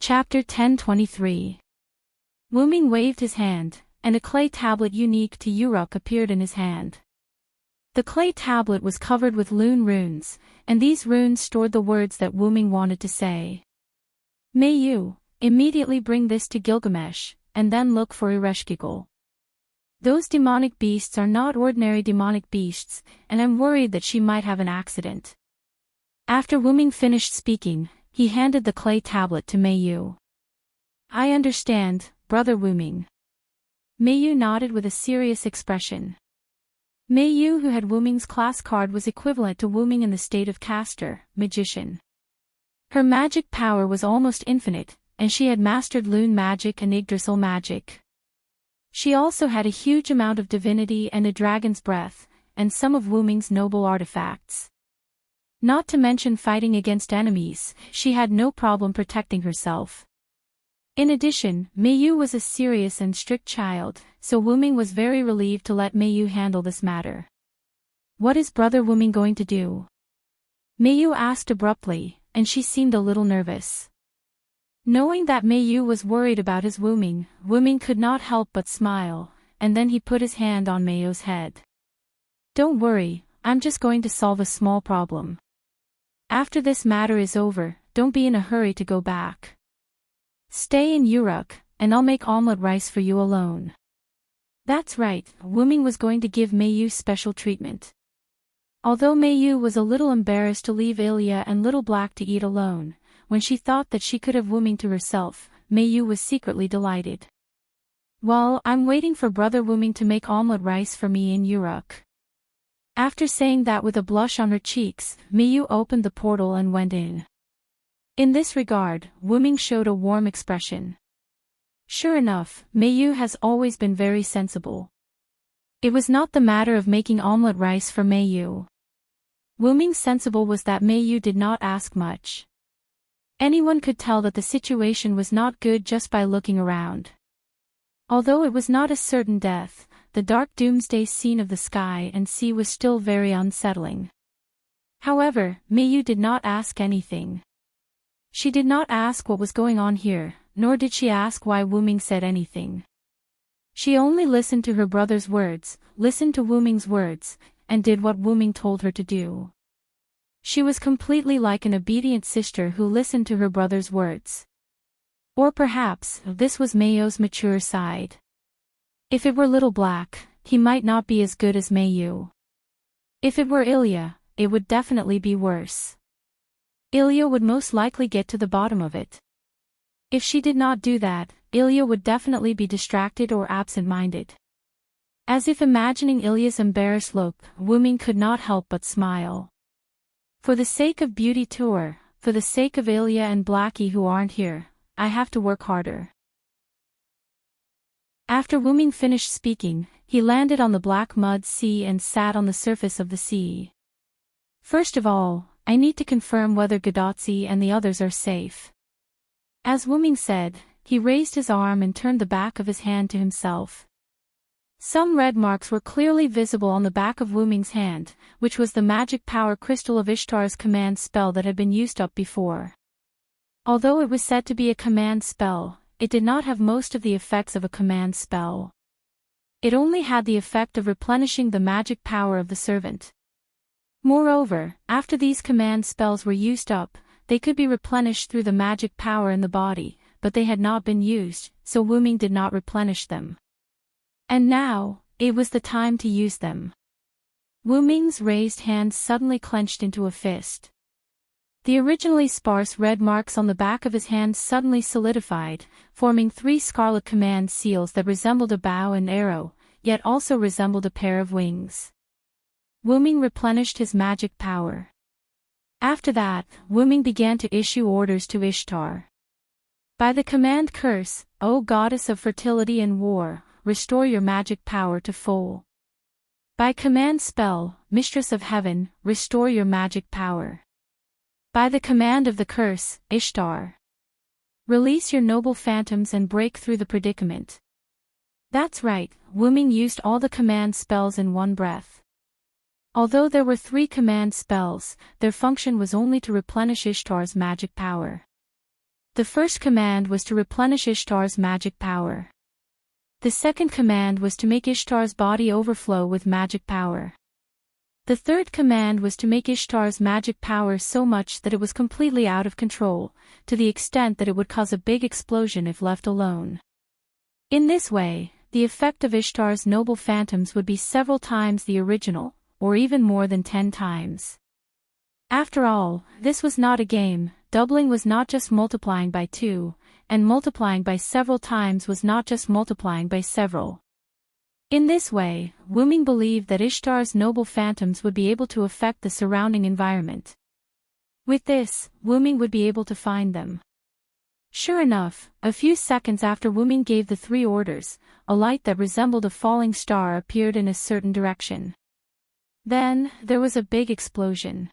Chapter 1023. Wuming waved his hand, and a clay tablet unique to Uruk appeared in his hand. The clay tablet was covered with Lune runes, and these runes stored the words that Wuming wanted to say. May you immediately bring this to Gilgamesh, and then look for Ereshkigal. Those demonic beasts are not ordinary demonic beasts, and I'm worried that she might have an accident. After Wuming finished speaking, he handed the clay tablet to Mayu. I understand, Brother Wuming. Mayu nodded with a serious expression. Mayu, who had Wuming's class card, was equivalent to Wuming in the state of caster, magician. Her magic power was almost infinite, and she had mastered Lune magic and Yggdrasil magic. She also had a huge amount of divinity and a dragon's breath, and some of Wuming's noble artifacts. Not to mention fighting against enemies, she had no problem protecting herself. In addition, Mayu was a serious and strict child, so Wuming was very relieved to let Mayu handle this matter. What is Brother Wuming going to do? Mayu asked abruptly, and she seemed a little nervous. Knowing that Mayu was worried about his Wuming could not help but smile, and then he put his hand on Mayu's head. Don't worry, I'm just going to solve a small problem. After this matter is over, don't be in a hurry to go back. Stay in Uruk, and I'll make omelet rice for you alone. That's right, Wuming was going to give Mayu special treatment. Although Mayu was a little embarrassed to leave Ilya and Little Black to eat alone, when she thought that she could have Wuming to herself, Mayu was secretly delighted. Well, I'm waiting for Brother Wuming to make omelet rice for me in Uruk. After saying that with a blush on her cheeks, Mayu opened the portal and went in. In this regard, Wuming showed a warm expression. Sure enough, Mayu has always been very sensible. It was not the matter of making omelet rice for Mayu. Wuming's sensible was that Mayu did not ask much. Anyone could tell that the situation was not good just by looking around. Although it was not a certain death, the dark doomsday scene of the sky and sea was still very unsettling. However, Mayu did not ask anything. She did not ask what was going on here, nor did she ask why Wuming said anything. She only listened to her brother's words, listened to Wuming's words, and did what Wuming told her to do. She was completely like an obedient sister who listened to her brother's words. Or perhaps, this was Mayu's mature side. If it were Little Black, he might not be as good as Mayu. If it were Ilya, it would definitely be worse. Ilya would most likely get to the bottom of it. If she did not do that, Ilya would definitely be distracted or absent-minded. As if imagining Ilya's embarrassed look, Wuming could not help but smile. For the sake of Beauty Tour, for the sake of Ilya and Blackie who aren't here, I have to work harder. After Wuming finished speaking, he landed on the black mud sea and sat on the surface of the sea. First of all, I need to confirm whether Gadotzi and the others are safe. As Wuming said, he raised his arm and turned the back of his hand to himself. Some red marks were clearly visible on the back of Wuming's hand, which was the magic power crystal of Ishtar's command spell that had been used up before. Although it was said to be a command spell, it did not have most of the effects of a command spell. It only had the effect of replenishing the magic power of the servant. Moreover, after these command spells were used up, they could be replenished through the magic power in the body, but they had not been used, so Wuming did not replenish them. And now, it was the time to use them. Wuming's raised hand suddenly clenched into a fist. The originally sparse red marks on the back of his hand suddenly solidified, forming 3 scarlet command seals that resembled a bow and arrow, yet also resembled a pair of wings. Wuming replenished his magic power. After that, Wuming began to issue orders to Ishtar. By the command curse, O goddess of fertility and war, restore your magic power to full. By command spell, mistress of heaven, restore your magic power. By the command of the curse, Ishtar, release your noble phantoms and break through the predicament. That's right, Wuming used all the command spells in one breath. Although there were 3 command spells, their function was only to replenish Ishtar's magic power. The first command was to replenish Ishtar's magic power. The second command was to make Ishtar's body overflow with magic power. The third command was to make Ishtar's magic power so much that it was completely out of control, to the extent that it would cause a big explosion if left alone. In this way, the effect of Ishtar's noble phantoms would be several times the original, or even more than 10 times. After all, this was not a game. Doubling was not just multiplying by 2, and multiplying by several times was not just multiplying by several. In this way, Wuming believed that Ishtar's noble phantoms would be able to affect the surrounding environment. With this, Wuming would be able to find them. Sure enough, a few seconds after Wuming gave the 3 orders, a light that resembled a falling star appeared in a certain direction. Then, there was a big explosion.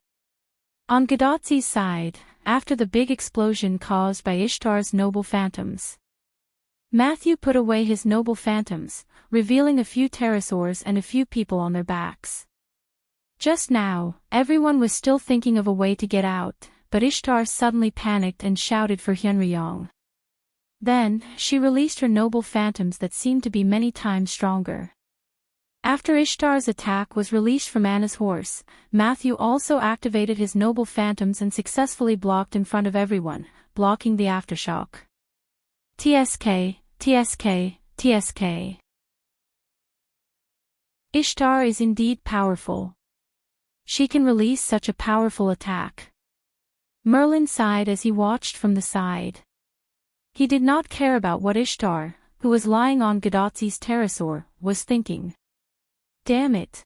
On Gadotzi's side, after the big explosion caused by Ishtar's noble phantoms, Matthew put away his noble phantoms, revealing a few pterosaurs and a few people on their backs. Just now, everyone was still thinking of a way to get out, but Ishtar suddenly panicked and shouted for Hyunryong. Then, she released her noble phantoms that seemed to be many times stronger. After Ishtar's attack was released from Anna's horse, Matthew also activated his noble phantoms and successfully blocked in front of everyone, blocking the aftershock. TSK, TSK, TSK. Ishtar is indeed powerful. She can release such a powerful attack. Merlin sighed as he watched from the side. He did not care about what Ishtar, who was lying on Gadotzi's pterosaur, was thinking. Damn it.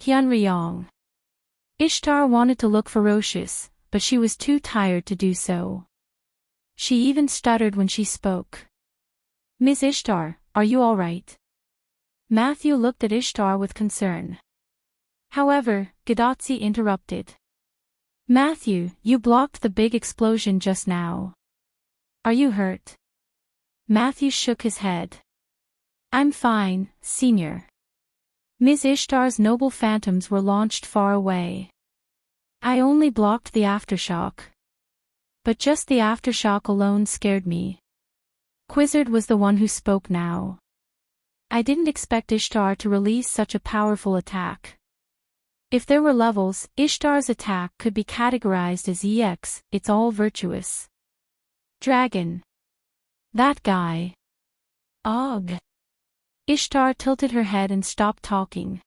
Hyunryong. Ishtar wanted to look ferocious, but she was too tired to do so. She even stuttered when she spoke. Ms. Ishtar, are you all right? Matthew looked at Ishtar with concern. However, Gadotzi interrupted. Matthew, you blocked the big explosion just now. Are you hurt? Matthew shook his head. I'm fine, Senior. Ms. Ishtar's noble phantoms were launched far away. I only blocked the aftershock. But just the aftershock alone scared me. Quizzard was the one who spoke now. I didn't expect Ishtar to release such a powerful attack. If there were levels, Ishtar's attack could be categorized as EX, it's all virtuous. Dragon. That guy. Ugh. Ishtar tilted her head and stopped talking.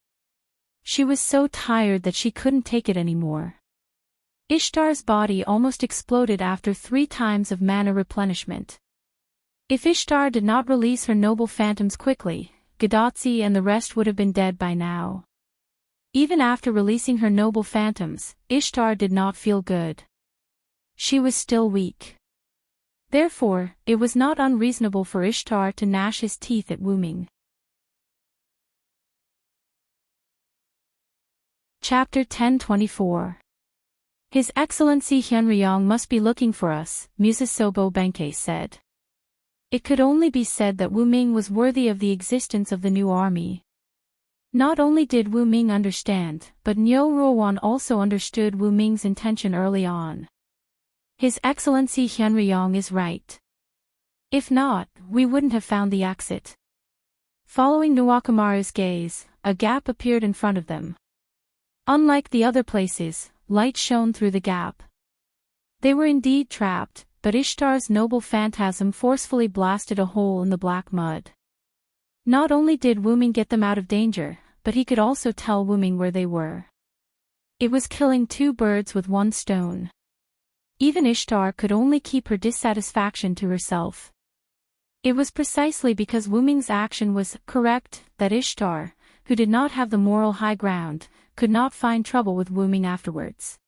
She was so tired that she couldn't take it anymore. Ishtar's body almost exploded after 3 times of mana replenishment. If Ishtar did not release her noble phantoms quickly, Gadotzi and the rest would have been dead by now. Even after releasing her noble phantoms, Ishtar did not feel good. She was still weak. Therefore, it was not unreasonable for Ishtar to gnash his teeth at Wuming. Chapter 1024. His Excellency Hyunryong must be looking for us, Musasobo Benkei said. It could only be said that Wuming was worthy of the existence of the new army. Not only did Wuming understand, but Nyo Ruowan also understood Wuming's intention early on. His Excellency Hyunryong is right. If not, we wouldn't have found the exit. Following Nuwakamaru's gaze, a gap appeared in front of them. Unlike the other places, light shone through the gap. They were indeed trapped, but Ishtar's noble phantasm forcefully blasted a hole in the black mud. Not only did Wuming get them out of danger, but he could also tell Wuming where they were. It was killing 2 birds with 1 stone. Even Ishtar could only keep her dissatisfaction to herself. It was precisely because Wuming's action was correct that Ishtar, who did not have the moral high ground, could not find trouble with Wuming afterwards.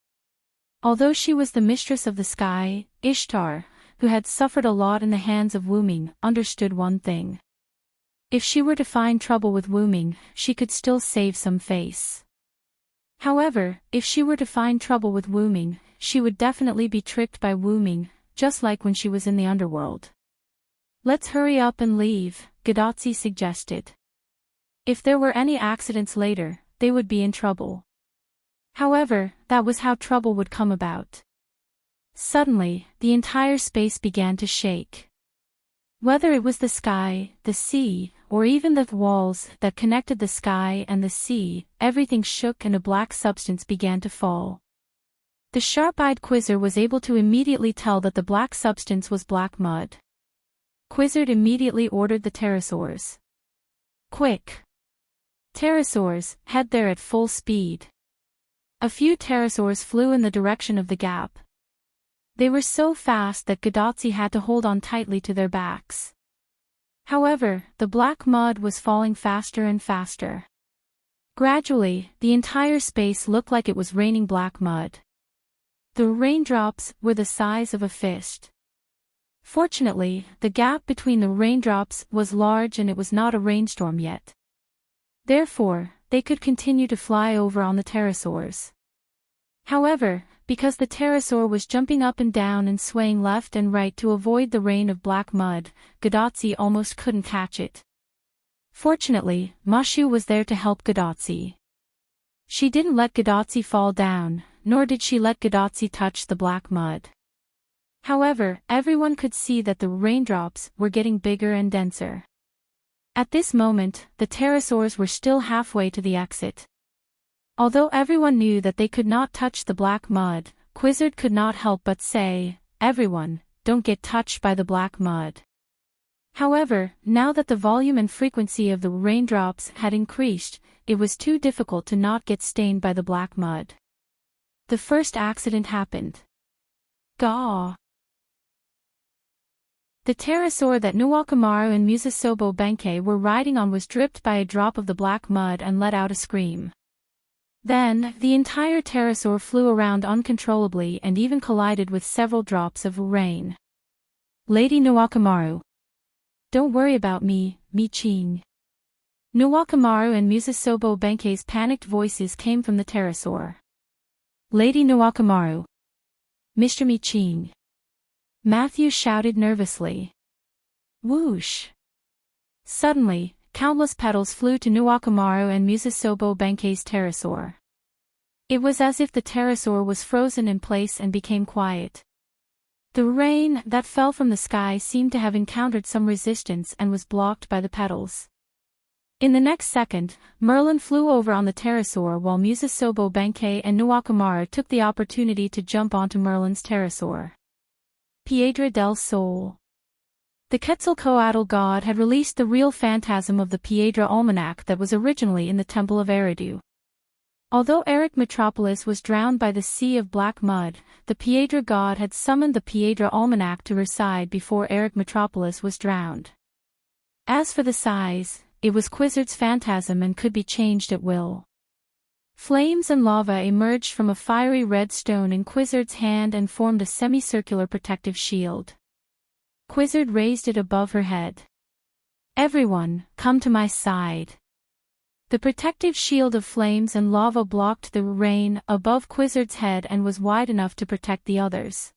Although she was the mistress of the sky, Ishtar, who had suffered a lot in the hands of Wuming, understood one thing. If she were to find trouble with Wuming, she could still save some face. However, if she were to find trouble with Wuming, she would definitely be tricked by Wuming, just like when she was in the underworld. Let's hurry up and leave, Gadotzi suggested. If there were any accidents later, they would be in trouble. However, that was how trouble would come about. Suddenly, the entire space began to shake. Whether it was the sky, the sea, or even the walls that connected the sky and the sea, everything shook and a black substance began to fall. The sharp-eyed Quizzer was able to immediately tell that the black substance was black mud. Quizzard immediately ordered the pterosaurs. Quick! Pterosaurs, head there at full speed. A few pterosaurs flew in the direction of the gap. They were so fast that Godotzi had to hold on tightly to their backs. However, the black mud was falling faster and faster. Gradually, the entire space looked like it was raining black mud. The raindrops were the size of a fist. Fortunately, the gap between the raindrops was large and it was not a rainstorm yet. Therefore, they could continue to fly over on the pterosaurs. However, because the pterosaur was jumping up and down and swaying left and right to avoid the rain of black mud, Godotzi almost couldn't catch it. Fortunately, Mashu was there to help Godotzi. She didn't let Godotzi fall down, nor did she let Godotzi touch the black mud. However, everyone could see that the raindrops were getting bigger and denser. At this moment, the pterosaurs were still halfway to the exit. Although everyone knew that they could not touch the black mud, Quizzard could not help but say, "Everyone, don't get touched by the black mud." However, now that the volume and frequency of the raindrops had increased, it was too difficult to not get stained by the black mud. The first accident happened. Gaw! The pterosaur that Nuwakamaru and Musasobo Benkei were riding on was dripped by a drop of the black mud and let out a scream. Then, the entire pterosaur flew around uncontrollably and even collided with several drops of rain. Lady Nuwakamaru. Don't worry about me, Michin. Nuwakamaru and Musasobo Benkei's panicked voices came from the pterosaur. Lady Nuwakamaru. Mr. Michin. Matthew shouted nervously. Whoosh! Suddenly, countless petals flew to Nuwakamaru and Musasobo Benkei's pterosaur. It was as if the pterosaur was frozen in place and became quiet. The rain that fell from the sky seemed to have encountered some resistance and was blocked by the petals. In the next second, Merlin flew over on the pterosaur while Musasobo Benkei and Nuwakamaru took the opportunity to jump onto Merlin's pterosaur. Piedra del Sol. The Quetzalcoatl god had released the real phantasm of the Piedra Almanac that was originally in the Temple of Eridu. Although Eric Metropolis was drowned by the sea of black mud, the Piedra god had summoned the Piedra Almanac to her side before Eric Metropolis was drowned. As for the size, it was Quizzard's phantasm and could be changed at will. Flames and lava emerged from a fiery red stone in Quizzard's hand and formed a semicircular protective shield. Quizzard raised it above her head. Everyone, come to my side. The protective shield of flames and lava blocked the rain above Quizzard's head and was wide enough to protect the others.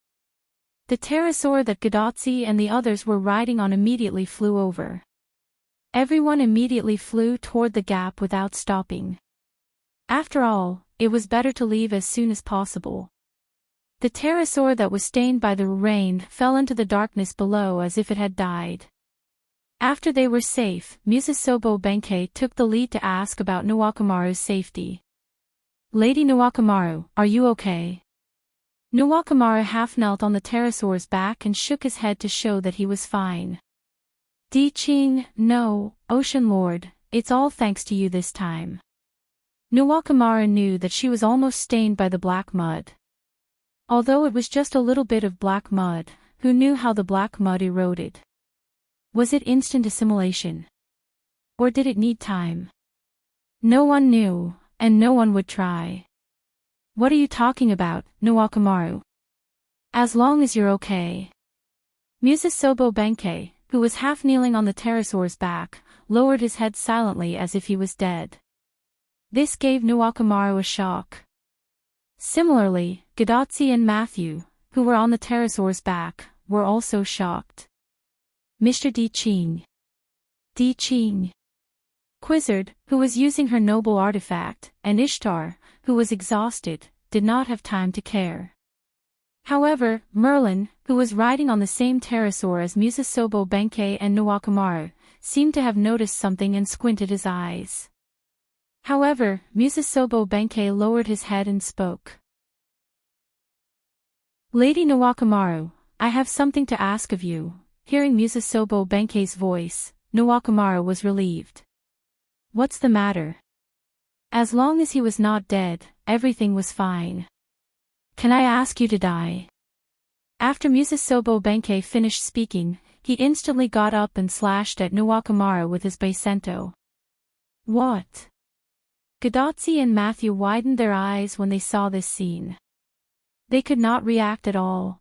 The pterosaur that Godotzi and the others were riding on immediately flew over. Everyone immediately flew toward the gap without stopping. After all, it was better to leave as soon as possible. The pterosaur that was stained by the rain fell into the darkness below as if it had died. After they were safe, Musasobo Benkei took the lead to ask about Nuwakamaru's safety. Lady Nuwakamaru, are you okay? Nuwakamaru half knelt on the pterosaur's back and shook his head to show that he was fine. Di-Ching, no, Ocean Lord, it's all thanks to you this time. Nuwakamaru knew that she was almost stained by the black mud. Although it was just a little bit of black mud, who knew how the black mud eroded? Was it instant assimilation? Or did it need time? No one knew, and no one would try. What are you talking about, Nuwakamaru? As long as you're okay. Musasobo Benkei, who was half kneeling on the pterosaur's back, lowered his head silently as if he was dead. This gave Nuwakamaru a shock. Similarly, Godotzi and Matthew, who were on the pterosaur's back, were also shocked. Mr. Di-Ching. Di-Ching. Quizzard, who was using her noble artifact, and Ishtar, who was exhausted, did not have time to care. However, Merlin, who was riding on the same pterosaur as Musasobo Benkei and Nuwakamaru, seemed to have noticed something and squinted his eyes. However, Musasobo Benkei lowered his head and spoke. "Lady Nuwakamaru, I have something to ask of you." Hearing Musasobo Benkei's voice, Nuwakamaru was relieved. "What's the matter?" As long as he was not dead, everything was fine. "Can I ask you to die?" After Musasobo Benkei finished speaking, he instantly got up and slashed at Nuwakamaru with his Baisento. "What?" Godotzi and Matthew widened their eyes when they saw this scene. They could not react at all.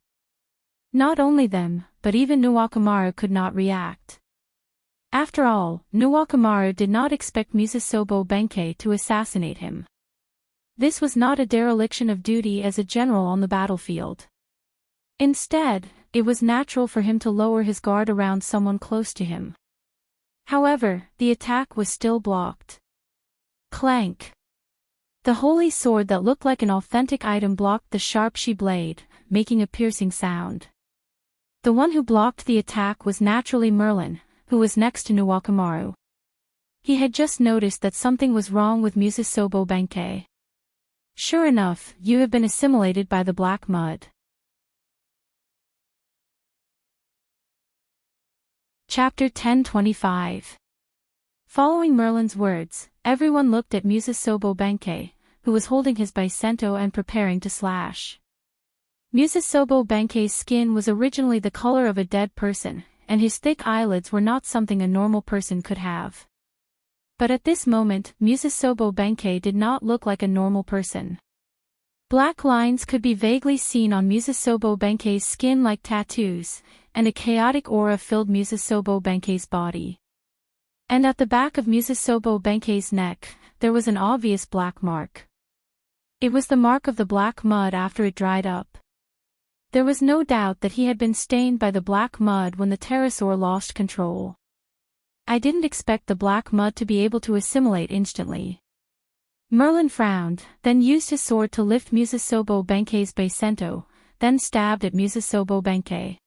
Not only them, but even Nuwakamaru could not react. After all, Nuwakamaru did not expect Musasobo Benkei to assassinate him. This was not a dereliction of duty as a general on the battlefield. Instead, it was natural for him to lower his guard around someone close to him. However, the attack was still blocked. Clank! The holy sword that looked like an authentic item blocked the sharp she blade, making a piercing sound. The one who blocked the attack was naturally Merlin, who was next to Nuwakamaru. He had just noticed that something was wrong with Musasobo Benkei. "Sure enough, you have been assimilated by the black mud." Chapter 10:25. Following Merlin's words, everyone looked at Musasobo Benkei, who was holding his Baisento and preparing to slash. Musasobo Benkei's skin was originally the color of a dead person, and his thick eyelids were not something a normal person could have. But at this moment, Musasobo Benkei did not look like a normal person. Black lines could be vaguely seen on Musasobo Benkei's skin like tattoos, and a chaotic aura filled Musasobo Benkei's body. And at the back of Musasobo Benkei's neck, there was an obvious black mark. It was the mark of the black mud after it dried up. There was no doubt that he had been stained by the black mud when the pterosaur lost control. "I didn't expect the black mud to be able to assimilate instantly." Merlin frowned, then used his sword to lift Musasobo Benkei's Baisento, then stabbed at Musasobo Benkei.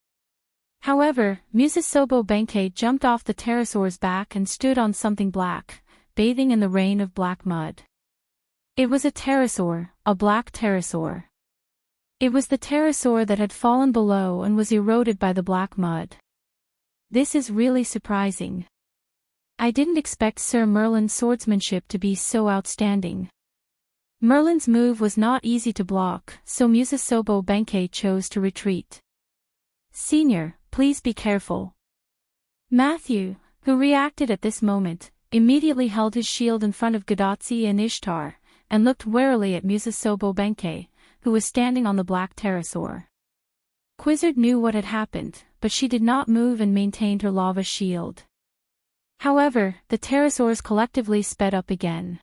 However, Musasobo Benkei jumped off the pterosaur's back and stood on something black, bathing in the rain of black mud. It was a pterosaur, a black pterosaur. It was the pterosaur that had fallen below and was eroded by the black mud. This is really surprising. I didn't expect Sir Merlin's swordsmanship to be so outstanding. Merlin's move was not easy to block, so Musasobo Benkei chose to retreat. "Senior, please be careful." Matthew, who reacted at this moment, immediately held his shield in front of Godotzi and Ishtar, and looked warily at Musasobo Benkei, who was standing on the black pterosaur. Quizzard knew what had happened, but she did not move and maintained her lava shield. However, the pterosaurs collectively sped up again.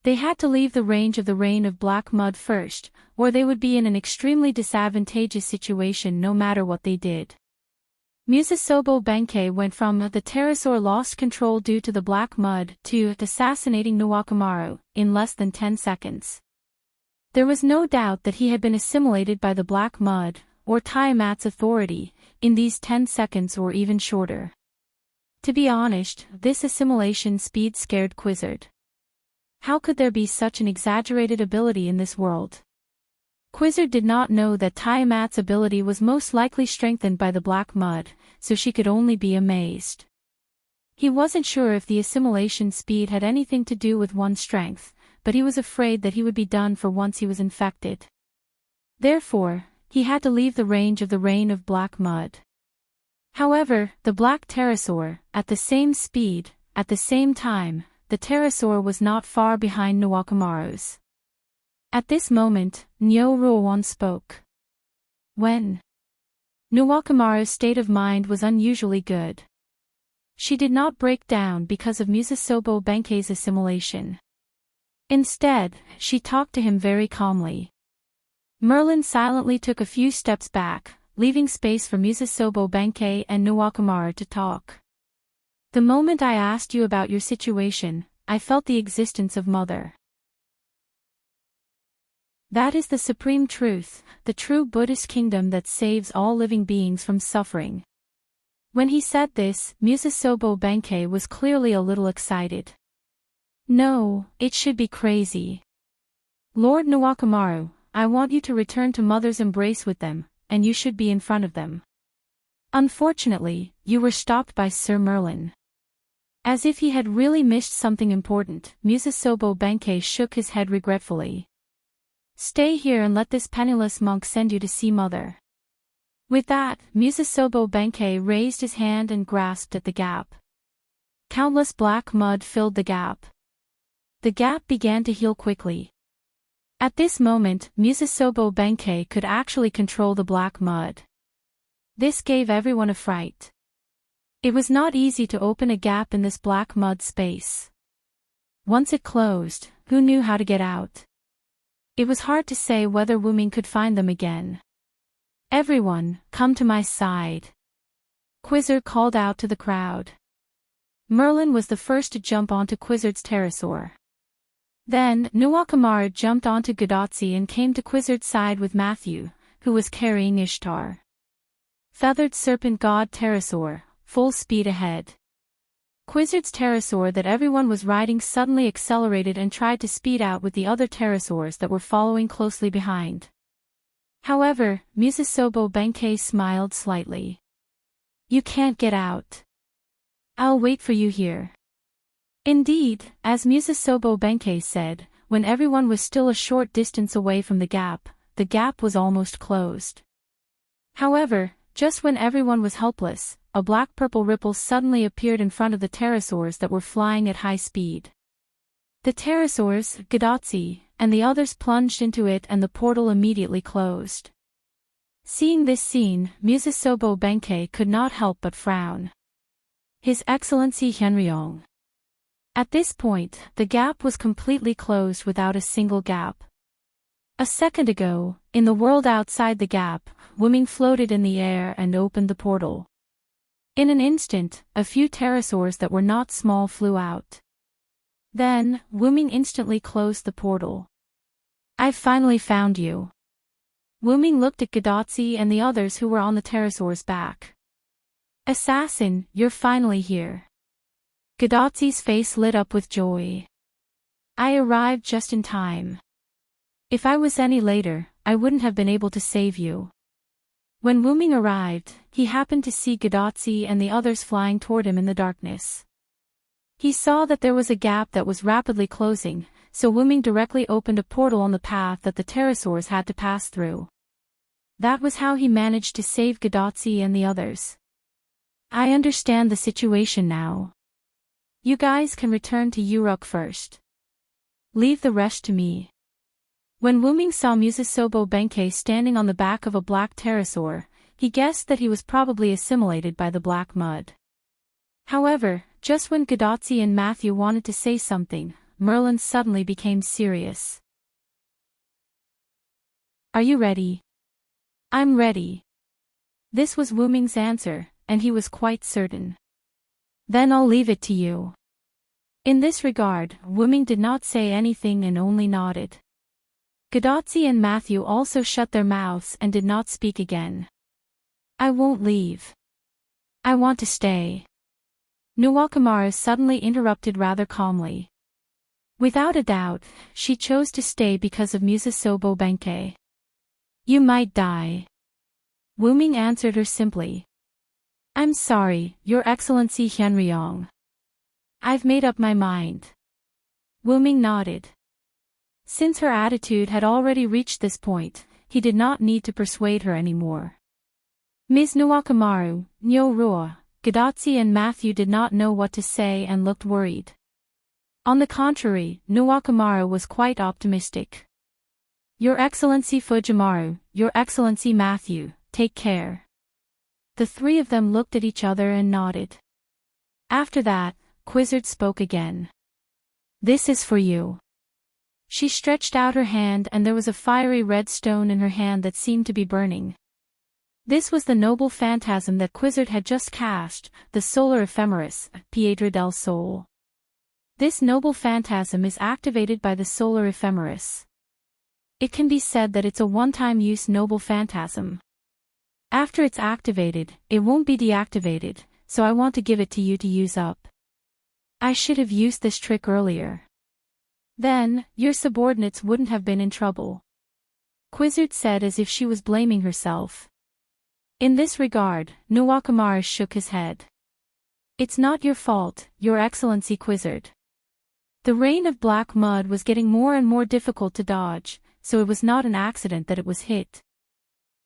They had to leave the range of the rain of black mud first, or they would be in an extremely disadvantageous situation no matter what they did. Musasobo Benkei went from the pterosaur lost control due to the black mud to assassinating Nuwakamaru in less than 10 seconds. There was no doubt that he had been assimilated by the black mud, or Tiamat's authority, in these 10 seconds or even shorter. To be honest, this assimilation speed scared Quizzard. How could there be such an exaggerated ability in this world? Quizzard did not know that Tiamat's ability was most likely strengthened by the black mud, so she could only be amazed. He wasn't sure if the assimilation speed had anything to do with one's strength, but he was afraid that he would be done for once he was infected. Therefore, he had to leave the range of the rain of black mud. However, the black pterosaur, at the same speed, at the same time, the pterosaur was not far behind Nuwakamaru's. At this moment, Nyo Ruowon spoke. When? Nuwakamaru's state of mind was unusually good. She did not break down because of Musasobo Benkei's assimilation. Instead, she talked to him very calmly. Merlin silently took a few steps back, leaving space for Musasobo Benkei and Nuwakamaru to talk. "The moment I asked you about your situation, I felt the existence of Mother. That is the supreme truth, the true Buddhist kingdom that saves all living beings from suffering. When he said this, Musasobo Benkei was clearly a little excited. No, it should be crazy. Lord Nuwakamaru, I want you to return to Mother's embrace with them, and you should be in front of them. Unfortunately, you were stopped by Sir Merlin. As if he had really missed something important, Musasobo Benkei shook his head regretfully. Stay here and let this penniless monk send you to see Mother. With that, Musasobo Benkei raised his hand and grasped at the gap. Countless black mud filled the gap. The gap began to heal quickly. At this moment, Musasobo Benkei could actually control the black mud. This gave everyone a fright. It was not easy to open a gap in this black mud space. Once it closed, who knew how to get out? It was hard to say whether Wuming could find them again. Everyone, come to my side. Quizzard called out to the crowd. Merlin was the first to jump onto Quizzard's pterosaur. Then, Nuwakamaru jumped onto Godotzi and came to Quizzard's side with Matthew, who was carrying Ishtar. Feathered serpent god pterosaur, full speed ahead. Quizzard's pterosaur that everyone was riding suddenly accelerated and tried to speed out with the other pterosaurs that were following closely behind. However, Musasobo Benkei smiled slightly. You can't get out. I'll wait for you here. Indeed, as Musasobo Benkei said, when everyone was still a short distance away from the gap was almost closed. However, just when everyone was helpless, a black-purple ripple suddenly appeared in front of the pterosaurs that were flying at high speed. The pterosaurs, Godotzi, and the others plunged into it and the portal immediately closed. Seeing this scene, Musasobo Benkei could not help but frown. His Excellency Henryong. At this point, the gap was completely closed without a single gap. A second ago, in the world outside the gap, Wuming floated in the air and opened the portal. In an instant, a few pterosaurs that were not small flew out. Then, Wuming instantly closed the portal. I've finally found you. Wuming looked at Godotzi and the others who were on the pterosaur's back. Assassin, you're finally here. Godotzi's face lit up with joy. I arrived just in time. If I was any later, I wouldn't have been able to save you. When Wuming arrived, he happened to see Godotzi and the others flying toward him in the darkness. He saw that there was a gap that was rapidly closing, so Wuming directly opened a portal on the path that the pterosaurs had to pass through. That was how he managed to save Godotzi and the others. I understand the situation now. You guys can return to Uruk first. Leave the rest to me. When Wuming saw Musasobo Benkei standing on the back of a black pterosaur, he guessed that he was probably assimilated by the black mud. However, just when Godotzi and Matthew wanted to say something, Merlin suddenly became serious. Are you ready? I'm ready. This was Wuming's answer, and he was quite certain. Then I'll leave it to you. In this regard, Wuming did not say anything and only nodded. Godotzi and Matthew also shut their mouths and did not speak again. I won't leave. I want to stay. Nuwakamaru suddenly interrupted rather calmly. Without a doubt, she chose to stay because of Musasobo Benkei. You might die. Wuming answered her simply. I'm sorry, Your Excellency Henryong. I've made up my mind. Wuming nodded. Since her attitude had already reached this point, he did not need to persuade her anymore. Ms. Nuwakamaru, Nyo Rua, Godotzi and Matthew did not know what to say and looked worried. On the contrary, Nuwakamaru was quite optimistic. Your Excellency Fujimaru, Your Excellency Matthew, take care. The three of them looked at each other and nodded. After that, Quizzard spoke again. This is for you. She stretched out her hand and there was a fiery red stone in her hand that seemed to be burning. This was the noble phantasm that Quizzard had just cast, the solar ephemeris, Piedra del Sol. This noble phantasm is activated by the solar ephemeris. It can be said that it's a one-time use noble phantasm. After it's activated, it won't be deactivated, so I want to give it to you to use up. I should have used this trick earlier. Then, your subordinates wouldn't have been in trouble. Quizzard said as if she was blaming herself. In this regard, Nuwakamaru shook his head. It's not your fault, Your Excellency Quizzard. The rain of black mud was getting more and more difficult to dodge, so it was not an accident that it was hit.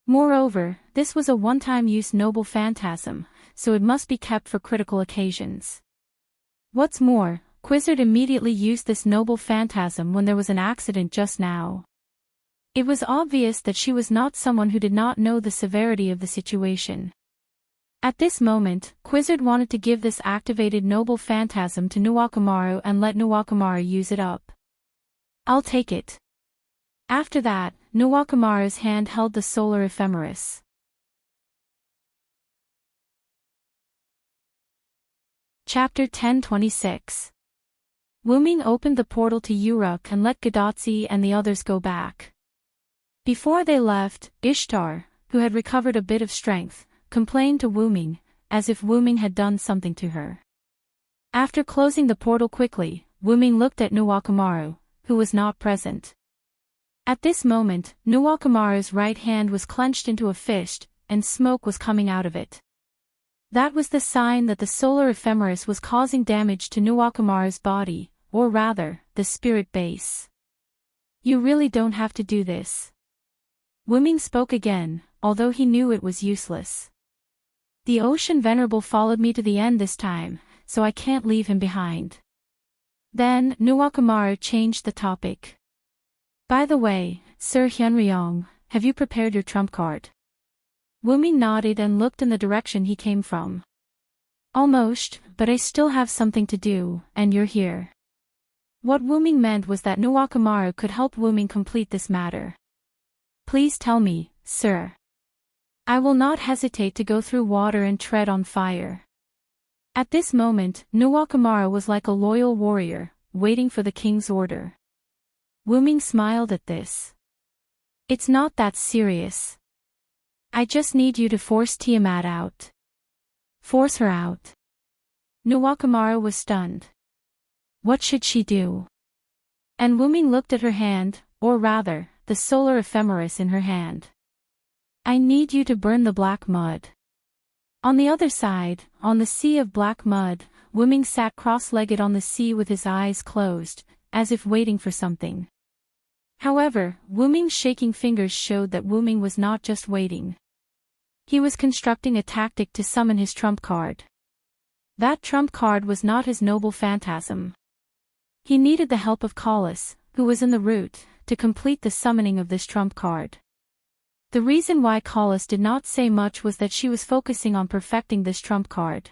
Moreover, this was a one-time use noble phantasm, so it must be kept for critical occasions. What's more, Quizzard immediately used this noble phantasm when there was an accident just now. It was obvious that she was not someone who did not know the severity of the situation. At this moment, Quizzard wanted to give this activated noble phantasm to Nuwakamaru and let Nuwakamaru use it up. I'll take it. After that, Nuwakamaru's hand held the solar ephemeris. Chapter 1026. Wuming opened the portal to Uruk and let Gadotsi and the others go back. Before they left, Ishtar, who had recovered a bit of strength, complained to Wuming, as if Wuming had done something to her. After closing the portal quickly, Wuming looked at Nuwakamaru, who was not present. At this moment, Nuwakamaru's right hand was clenched into a fist, and smoke was coming out of it. That was the sign that the solar ephemeris was causing damage to Nuwakamaru's body, or rather, the spirit base. You really don't have to do this. Wuming spoke again, although he knew it was useless. The Ocean Venerable followed me to the end this time, so I can't leave him behind. Then, Nuwakamaru changed the topic. By the way, Sir Hyunryong, have you prepared your trump card? Wuming nodded and looked in the direction he came from. Almost, but I still have something to do, and you're here. What Wuming meant was that Nuwakamaru could help Wuming complete this matter. Please tell me, sir. I will not hesitate to go through water and tread on fire. At this moment, Nuwakamaru was like a loyal warrior, waiting for the king's order. Wuming smiled at this. It's not that serious. I just need you to force Tiamat out. Force her out. Nuwakamaru was stunned. What should she do? And Wuming looked at her hand, or rather, the solar ephemeris in her hand. I need you to burn the black mud. On the other side, on the sea of black mud, Wuming sat cross-legged on the sea with his eyes closed, as if waiting for something. However, Wuming's shaking fingers showed that Wuming was not just waiting. He was constructing a tactic to summon his trump card. That trump card was not his noble phantasm. He needed the help of Collis, who was in the route, to complete the summoning of this trump card. The reason why Collis did not say much was that she was focusing on perfecting this trump card.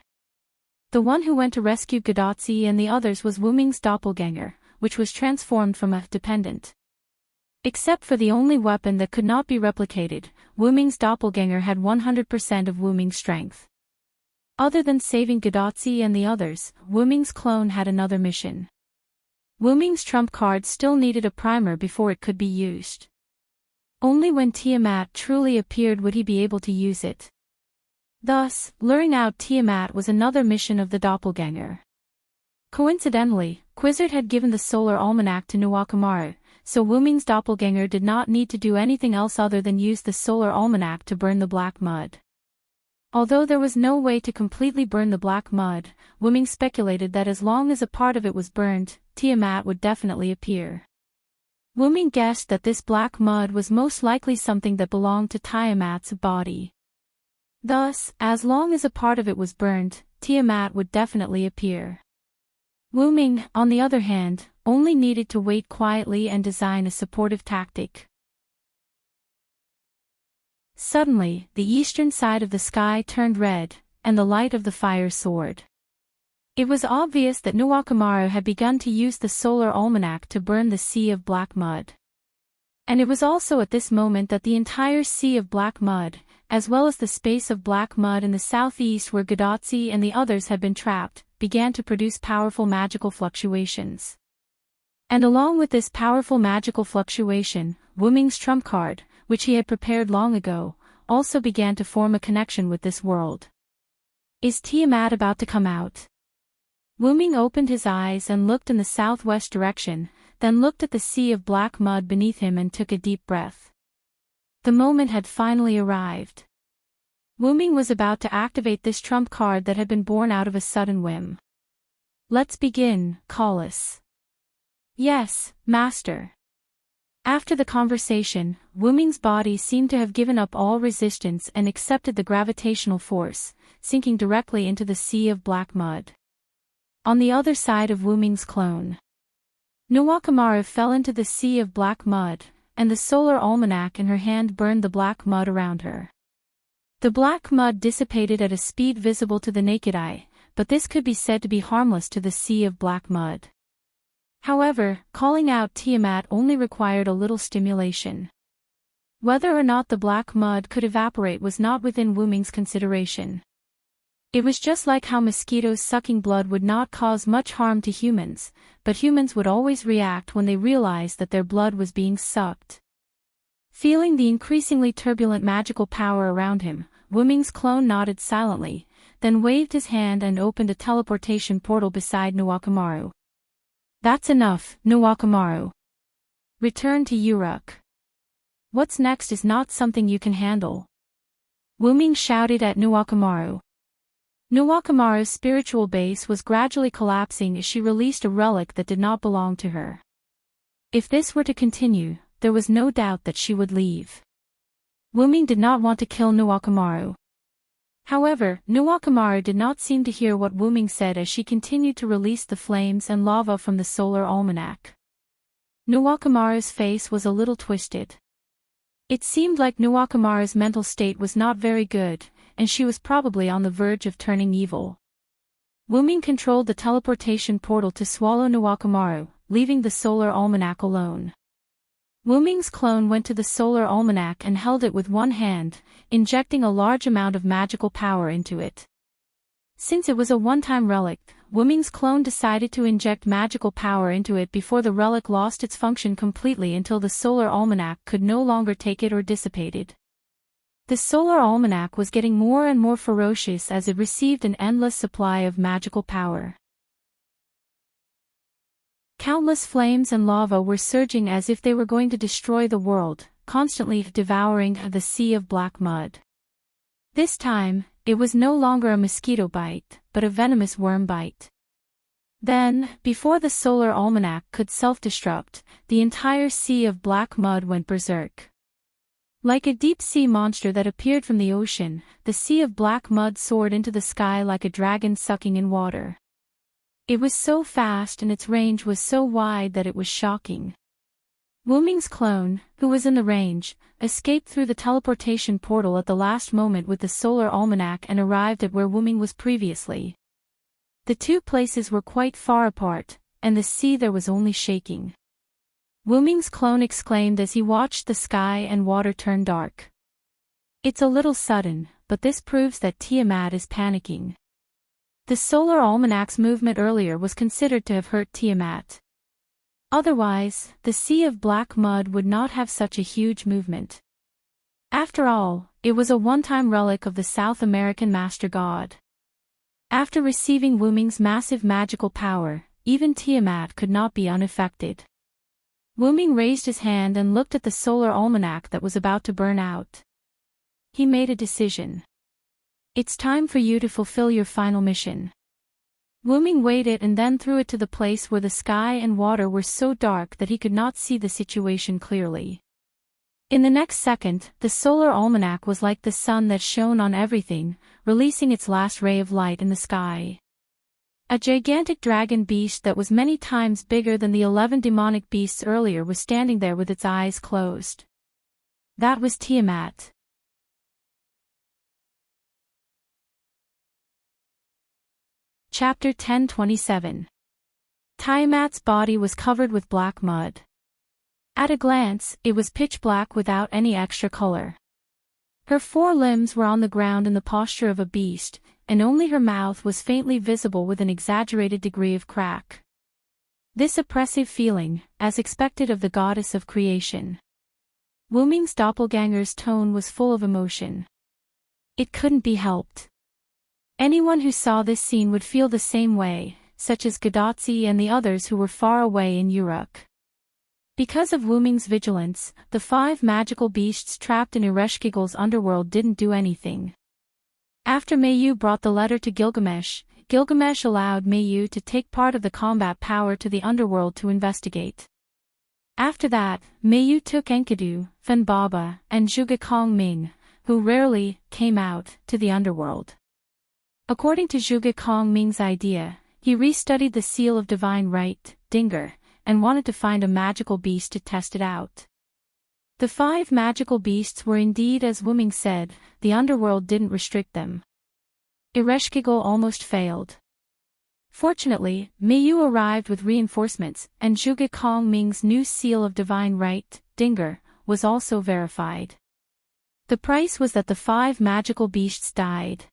The one who went to rescue Gadotsi and the others was Wuming's doppelganger, which was transformed from a dependent. Except for the only weapon that could not be replicated, Wuming's doppelganger had 100% of Wuming's strength. Other than saving Gadotsi and the others, Wuming's clone had another mission. Wuming's trump card still needed a primer before it could be used. Only when Tiamat truly appeared would he be able to use it. Thus, luring out Tiamat was another mission of the doppelganger. Coincidentally, Quizzard had given the solar almanac to Nuwakamaru, so Wuming's doppelganger did not need to do anything else other than use the solar almanac to burn the black mud. Although there was no way to completely burn the black mud, Wuming speculated that as long as a part of it was burned, Tiamat would definitely appear. Wuming guessed that this black mud was most likely something that belonged to Tiamat's body. Thus, as long as a part of it was burned, Tiamat would definitely appear. Wuming, on the other hand, only needed to wait quietly and design a supportive tactic. Suddenly, the eastern side of the sky turned red, and the light of the fire soared. It was obvious that Nuwakamaru had begun to use the solar almanac to burn the sea of black mud. And it was also at this moment that the entire sea of black mud, as well as the space of black mud in the southeast where Gadotsi and the others had been trapped, began to produce powerful magical fluctuations. And along with this powerful magical fluctuation, Wuming's trump card, which he had prepared long ago, also began to form a connection with this world. Is Tiamat about to come out? Wuming opened his eyes and looked in the southwest direction, then looked at the sea of black mud beneath him and took a deep breath. The moment had finally arrived. Wuming was about to activate this trump card that had been born out of a sudden whim. Let's begin, Callis. Yes, Master. After the conversation, Wuming's body seemed to have given up all resistance and accepted the gravitational force, sinking directly into the sea of black mud. On the other side of Wuming's clone, Nuwakamaru fell into the sea of black mud, and the solar almanac in her hand burned the black mud around her. The black mud dissipated at a speed visible to the naked eye, but this could be said to be harmless to the sea of black mud. However, calling out Tiamat only required a little stimulation. Whether or not the black mud could evaporate was not within Wuming's consideration. It was just like how mosquitoes sucking blood would not cause much harm to humans, but humans would always react when they realized that their blood was being sucked. Feeling the increasingly turbulent magical power around him, Wuming's clone nodded silently, then waved his hand and opened a teleportation portal beside Nuwakamaru. That's enough, Nuwakamaru. Return to Uruk. What's next is not something you can handle. Wuming shouted at Nuwakamaru. Nuwakamaru's spiritual base was gradually collapsing as she released a relic that did not belong to her. If this were to continue, there was no doubt that she would leave. Wuming did not want to kill Nuwakamaru. However, Nuwakamaru did not seem to hear what Wuming said as she continued to release the flames and lava from the solar almanac. Nuwakamaru's face was a little twisted. It seemed like Nuwakamaru's mental state was not very good, and she was probably on the verge of turning evil. Wuming controlled the teleportation portal to swallow Nuwakamaru, leaving the solar almanac alone. Wuming's clone went to the solar almanac and held it with one hand, injecting a large amount of magical power into it. Since it was a one-time relic, Wuming's clone decided to inject magical power into it before the relic lost its function completely until the solar almanac could no longer take it or dissipated. The solar almanac was getting more and more ferocious as it received an endless supply of magical power. Countless flames and lava were surging as if they were going to destroy the world, constantly devouring the sea of black mud. This time, it was no longer a mosquito bite, but a venomous worm bite. Then, before the solar almanac could self-destruct, the entire sea of black mud went berserk. Like a deep-sea monster that appeared from the ocean, the sea of black mud soared into the sky like a dragon sucking in water. It was so fast and its range was so wide that it was shocking. Wuming's clone, who was in the range, escaped through the teleportation portal at the last moment with the solar almanac and arrived at where Wuming was previously. The two places were quite far apart, and the sea there was only shaking. Wuming's clone exclaimed as he watched the sky and water turn dark. It's a little sudden, but this proves that Tiamat is panicking. The solar almanac's movement earlier was considered to have hurt Tiamat. Otherwise, the sea of black mud would not have such a huge movement. After all, it was a one-time relic of the South American Master God. After receiving Wuming's massive magical power, even Tiamat could not be unaffected. Wuming raised his hand and looked at the solar almanac that was about to burn out. He made a decision. It's time for you to fulfill your final mission. Wuming weighed it and then threw it to the place where the sky and water were so dark that he could not see the situation clearly. In the next second, the solar almanac was like the sun that shone on everything, releasing its last ray of light in the sky. A gigantic dragon beast that was many times bigger than the 11 demonic beasts earlier was standing there with its eyes closed. That was Tiamat. Chapter 10:27. Tiamat's body was covered with black mud. At a glance, it was pitch black without any extra color. Her four limbs were on the ground in the posture of a beast, and only her mouth was faintly visible with an exaggerated degree of crack. This oppressive feeling, as expected of the goddess of creation. Wu Ming's doppelganger's tone was full of emotion. It couldn't be helped. Anyone who saw this scene would feel the same way, such as Gadotzi and the others who were far away in Uruk. Because of Wu Ming's vigilance, the 5 magical beasts trapped in Ereshkigal's underworld didn't do anything. After Mayu brought the letter to Gilgamesh, Gilgamesh allowed Mayu to take part of the combat power to the underworld to investigate. After that, Mayu took Enkidu, Fen Baba, and Zhuge Kong Ming, who rarely came out, to the underworld. According to Zhuge Kong Ming's idea, he restudied the Seal of Divine Right, Dinger, and wanted to find a magical beast to test it out. The 5 magical beasts were indeed as Wu Ming said, the underworld didn't restrict them. Ereshkigal almost failed. Fortunately, Mayu arrived with reinforcements, and Zhuge Kong Ming's new Seal of Divine Right, Dinger, was also verified. The price was that the 5 magical beasts died.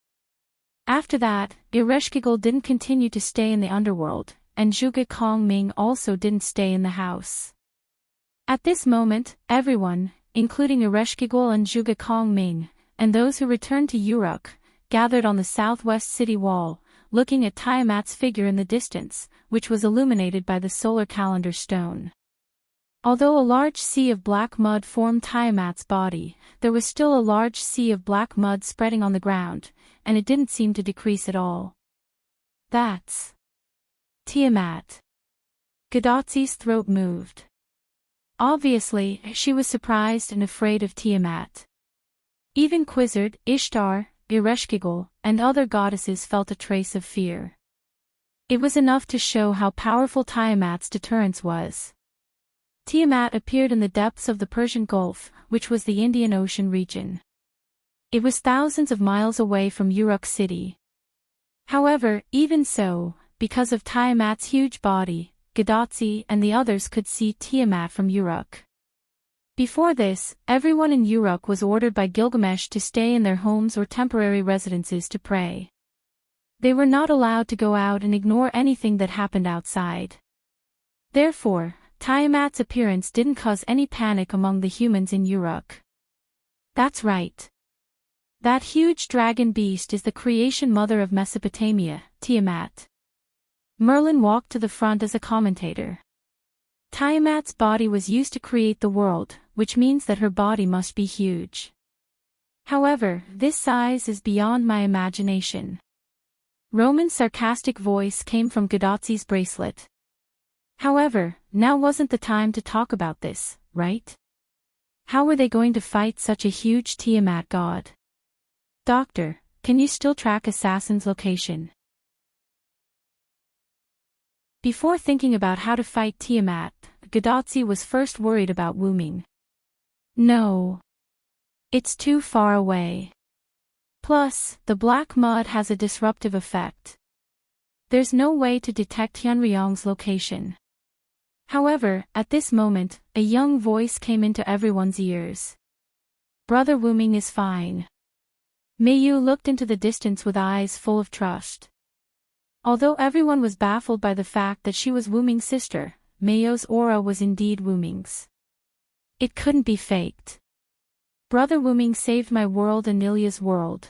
After that, Ereshkigal didn't continue to stay in the underworld, and Zhuge Kong Ming also didn't stay in the house. At this moment, everyone, including Ereshkigal and Zhuge Kong Ming, and those who returned to Uruk, gathered on the southwest city wall, looking at Tiamat's figure in the distance, which was illuminated by the solar calendar stone. Although a large sea of black mud formed Tiamat's body, there was still a large sea of black mud spreading on the ground, and it didn't seem to decrease at all. That's Tiamat. Gadotzi's throat moved. Obviously, she was surprised and afraid of Tiamat. Even Quizzard, Ishtar, Ereshkigal, and other goddesses felt a trace of fear. It was enough to show how powerful Tiamat's deterrence was. Tiamat appeared in the depths of the Persian Gulf, which was the Indian Ocean region. It was thousands of miles away from Uruk city. However, even so, because of Tiamat's huge body, Gadotzi and the others could see Tiamat from Uruk. Before this, everyone in Uruk was ordered by Gilgamesh to stay in their homes or temporary residences to pray. They were not allowed to go out and ignore anything that happened outside. Therefore, Tiamat's appearance didn't cause any panic among the humans in Uruk. That's right. That huge dragon beast is the creation mother of Mesopotamia, Tiamat. Merlin walked to the front as a commentator. Tiamat's body was used to create the world, which means that her body must be huge. However, this size is beyond my imagination. Roman's sarcastic voice came from Gadotzi's bracelet. However, now wasn't the time to talk about this, right? How were they going to fight such a huge Tiamat god? Doctor, can you still track Assassin's location? Before thinking about how to fight Tiamat, Gadotzi was first worried about Wu Ming. No. It's too far away. Plus, the black mud has a disruptive effect. There's no way to detect Hyunryong's location. However, at this moment, a young voice came into everyone's ears. Brother Wu Ming is fine. Mayu looked into the distance with eyes full of trust. Although everyone was baffled by the fact that she was Wu Ming's sister, Mayu's aura was indeed Wu Ming's. It couldn't be faked. Brother Wu Ming saved my world and Ilya's world.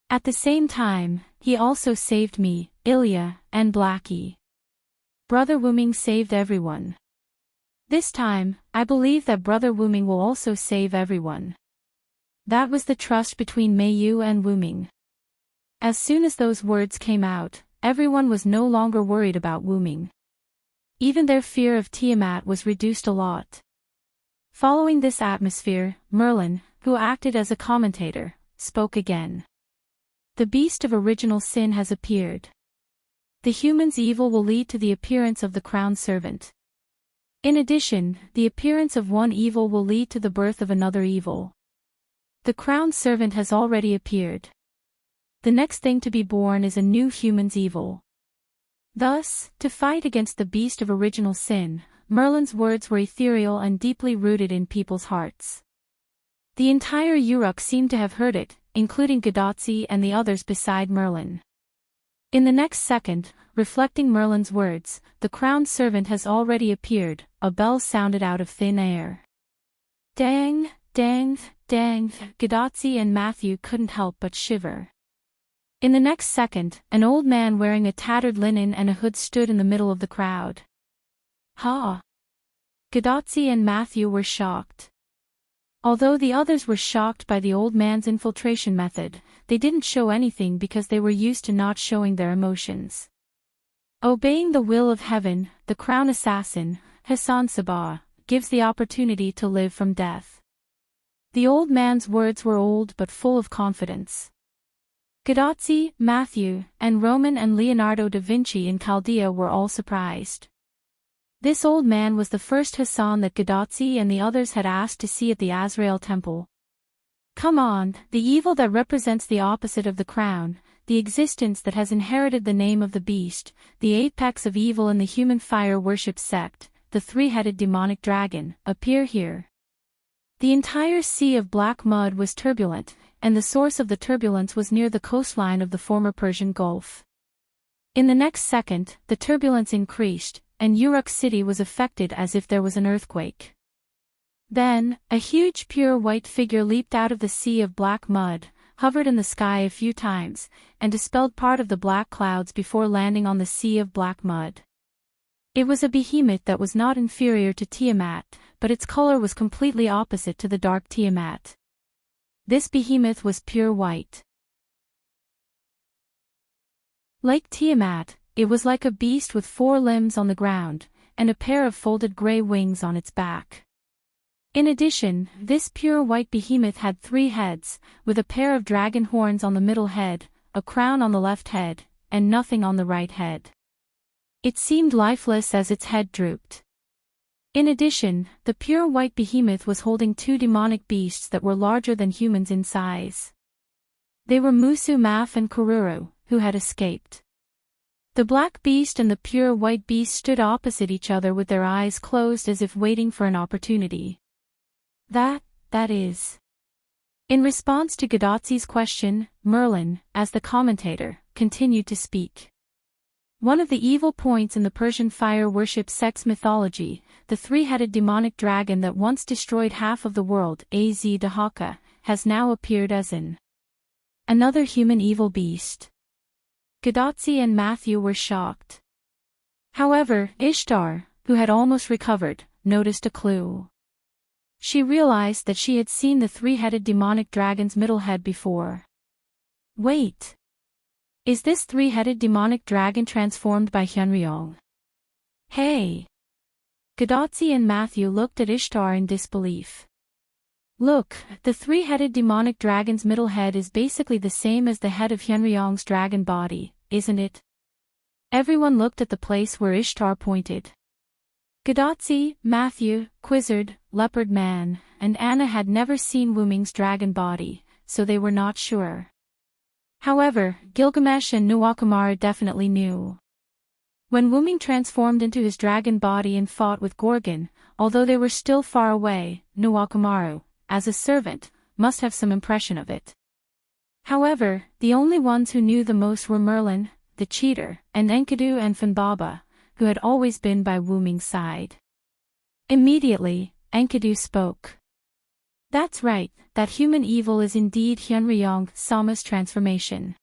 At the same time, he also saved me, Ilya, and Blackie. Brother Wu Ming saved everyone. This time, I believe that Brother Wu Ming will also save everyone. That was the trust between Mayu and Wu Ming. As soon as those words came out, everyone was no longer worried about Wu Ming. Even their fear of Tiamat was reduced a lot. Following this atmosphere, Merlin, who acted as a commentator, spoke again. The beast of original sin has appeared. The human's evil will lead to the appearance of the crown servant. In addition, the appearance of one evil will lead to the birth of another evil. The crown servant has already appeared. The next thing to be born is a new human's evil. Thus, to fight against the beast of original sin, Merlin's words were ethereal and deeply rooted in people's hearts. The entire Uruk seemed to have heard it, including Gadotzi and the others beside Merlin. In the next second, reflecting Merlin's words, the crowned servant has already appeared, a bell sounded out of thin air. Dang, dang, dang, Gadotzi and Matthew couldn't help but shiver. In the next second, an old man wearing a tattered linen and a hood stood in the middle of the crowd. Ha! Gadotzi and Matthew were shocked. Although the others were shocked by the old man's infiltration method, they didn't show anything because they were used to not showing their emotions. Obeying the will of heaven, the crown assassin, Hassan Sabah, gives the opportunity to live from death. The old man's words were old but full of confidence. Gadotzi, Matthew, and Roman and Leonardo da Vinci in Chaldea were all surprised. This old man was the first Hassan that Gadotzi and the others had asked to see at the Azrael temple. Come on, the evil that represents the opposite of the crown, the existence that has inherited the name of the beast, the apex of evil in the human fire worship sect, the three-headed demonic dragon, appear here. The entire sea of black mud was turbulent, and the source of the turbulence was near the coastline of the former Persian Gulf. In the next second, the turbulence increased, and Uruk city was affected as if there was an earthquake. Then, a huge pure white figure leaped out of the sea of black mud, hovered in the sky a few times, and dispelled part of the black clouds before landing on the sea of black mud. It was a behemoth that was not inferior to Tiamat, but its color was completely opposite to the dark Tiamat. This behemoth was pure white. Like Tiamat, it was like a beast with 4 limbs on the ground, and a pair of folded gray wings on its back. In addition, this pure white behemoth had 3 heads, with a pair of dragon horns on the middle head, a crown on the left head, and nothing on the right head. It seemed lifeless as its head drooped. In addition, the pure white behemoth was holding 2 demonic beasts that were larger than humans in size. They were Musu Maf and Kururu, who had escaped. The black beast and the pure white beast stood opposite each other with their eyes closed as if waiting for an opportunity. That is. In response to Gadotzi's question, Merlin, as the commentator, continued to speak. One of the evil points in the Persian fire worship sect's mythology, the 3-headed demonic dragon that once destroyed half of the world, Az-Dahaka, has now appeared as another human evil beast. Gadotzi and Matthew were shocked. However, Ishtar, who had almost recovered, noticed a clue. She realized that she had seen the 3-headed demonic dragon's middle head before. Wait! Is this 3-headed demonic dragon transformed by Hyunryong? Hey! Gadotzi and Matthew looked at Ishtar in disbelief. Look, the 3-headed demonic dragon's middle head is basically the same as the head of Hyunryong's dragon body, isn't it? Everyone looked at the place where Ishtar pointed. Gadotzi, Matthew, Quizzard, Leopard Man, and Anna had never seen Wuming's dragon body, so they were not sure. However, Gilgamesh and Nuwakamaru definitely knew. When Wuming transformed into his dragon body and fought with Gorgon, although they were still far away, Nuwakamaru, as a servant, must have some impression of it. However, the only ones who knew the most were Merlin, the cheater, and Enkidu and Fanbaba, who had always been by Wuming's side. Immediately, Enkidu spoke. That's right, that human evil is indeed Hyunryong Sama's transformation.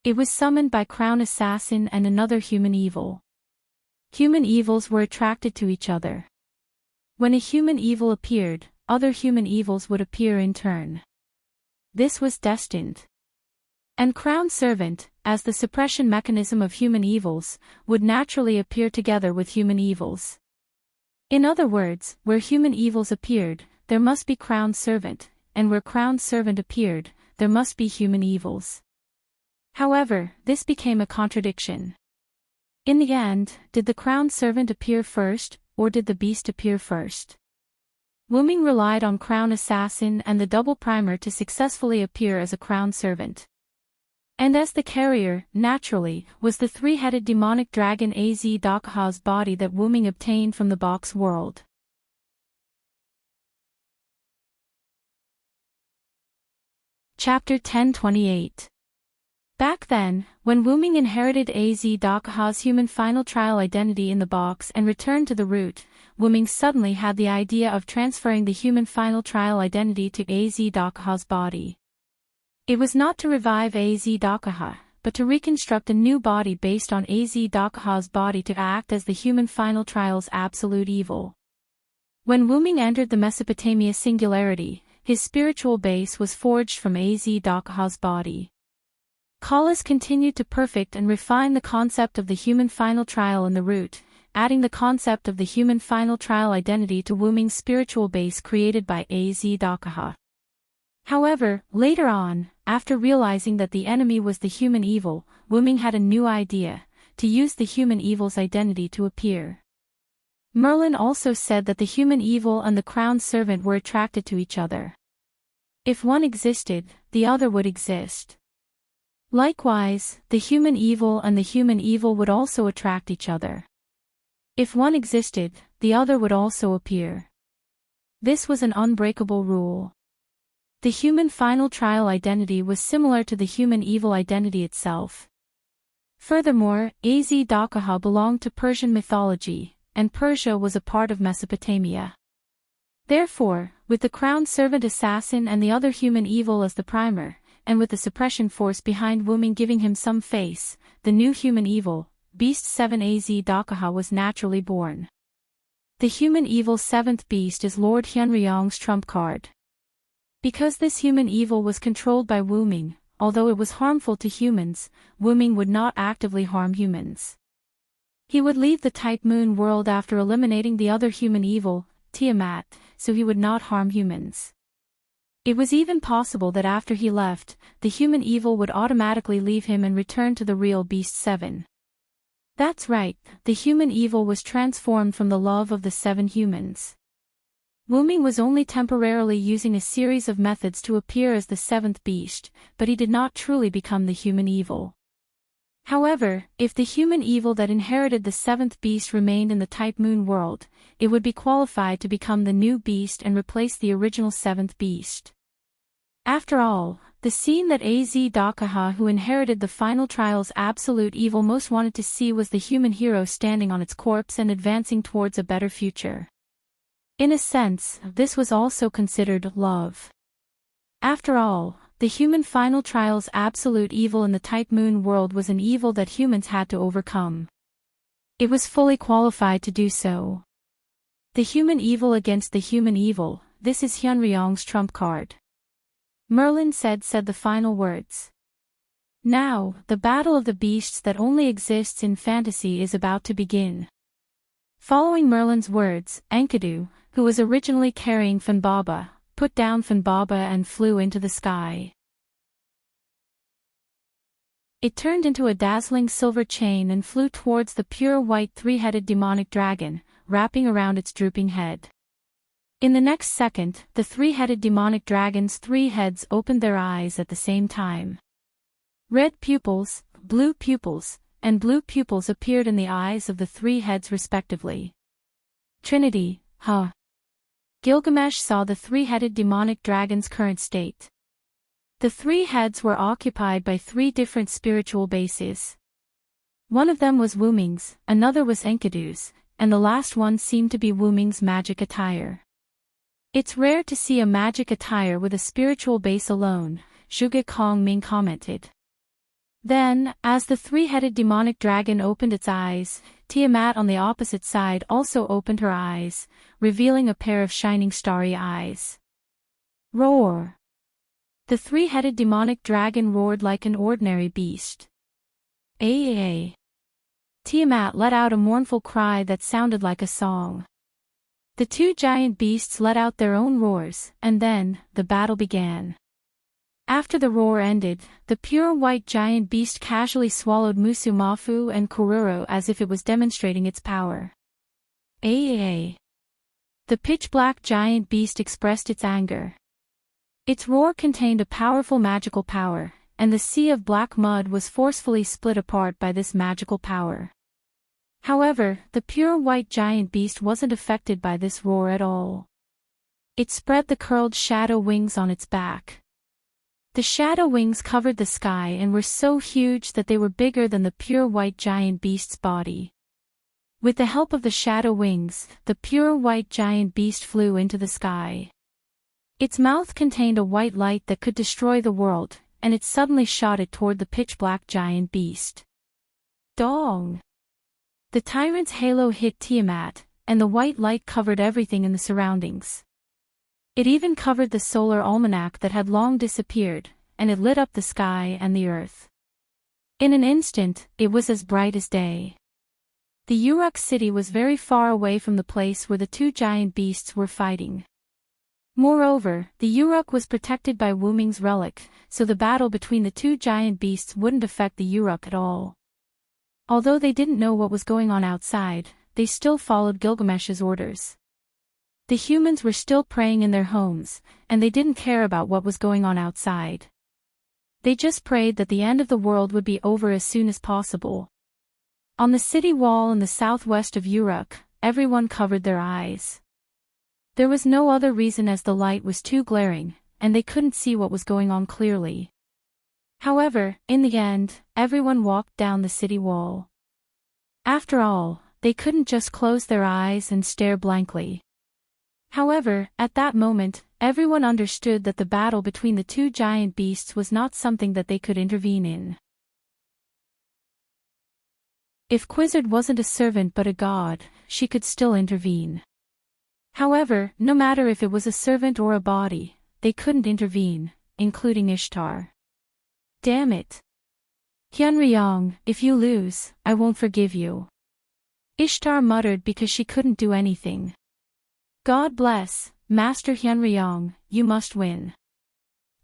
It was summoned by Crown Assassin and another human evil. Human evils were attracted to each other. When a human evil appeared, other human evils would appear in turn. This was destined. And Crown Servant, as the suppression mechanism of human evils, would naturally appear together with human evils. In other words, where human evils appeared, there must be Crown Servant, and where Crown Servant appeared, there must be human evils. However, this became a contradiction. In the end, did the Crown Servant appear first, or did the beast appear first? Wuming relied on Crown Assassin and the double primer to successfully appear as a Crown Servant. And as the carrier, naturally, was the 3-headed demonic dragon Az-Dakaha's body that Wuming obtained from the box world. Chapter 1028. Back then, when Wu Ming inherited Az Dakaha's human final trial identity in the box and returned to the root, Wu Ming suddenly had the idea of transferring the human final trial identity to Az Dakaha's body. It was not to revive Az Dakaha, but to reconstruct a new body based on Az Dakaha's body to act as the human final trial's absolute evil. When Wu Ming entered the Mesopotamia singularity, his spiritual base was forged from Az Dakaha's body. Kalas continued to perfect and refine the concept of the human final trial in the root, adding the concept of the human final trial identity to Wu Ming's spiritual base created by Az Dakaha. However, later on, after realizing that the enemy was the human evil, Wu Ming had a new idea, to use the human evil's identity to appear. Merlin also said that the human evil and the crowned servant were attracted to each other. If one existed, the other would exist. Likewise, the human evil and the human evil would also attract each other. If one existed, the other would also appear. This was an unbreakable rule. The human final trial identity was similar to the human evil identity itself. Furthermore, Az Dakaha belonged to Persian mythology, and Persia was a part of Mesopotamia. Therefore, with the crowned servant assassin and the other human evil as the primer, and with the suppression force behind Wu Ming giving him some face, the new human evil, Beast 7 Az Dakaha was naturally born. The human evil's seventh beast is Lord Hyunryong's trump card. Because this human evil was controlled by Wu Ming, although it was harmful to humans, Wu Ming would not actively harm humans. He would leave the Type Moon world after eliminating the other human evil, Tiamat, so he would not harm humans. It was even possible that after he left, the human evil would automatically leave him and return to the real Beast 7. That's right, the human evil was transformed from the love of the 7 humans. Wu Ming was only temporarily using a series of methods to appear as the 7th beast, but he did not truly become the human evil. However, if the human evil that inherited the 7th beast remained in the Type Moon world, it would be qualified to become the new beast and replace the original 7th beast. After all, the scene that Az Dakaha, who inherited the final trial's absolute evil, most wanted to see was the human hero standing on its corpse and advancing towards a better future. In a sense, this was also considered love. After all, the human final trial's absolute evil in the Type Moon world was an evil that humans had to overcome. It was fully qualified to do so. The human evil against the human evil, this is Hyunryong's trump card. Merlin said the final words. Now, the battle of the beasts that only exists in fantasy is about to begin. Following Merlin's words, Enkidu, who was originally carrying Funbaba, put down Funbaba and flew into the sky. It turned into a dazzling silver chain and flew towards the pure white three-headed demonic dragon, wrapping around its drooping head. In the next second, the three-headed demonic dragon's 3 heads opened their eyes at the same time. Red pupils, blue pupils, and blue pupils appeared in the eyes of the 3 heads respectively. Trinity, huh? Gilgamesh saw the 3-headed demonic dragon's current state. The 3 heads were occupied by 3 different spiritual bases. One of them was Wu Ming's, another was Enkidu's, and the last one seemed to be Wu Ming's magic attire. It's rare to see a magic attire with a spiritual base alone, Zhuge Kong Ming commented. Then, as the 3-headed demonic dragon opened its eyes, Tiamat on the opposite side also opened her eyes, revealing a pair of shining starry eyes. Roar! The 3-headed demonic dragon roared like an ordinary beast. Aah! Tiamat let out a mournful cry that sounded like a song. The 2 giant beasts let out their own roars, and then, the battle began. After the roar ended, the pure white giant beast casually swallowed Musumafu and Kururo as if it was demonstrating its power. Aah! The pitch-black giant beast expressed its anger. Its roar contained a powerful magical power, and the sea of black mud was forcefully split apart by this magical power. However, the pure white giant beast wasn't affected by this roar at all. It spread the curled shadow wings on its back. The shadow wings covered the sky and were so huge that they were bigger than the pure white giant beast's body. With the help of the shadow wings, the pure white giant beast flew into the sky. Its mouth contained a white light that could destroy the world, and it suddenly shot it toward the pitch-black giant beast. Dong! The tyrant's halo hit Tiamat, and the white light covered everything in the surroundings. It even covered the solar almanac that had long disappeared, and it lit up the sky and the earth. In an instant, it was as bright as day. The Uruk city was very far away from the place where the two giant beasts were fighting. Moreover, the Uruk was protected by Wuming's relic, so the battle between the two giant beasts wouldn't affect the Uruk at all. Although they didn't know what was going on outside, they still followed Gilgamesh's orders. The humans were still praying in their homes, and they didn't care about what was going on outside. They just prayed that the end of the world would be over as soon as possible. On the city wall in the southwest of Uruk, everyone covered their eyes. There was no other reason as the light was too glaring, and they couldn't see what was going on clearly. However, in the end, everyone walked down the city wall. After all, they couldn't just close their eyes and stare blankly. However, at that moment, everyone understood that the battle between the two giant beasts was not something that they could intervene in. If Quizzard wasn't a servant but a god, she could still intervene. However, no matter if it was a servant or a body, they couldn't intervene, including Ishtar. Damn it. Hyunryong, if you lose, I won't forgive you. Ishtar muttered because she couldn't do anything. God bless, Master Hyunryong, you must win.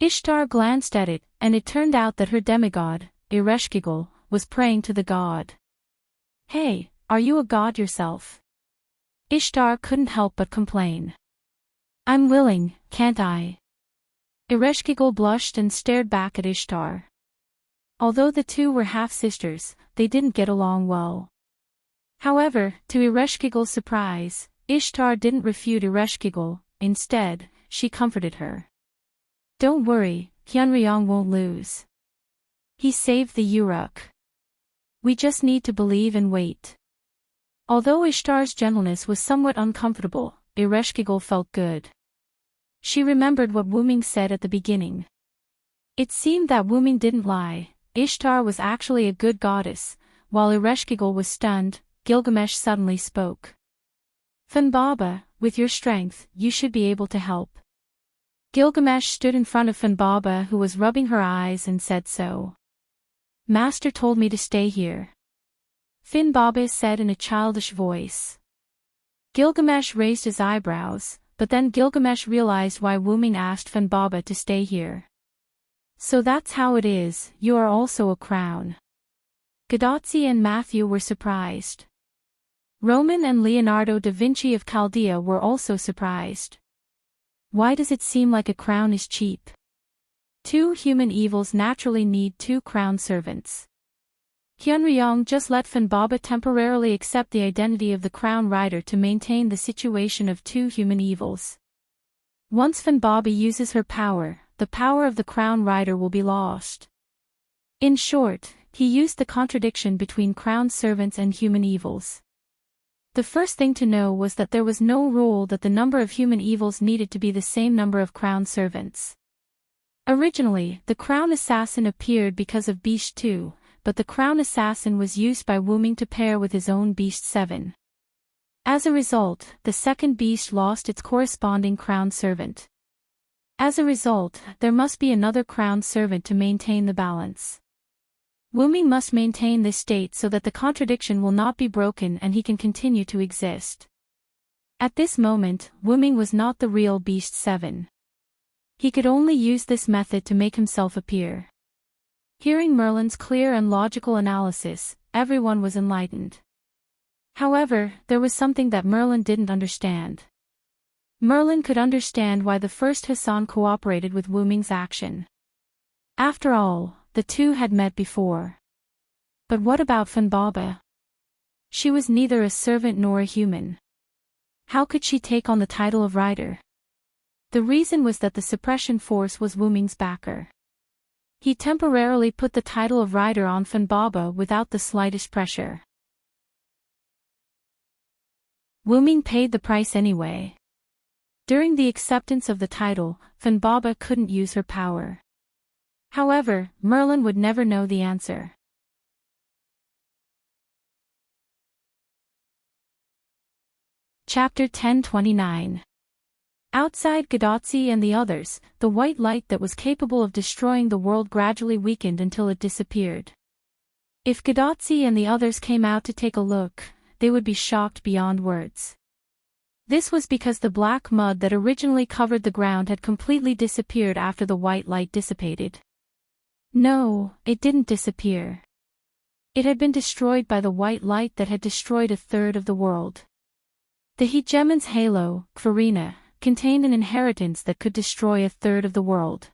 Ishtar glanced at it, and it turned out that her demigod, Ereshkigal, was praying to the god. Hey, are you a god yourself? Ishtar couldn't help but complain. I'm willing, can't I? Ereshkigal blushed and stared back at Ishtar. Although the two were half-sisters, they didn't get along well. However, to Ereshkigal's surprise, Ishtar didn't refute Ereshkigal. Instead, she comforted her. Don't worry, Hyunryong won't lose. He saved the Uruk. We just need to believe and wait. Although Ishtar's gentleness was somewhat uncomfortable, Ereshkigal felt good. She remembered what Wuming said at the beginning. It seemed that Wuming didn't lie. Ishtar was actually a good goddess. While Ereshkigal was stunned, Gilgamesh suddenly spoke. Funbaba, with your strength, you should be able to help. Gilgamesh stood in front of Funbaba, who was rubbing her eyes, and said so. Master told me to stay here. Funbaba said in a childish voice. Gilgamesh raised his eyebrows, but then Gilgamesh realized why Wuming asked Funbaba to stay here. So that's how it is, you are also a crown. Gadotzi and Matthew were surprised. Roman and Leonardo da Vinci of Chaldea were also surprised. Why does it seem like a crown is cheap? Two human evils naturally need two crown servants. Hyunryong just let Funbaba temporarily accept the identity of the crown rider to maintain the situation of two human evils. Once Funbaba uses her power, the power of the crown rider will be lost. In short, he used the contradiction between crown servants and human evils. The first thing to know was that there was no rule that the number of human evils needed to be the same number of crown servants. Originally, the crown assassin appeared because of Beast 2, but the crown assassin was used by Wuming to pair with his own Beast 7. As a result, the second beast lost its corresponding crown servant. As a result, there must be another crown servant to maintain the balance. Wuming must maintain this state so that the contradiction will not be broken and he can continue to exist. At this moment, Wuming was not the real Beast 7. He could only use this method to make himself appear. Hearing Merlin's clear and logical analysis, everyone was enlightened. However, there was something that Merlin didn't understand. Merlin could understand why the first Hassan cooperated with Wuming's action. After all, the two had met before. But what about Funbaba? She was neither a servant nor a human. How could she take on the title of rider? The reason was that the suppression force was Wuming's backer. He temporarily put the title of rider on Fanbaba without the slightest pressure. Wuming paid the price anyway. During the acceptance of the title, Fanbaba couldn't use her power. However, Merlin would never know the answer. Chapter 1029. Outside Gadotsi and the others, the white light that was capable of destroying the world gradually weakened until it disappeared. If Gadotsi and the others came out to take a look, they would be shocked beyond words. This was because the black mud that originally covered the ground had completely disappeared after the white light dissipated. No, it didn't disappear. It had been destroyed by the white light that had destroyed a third of the world. The hegemon's halo, Farina, contained an inheritance that could destroy a third of the world.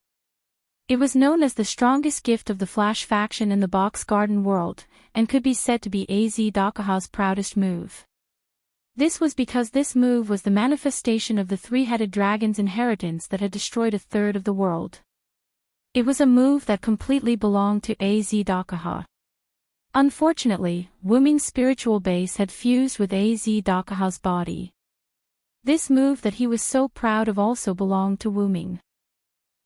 It was known as the strongest gift of the Flash faction in the Box Garden world, and could be said to be AZ Dakaha's proudest move. This was because this move was the manifestation of the three-headed dragon's inheritance that had destroyed a third of the world. It was a move that completely belonged to AZ Dakaha. Unfortunately, Wuming's spiritual base had fused with AZ Dakaha's body. This move that he was so proud of also belonged to Wuming.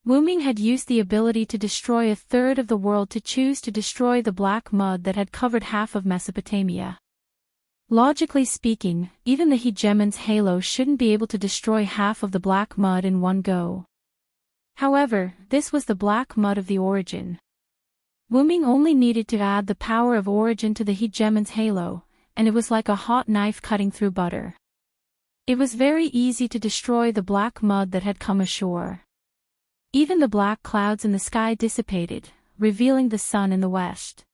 Wuming had used the ability to destroy a third of the world to choose to destroy the black mud that had covered half of Mesopotamia. Logically speaking, even the hegemon's halo shouldn't be able to destroy half of the black mud in one go. However, this was the black mud of the origin. Wuming only needed to add the power of origin to the hegemon's halo, and it was like a hot knife cutting through butter. It was very easy to destroy the black mud that had come ashore. Even the black clouds in the sky dissipated, revealing the sun in the west.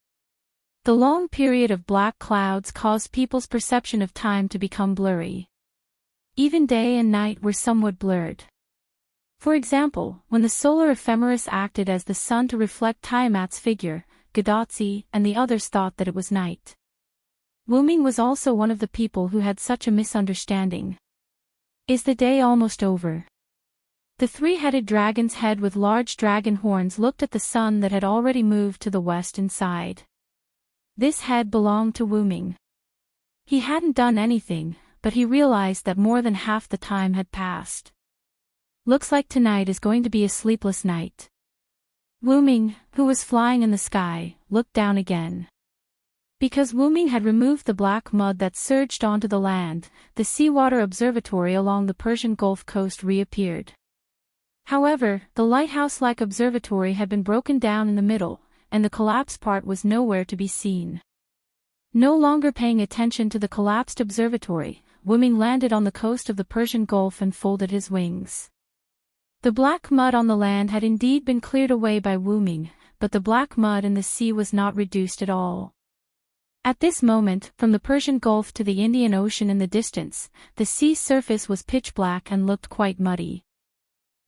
The long period of black clouds caused people's perception of time to become blurry. Even day and night were somewhat blurred. For example, when the solar ephemeris acted as the sun to reflect Tiamat's figure, Gadotsi and the others thought that it was night. Wuming was also one of the people who had such a misunderstanding. Is the day almost over? The three-headed dragon's head with large dragon horns looked at the sun that had already moved to the west and sighed. This head belonged to Wuming. He hadn't done anything, but he realized that more than half the time had passed. Looks like tonight is going to be a sleepless night. Wuming, who was flying in the sky, looked down again. Because Wuming had removed the black mud that surged onto the land, the seawater observatory along the Persian Gulf coast reappeared. However, the lighthouse-like observatory had been broken down in the middle, and the collapsed part was nowhere to be seen. No longer paying attention to the collapsed observatory, Wuming landed on the coast of the Persian Gulf and folded his wings. The black mud on the land had indeed been cleared away by Wuming, but the black mud in the sea was not reduced at all. At this moment, from the Persian Gulf to the Indian Ocean in the distance, the sea surface was pitch black and looked quite muddy.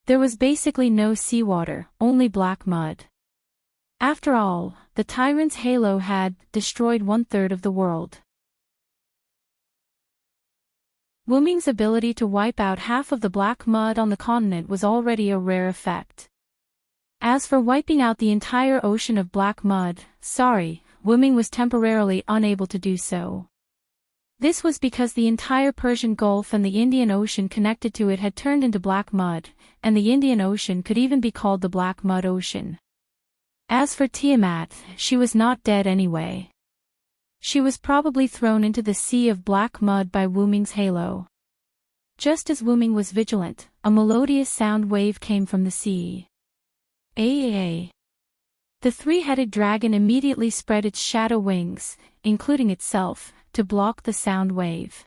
There was basically no seawater, only black mud. After all, the tyrant's halo had destroyed one-third of the world. Wuming's ability to wipe out half of the black mud on the continent was already a rare effect. As for wiping out the entire ocean of black mud, Wuming was temporarily unable to do so. This was because the entire Persian Gulf and the Indian Ocean connected to it had turned into black mud, and the Indian Ocean could even be called the Black Mud Ocean. As for Tiamat, she was not dead anyway. She was probably thrown into the sea of black mud by Wuming's halo. Just as Wuming was vigilant, a melodious sound wave came from the sea. The three-headed dragon immediately spread its shadow wings, including itself, to block the sound wave.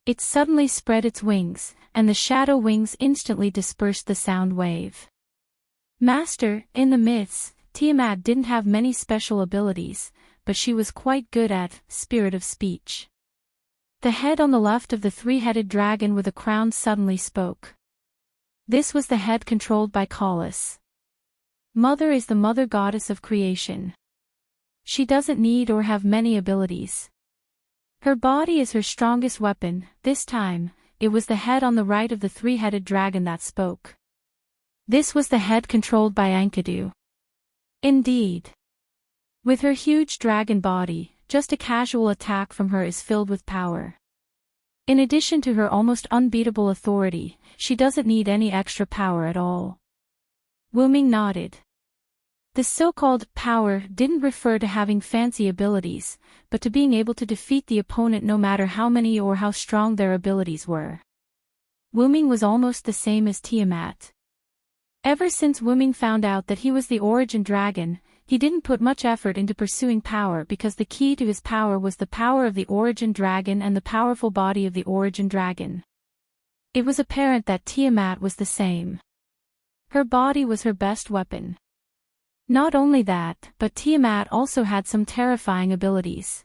It suddenly spread its wings, and the shadow wings instantly dispersed the sound wave. Master, in the myths, Tiamat didn't have many special abilities, but she was quite good at spirit of speech. The head on the left of the three-headed dragon with a crown suddenly spoke. This was the head controlled by Kalis. Mother is the mother goddess of creation. She doesn't need or have many abilities. Her body is her strongest weapon. This time, it was the head on the right of the three-headed dragon that spoke. This was the head controlled by Enkidu. Indeed. With her huge dragon body, just a casual attack from her is filled with power. In addition to her almost unbeatable authority, she doesn't need any extra power at all. Wu Ming nodded. This so-called power didn't refer to having fancy abilities, but to being able to defeat the opponent no matter how many or how strong their abilities were. Wu Ming was almost the same as Tiamat. Ever since Wu Ming found out that he was the Origin Dragon, he didn't put much effort into pursuing power because the key to his power was the power of the Origin Dragon and the powerful body of the Origin Dragon. It was apparent that Tiamat was the same. Her body was her best weapon. Not only that, but Tiamat also had some terrifying abilities.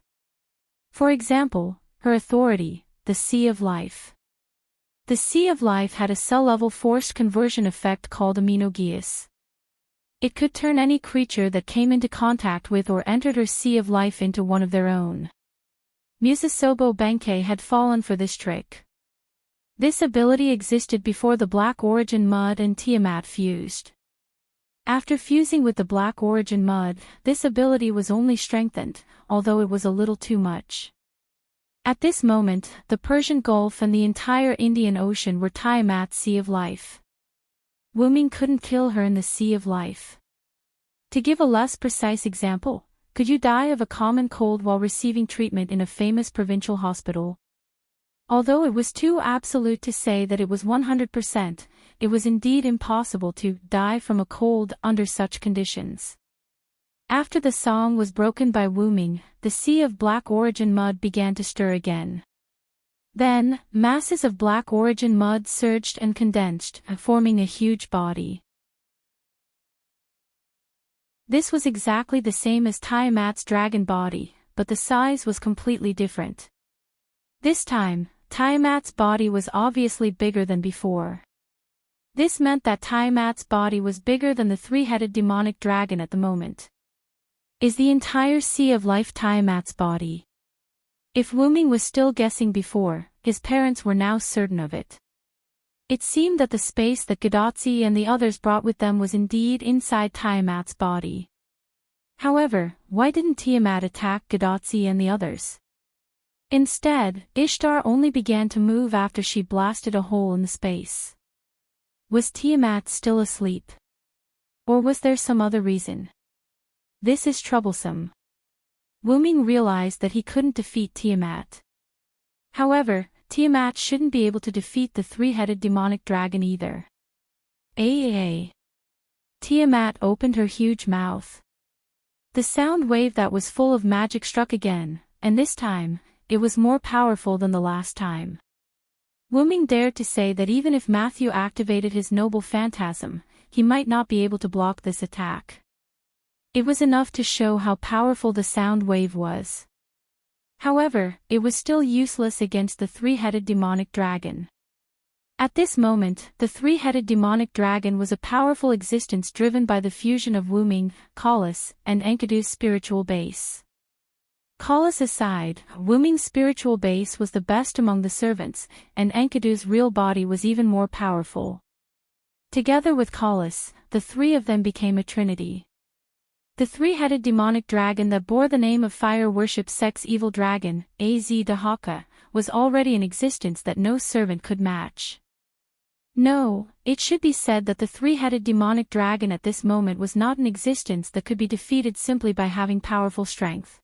For example, her authority, the Sea of Life. The Sea of Life had a cell-level forced conversion effect called Aminogeas. It could turn any creature that came into contact with or entered her Sea of Life into one of their own. Musasobo Benkei had fallen for this trick. This ability existed before the Black Origin Mud and Tiamat fused. After fusing with the Black Origin Mud, this ability was only strengthened, although it was a little too much. At this moment, the Persian Gulf and the entire Indian Ocean were Tiamat's Sea of Life. Wu Ming couldn't kill her in the Sea of Life. To give a less precise example, could you die of a common cold while receiving treatment in a famous provincial hospital? Although it was too absolute to say that it was 100%, it was indeed impossible to die from a cold under such conditions. After the song was broken by Wu Ming, the Sea of Black Origin Mud began to stir again. Then, masses of Black Origin Mud surged and condensed, forming a huge body. This was exactly the same as Tiamat's dragon body, but the size was completely different. This time, Tiamat's body was obviously bigger than before. This meant that Tiamat's body was bigger than the three-headed demonic dragon at the moment. Is the entire Sea of Life Tiamat's body? If Wu Ming was still guessing before, his parents were now certain of it. It seemed that the space that Gadotzi and the others brought with them was indeed inside Tiamat's body. However, why didn't Tiamat attack Gadotzi and the others? Instead, Ishtar only began to move after she blasted a hole in the space. Was Tiamat still asleep? Or was there some other reason? This is troublesome. Wu Ming realized that he couldn't defeat Tiamat. However, Tiamat shouldn't be able to defeat the three-headed demonic dragon either. Tiamat opened her huge mouth. The sound wave that was full of magic struck again, and this time, it was more powerful than the last time. Wu Ming dared to say that even if Matthew activated his noble phantasm, he might not be able to block this attack. It was enough to show how powerful the sound wave was. However, it was still useless against the three-headed demonic dragon. At this moment, the three-headed demonic dragon was a powerful existence driven by the fusion of Wu Ming, Kalas, and Enkidu's spiritual base. Kalas aside, Wu Ming's spiritual base was the best among the servants, and Enkidu's real body was even more powerful. Together with Kalas, the three of them became a trinity. The three-headed demonic dragon that bore the name of fire worship sex evil dragon, Az Dahaka, was already in existence that no servant could match. No, it should be said that the three-headed demonic dragon at this moment was not in existence that could be defeated simply by having powerful strength.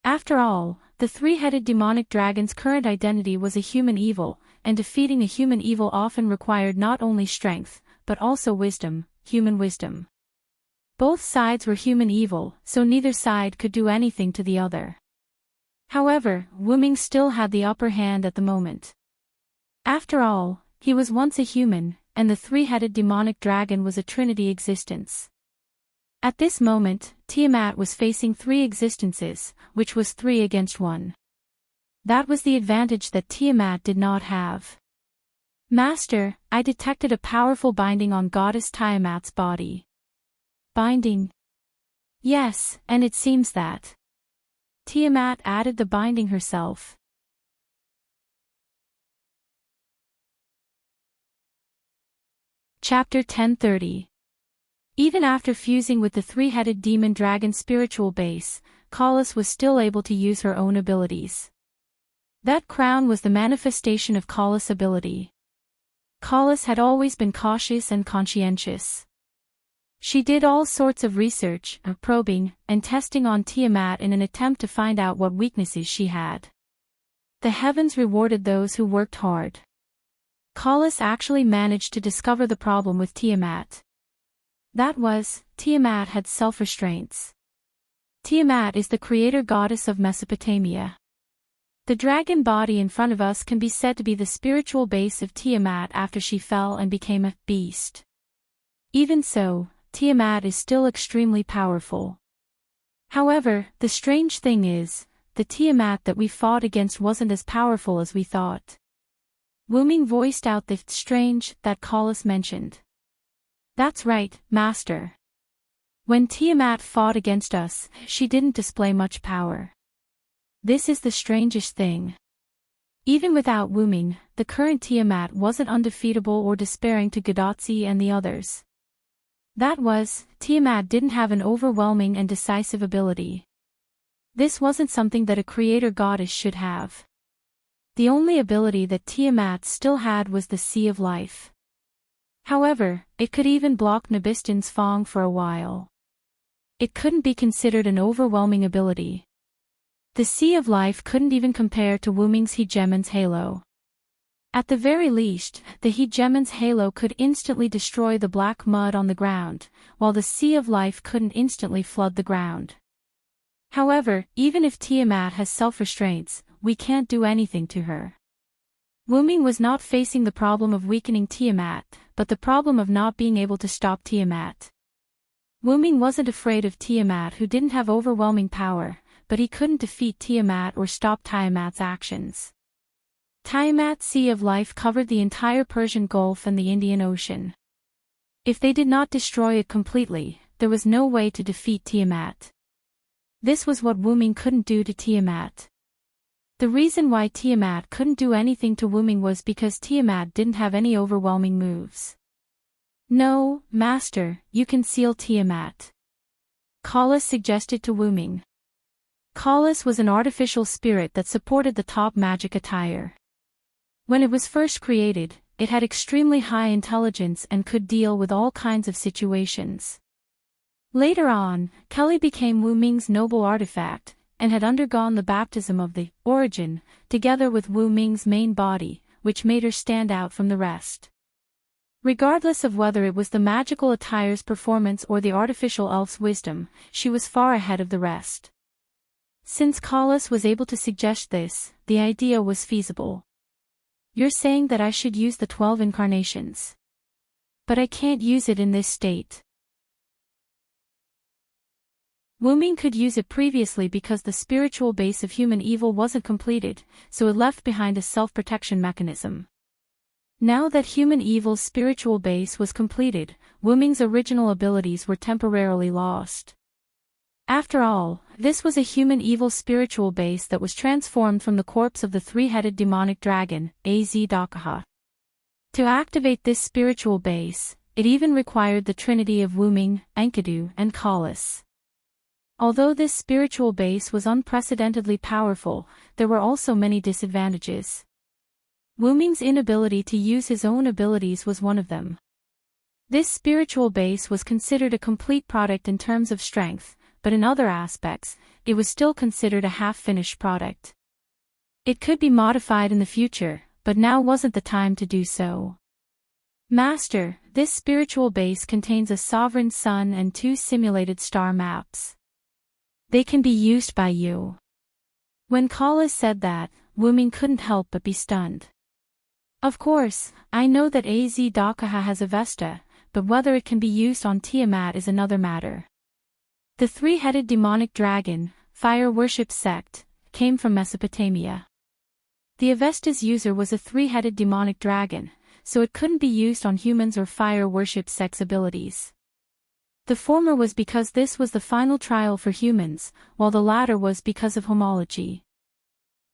After all, the three-headed demonic dragon's current identity was a human evil, and defeating a human evil often required not only strength, but also wisdom, human wisdom. Both sides were human evil, so neither side could do anything to the other. However, Wu Ming still had the upper hand at the moment. After all, he was once a human, and the three-headed demonic dragon was a trinity existence. At this moment, Tiamat was facing three existences, which was 3 against 1. That was the advantage that Tiamat did not have. Master, I detected a powerful binding on Goddess Tiamat's body. Binding? Yes, and it seems that Tiamat added the binding herself. Chapter 1030. Even after fusing with the three-headed demon dragon's spiritual base, Callis was still able to use her own abilities. That crown was the manifestation of Callis' ability. Callis had always been cautious and conscientious. She did all sorts of research, probing, and testing on Tiamat in an attempt to find out what weaknesses she had. The heavens rewarded those who worked hard. Callis actually managed to discover the problem with Tiamat. That was, Tiamat had self-restraints. Tiamat is the creator goddess of Mesopotamia. The dragon body in front of us can be said to be the spiritual base of Tiamat after she fell and became a beast. Even so, Tiamat is still extremely powerful. However, the strange thing is, the Tiamat that we fought against wasn't as powerful as we thought. Wuming voiced out the strange that Callis mentioned. That's right, Master. When Tiamat fought against us, she didn't display much power. This is the strangest thing. Even without Wuming, the current Tiamat wasn't undefeatable or despairing to Gadotzi and the others. That was, Tiamat didn't have an overwhelming and decisive ability. This wasn't something that a creator goddess should have. The only ability that Tiamat still had was the Sea of Life. However, it could even block Nabistin's Fong for a while. It couldn't be considered an overwhelming ability. The Sea of Life couldn't even compare to Wuming's Hegemon's Halo. At the very least, the Hegemon's Halo could instantly destroy the black mud on the ground, while the Sea of Life couldn't instantly flood the ground. However, even if Tiamat has self-restraints, we can't do anything to her. Wuming was not facing the problem of weakening Tiamat, but the problem of not being able to stop Tiamat. Wuming wasn't afraid of Tiamat who didn't have overwhelming power, but he couldn't defeat Tiamat or stop Tiamat's actions. Tiamat's Sea of Life covered the entire Persian Gulf and the Indian Ocean. If they did not destroy it completely, there was no way to defeat Tiamat. This was what Wuming couldn't do to Tiamat. The reason why Tiamat couldn't do anything to Wuming was because Tiamat didn't have any overwhelming moves. No, Master, you can seal Tiamat. Callis suggested to Wuming. Callis was an artificial spirit that supported the top magic attire. When it was first created, it had extremely high intelligence and could deal with all kinds of situations. Later on, Kelly became Wuming's noble artifact, and had undergone the baptism of the origin, together with Wuming's main body, which made her stand out from the rest. Regardless of whether it was the magical attire's performance or the artificial elf's wisdom, she was far ahead of the rest. Since Callis was able to suggest this, the idea was feasible. You're saying that I should use the 12 incarnations. But I can't use it in this state. Wuming could use it previously because the spiritual base of human evil wasn't completed, so it left behind a self-protection mechanism. Now that human evil's spiritual base was completed, Wuming's original abilities were temporarily lost. After all, this was a human evil spiritual base that was transformed from the corpse of the three-headed demonic dragon, Az-Dakaha. To activate this spiritual base, it even required the trinity of Wuming, Enkidu, and Callis. Although this spiritual base was unprecedentedly powerful, there were also many disadvantages. Wuming's inability to use his own abilities was one of them. This spiritual base was considered a complete product in terms of strength, but in other aspects, it was still considered a half-finished product. It could be modified in the future, but now wasn't the time to do so. Master, this spiritual base contains a sovereign sun and 2 simulated star maps. They can be used by you. When Callis said that, Wuming couldn't help but be stunned. Of course, I know that Az-Dakaha has a Vesta, but whether it can be used on Tiamat is another matter. The three-headed demonic dragon, fire worship sect, came from Mesopotamia. The Avesta's user was a three-headed demonic dragon, so it couldn't be used on humans or fire worship sect's abilities. The former was because this was the final trial for humans, while the latter was because of homology.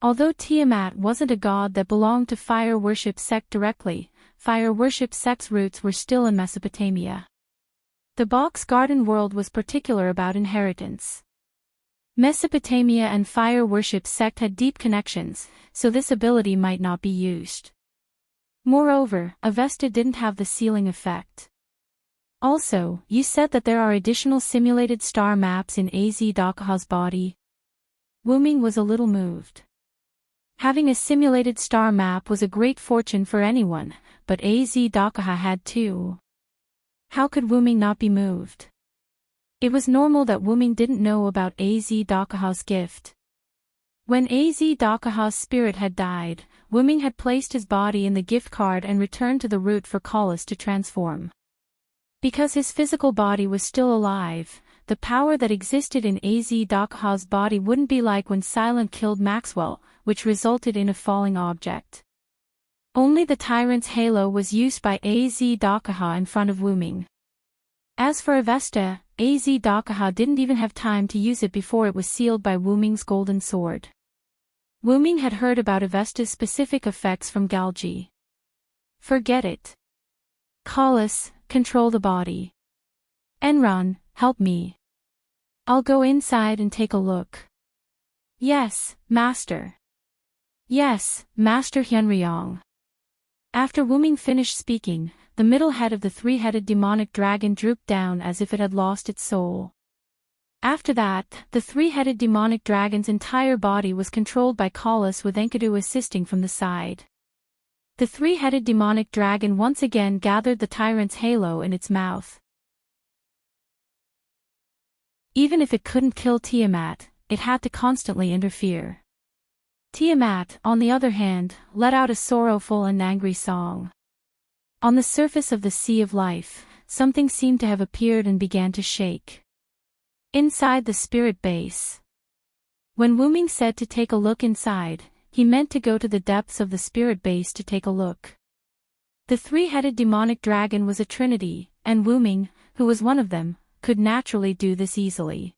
Although Tiamat wasn't a god that belonged to fire worship sect directly, fire worship sect's roots were still in Mesopotamia. The box garden world was particular about inheritance. Mesopotamia and fire worship sect had deep connections, so this ability might not be used. Moreover, Avesta didn't have the sealing effect. Also, you said that there are additional simulated star maps in Az-Dakaha's body. Wuming was a little moved. Having a simulated star map was a great fortune for anyone, but Az-Dakaha had too. How could Wuming not be moved? It was normal that Wuming didn't know about Az-Dakaha's gift. When Az-Dakaha's spirit had died, Wuming had placed his body in the gift card and returned to the root for Collis to transform. Because his physical body was still alive, the power that existed in Az-Dakaha's body wouldn't be like when Silent killed Maxwell, which resulted in a falling object. Only the tyrant's halo was used by Az-Dakaha in front of Wuming. As for Avesta, Az-Dakaha didn't even have time to use it before it was sealed by Wuming's golden sword. Wuming had heard about Avesta's specific effects from Galgi. Forget it. Collis, control the body. Enron, help me. I'll go inside and take a look. Yes, Master. Yes, Master Hyunryong. After Wuming finished speaking, the middle head of the three-headed demonic dragon drooped down as if it had lost its soul. After that, the three-headed demonic dragon's entire body was controlled by Collis with Enkidu assisting from the side. The three-headed demonic dragon once again gathered the tyrant's halo in its mouth. Even if it couldn't kill Tiamat, it had to constantly interfere. Tiamat, on the other hand, let out a sorrowful and angry song. On the surface of the Sea of Life, something seemed to have appeared and began to shake. Inside the spirit base. When Wuming said to take a look inside, he meant to go to the depths of the spirit base to take a look. The three-headed demonic dragon was a trinity, and Wuming, who was one of them, could naturally do this easily.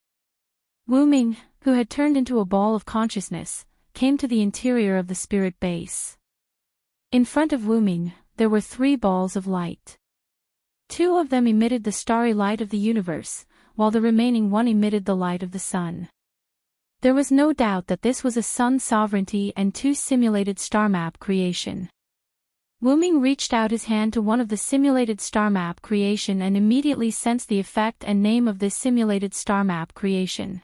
Wuming, who had turned into a ball of consciousness, came to the interior of the spirit base. In front of Wuming, there were 3 balls of light. 2 of them emitted the starry light of the universe, while the remaining 1 emitted the light of the sun. There was no doubt that this was a sun sovereignty and 2 simulated star map creation. Wuming reached out his hand to one of the simulated star map creation and immediately sensed the effect and name of this simulated star map creation.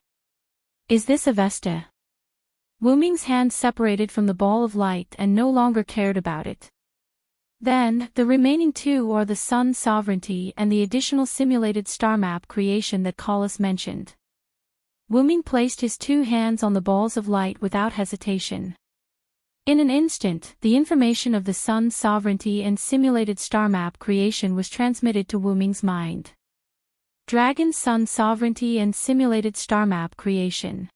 Is this Avesta? Wuming's hand separated from the ball of light and no longer cared about it. Then, the remaining 2 are the sun sovereignty and the additional simulated star map creation that Collis mentioned. Wuming placed his 2 hands on the balls of light without hesitation. In an instant, the information of the sun sovereignty and simulated star map creation was transmitted to Wuming's mind. Dragon sun sovereignty and simulated star map creation.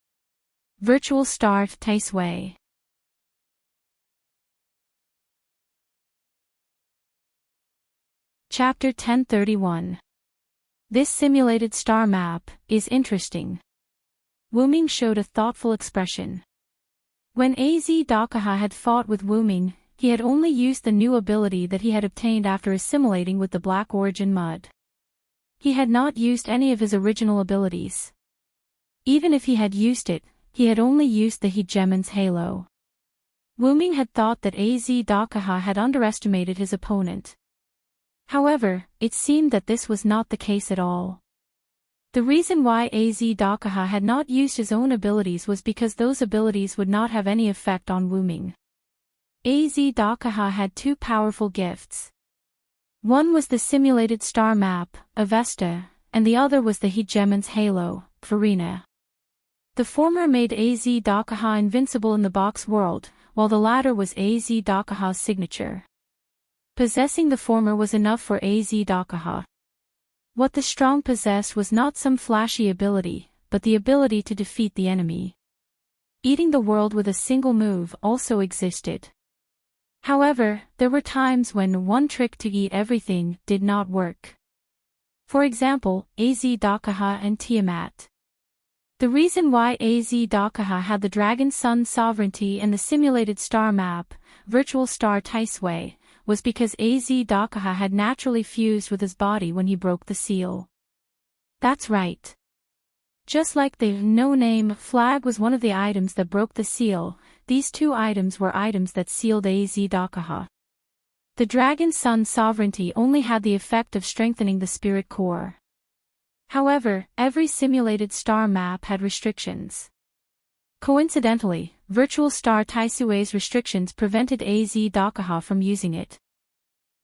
Virtual star Taisway. Chapter 1031. This simulated star map is interesting. Wuming showed a thoughtful expression. When Az-Dakaha had fought with Wuming, he had only used the new ability that he had obtained after assimilating with the Black Origin Mud. He had not used any of his original abilities. Even if he had used it, he had only used the Hegemon's halo. Wuming had thought that Az-Dakaha had underestimated his opponent. However, it seemed that this was not the case at all. The reason why Az-Dakaha had not used his own abilities was because those abilities would not have any effect on Wuming. Az-Dakaha had 2 powerful gifts. One was the simulated star map, Avesta, and the other was the Hegemon's halo, Farina. The former made Az-Dakaha invincible in the box world, while the latter was Az-Dakaha's signature. Possessing the former was enough for Az-Dakaha. What the strong possessed was not some flashy ability, but the ability to defeat the enemy. Eating the world with a single move also existed. However, there were times when one trick to eat everything did not work. For example, Az-Dakaha and Tiamat. The reason why Az-Dakaha had the Dragon Sun sovereignty and the simulated star map, Virtual Star Taisway, was because Az-Dakaha had naturally fused with his body when he broke the seal. That's right. Just like the no-name flag was one of the items that broke the seal, these two items were items that sealed Azdakaha. The Dragon Sun's sovereignty only had the effect of strengthening the spirit core. However, every simulated star map had restrictions. Coincidentally, Virtual Star Taisue's restrictions prevented Azdakaha from using it.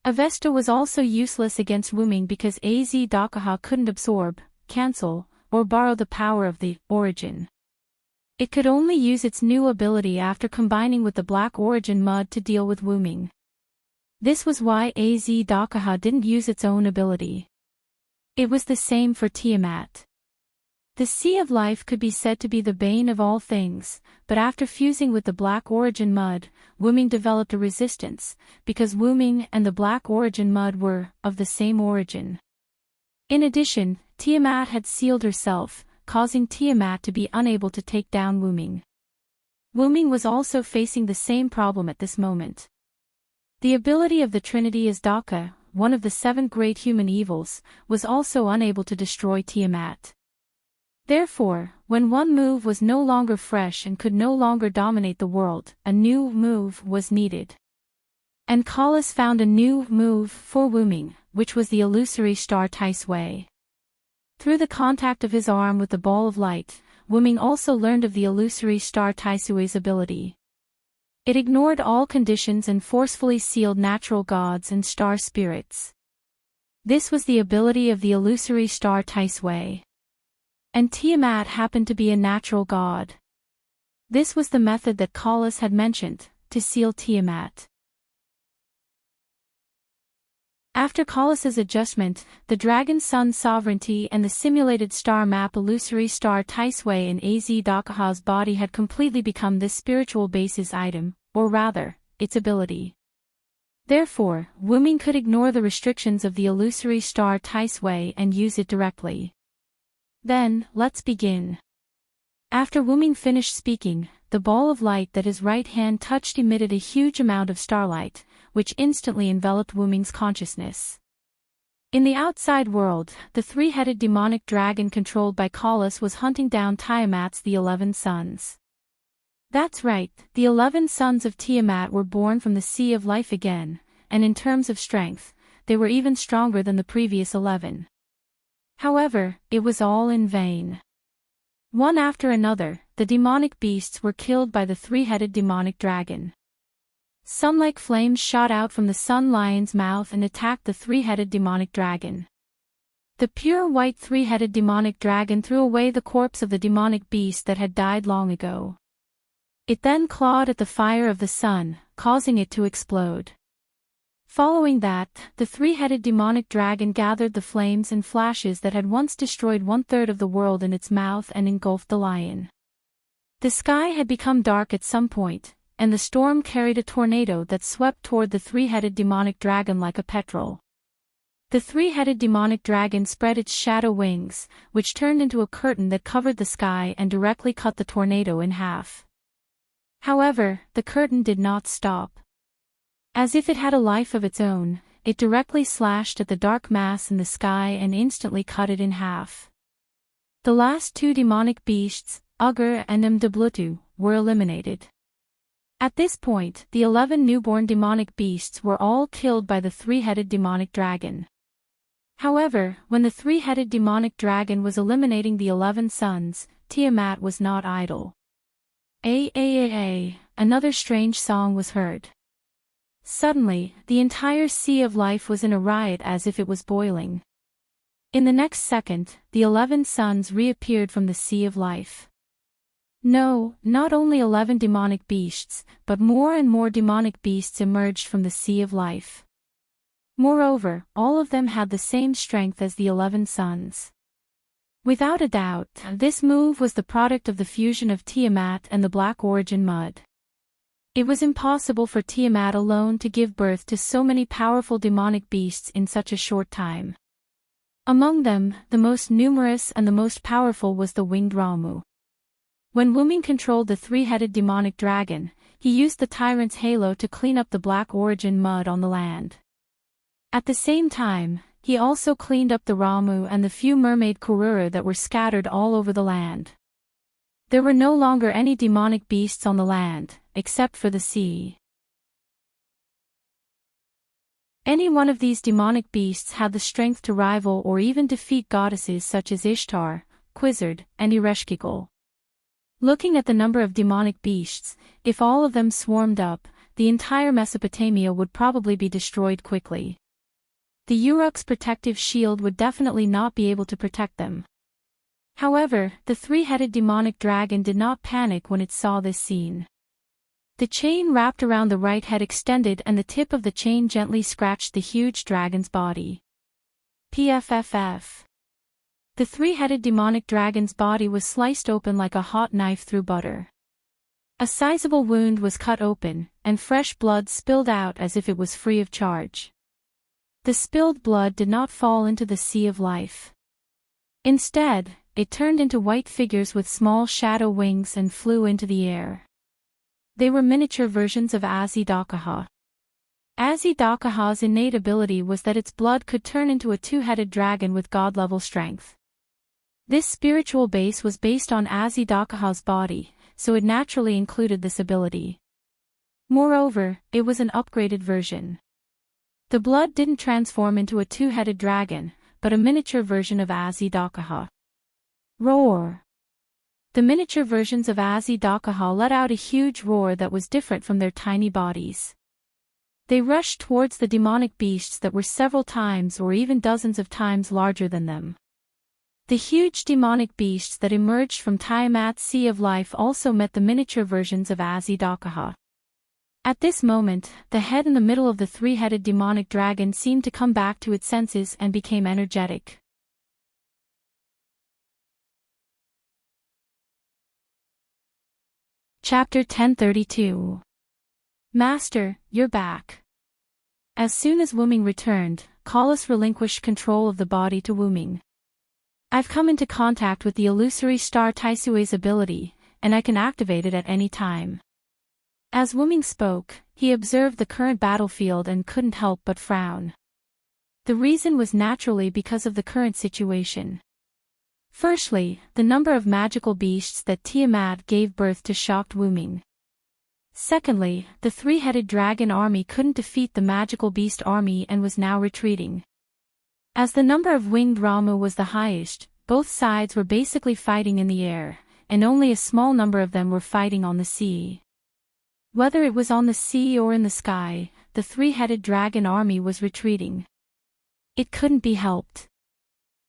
Avesta was also useless against Wuming because Azdakaha couldn't absorb, cancel, or borrow the power of the origin. It could only use its new ability after combining with the Black Origin Mud to deal with Wuming. This was why Azdakaha didn't use its own ability. It was the same for Tiamat. The Sea of Life could be said to be the bane of all things, but after fusing with the Black Origin Mud, Wuming developed a resistance, because Wuming and the Black Origin Mud were of the same origin. In addition, Tiamat had sealed herself, causing Tiamat to be unable to take down Wuming. Wuming was also facing the same problem at this moment. The ability of the Trinity Azdaka, one of the 7 great human evils, was also unable to destroy Tiamat. Therefore, when one move was no longer fresh and could no longer dominate the world, a new move was needed. And Kalas found a new move for Wuming, which was the illusory star Taisui. Through the contact of his arm with the ball of light, Wuming also learned of the illusory star Taisui's ability. It ignored all conditions and forcefully sealed natural gods and star spirits. This was the ability of the illusory star Taisui. And Tiamat happened to be a natural god. This was the method that Kalas had mentioned, to seal Tiamat. After Kalas's adjustment, the Dragon Sun's sovereignty and the simulated star map illusory star Taisui in Azdakaha's body had completely become this spiritual base's item, or rather, its ability. Therefore, Wuming could ignore the restrictions of the illusory star Taisui and use it directly. Then, let's begin. After Wuming finished speaking, the ball of light that his right hand touched emitted a huge amount of starlight, which instantly enveloped Wuming's consciousness. In the outside world, the 3-headed demonic dragon controlled by Kalas was hunting down Tiamat's the 11 sons. That's right, the 11 sons of Tiamat were born from the Sea of Life again, and in terms of strength, they were even stronger than the previous 11. However, it was all in vain. One after another, the demonic beasts were killed by the 3-headed demonic dragon. Sun-like flames shot out from the Sun Lion's mouth and attacked the 3-headed demonic dragon. The pure white 3-headed demonic dragon threw away the corpse of the demonic beast that had died long ago. It then clawed at the fire of the sun, causing it to explode. Following that, the 3-headed demonic dragon gathered the flames and flashes that had once destroyed 1/3 of the world in its mouth and engulfed the lion. The sky had become dark at some point, and the storm carried a tornado that swept toward the 3-headed demonic dragon like a petrel. The 3-headed demonic dragon spread its shadow wings, which turned into a curtain that covered the sky and directly cut the tornado in half. However, the curtain did not stop. As if it had a life of its own, it directly slashed at the dark mass in the sky and instantly cut it in half. The last 2 demonic beasts, Ugur and Mdblutu, were eliminated. At this point, the 11 newborn demonic beasts were all killed by the 3-headed demonic dragon. However, when the 3-headed demonic dragon was eliminating the 11 sons, Tiamat was not idle. Another strange song was heard. Suddenly, the entire Sea of Life was in a riot as if it was boiling. In the next second, the 11 sons reappeared from the Sea of Life. No, not only 11 demonic beasts, but more and more demonic beasts emerged from the Sea of Life. Moreover, all of them had the same strength as the 11 sons. Without a doubt, this move was the product of the fusion of Tiamat and the Black Origin Mud. It was impossible for Tiamat alone to give birth to so many powerful demonic beasts in such a short time. Among them, the most numerous and the most powerful was the winged Ramu. When Wuming controlled the 3-headed demonic dragon, he used the tyrant's halo to clean up the Black Origin Mud on the land. At the same time, he also cleaned up the Ramu and the few mermaid Kurura that were scattered all over the land. There were no longer any demonic beasts on the land, except for the sea. Any one of these demonic beasts had the strength to rival or even defeat goddesses such as Ishtar, Quizzard, and Ereshkigal. Looking at the number of demonic beasts, if all of them swarmed up, the entire Mesopotamia would probably be destroyed quickly. The Uruk's protective shield would definitely not be able to protect them. However, the three-headed demonic dragon did not panic when it saw this scene. The chain wrapped around the right head extended and the tip of the chain gently scratched the huge dragon's body. PFFF. The three-headed demonic dragon's body was sliced open like a hot knife through butter. A sizable wound was cut open, and fresh blood spilled out as if it was free of charge. The spilled blood did not fall into the sea of life. Instead, it turned into white figures with small shadow wings and flew into the air. They were miniature versions of Azidakaha. Azidakaha's innate ability was that its blood could turn into a two-headed dragon with god-level strength. This spiritual base was based on Azidakaha's body, so it naturally included this ability. Moreover, it was an upgraded version. The blood didn't transform into a two-headed dragon, but a miniature version of Azidakaha. Roar! The miniature versions of Azidakaha let out a huge roar that was different from their tiny bodies. They rushed towards the demonic beasts that were several times or even dozens of times larger than them. The huge demonic beasts that emerged from Tiamat's Sea of Life also met the miniature versions of Azidakaha. At this moment, the head in the middle of the three-headed demonic dragon seemed to come back to its senses and became energetic. Chapter 1032. Master, you're back. As soon as Wuming returned, Kalas relinquished control of the body to Wuming. I've come into contact with the illusory star Taisue's ability, and I can activate it at any time. As Wuming spoke, he observed the current battlefield and couldn't help but frown. The reason was naturally because of the current situation. Firstly, the number of magical beasts that Tiamat gave birth to shocked Wuming. Secondly, the three-headed dragon army couldn't defeat the magical beast army and was now retreating. As the number of winged Ramu was the highest, both sides were basically fighting in the air, and only a small number of them were fighting on the sea. Whether it was on the sea or in the sky, the three-headed dragon army was retreating. It couldn't be helped.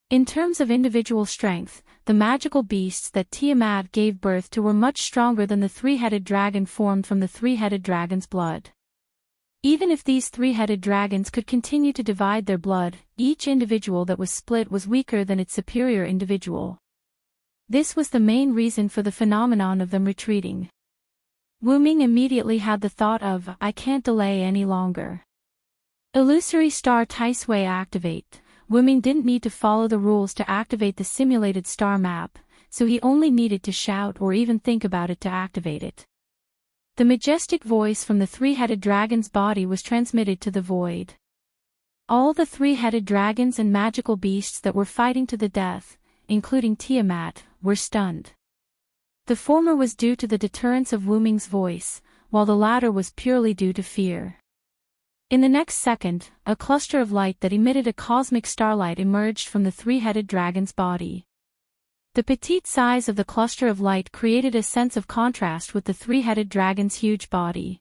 In terms of individual strength, the magical beasts that Tiamat gave birth to were much stronger than the three-headed dragon formed from the three-headed dragon's blood. Even if these three-headed dragons could continue to divide their blood, each individual that was split was weaker than its superior individual. This was the main reason for the phenomenon of them retreating. Wuming immediately had the thought of, I can't delay any longer. Illusory Star Taisui activate. Wuming didn't need to follow the rules to activate the simulated star map, so he only needed to shout or even think about it to activate it. The majestic voice from the three-headed dragon's body was transmitted to the void. All the three-headed dragons and magical beasts that were fighting to the death, including Tiamat, were stunned. The former was due to the deterrence of Wuming's voice, while the latter was purely due to fear. In the next second, a cluster of light that emitted a cosmic starlight emerged from the three-headed dragon's body. The petite size of the cluster of light created a sense of contrast with the three-headed dragon's huge body.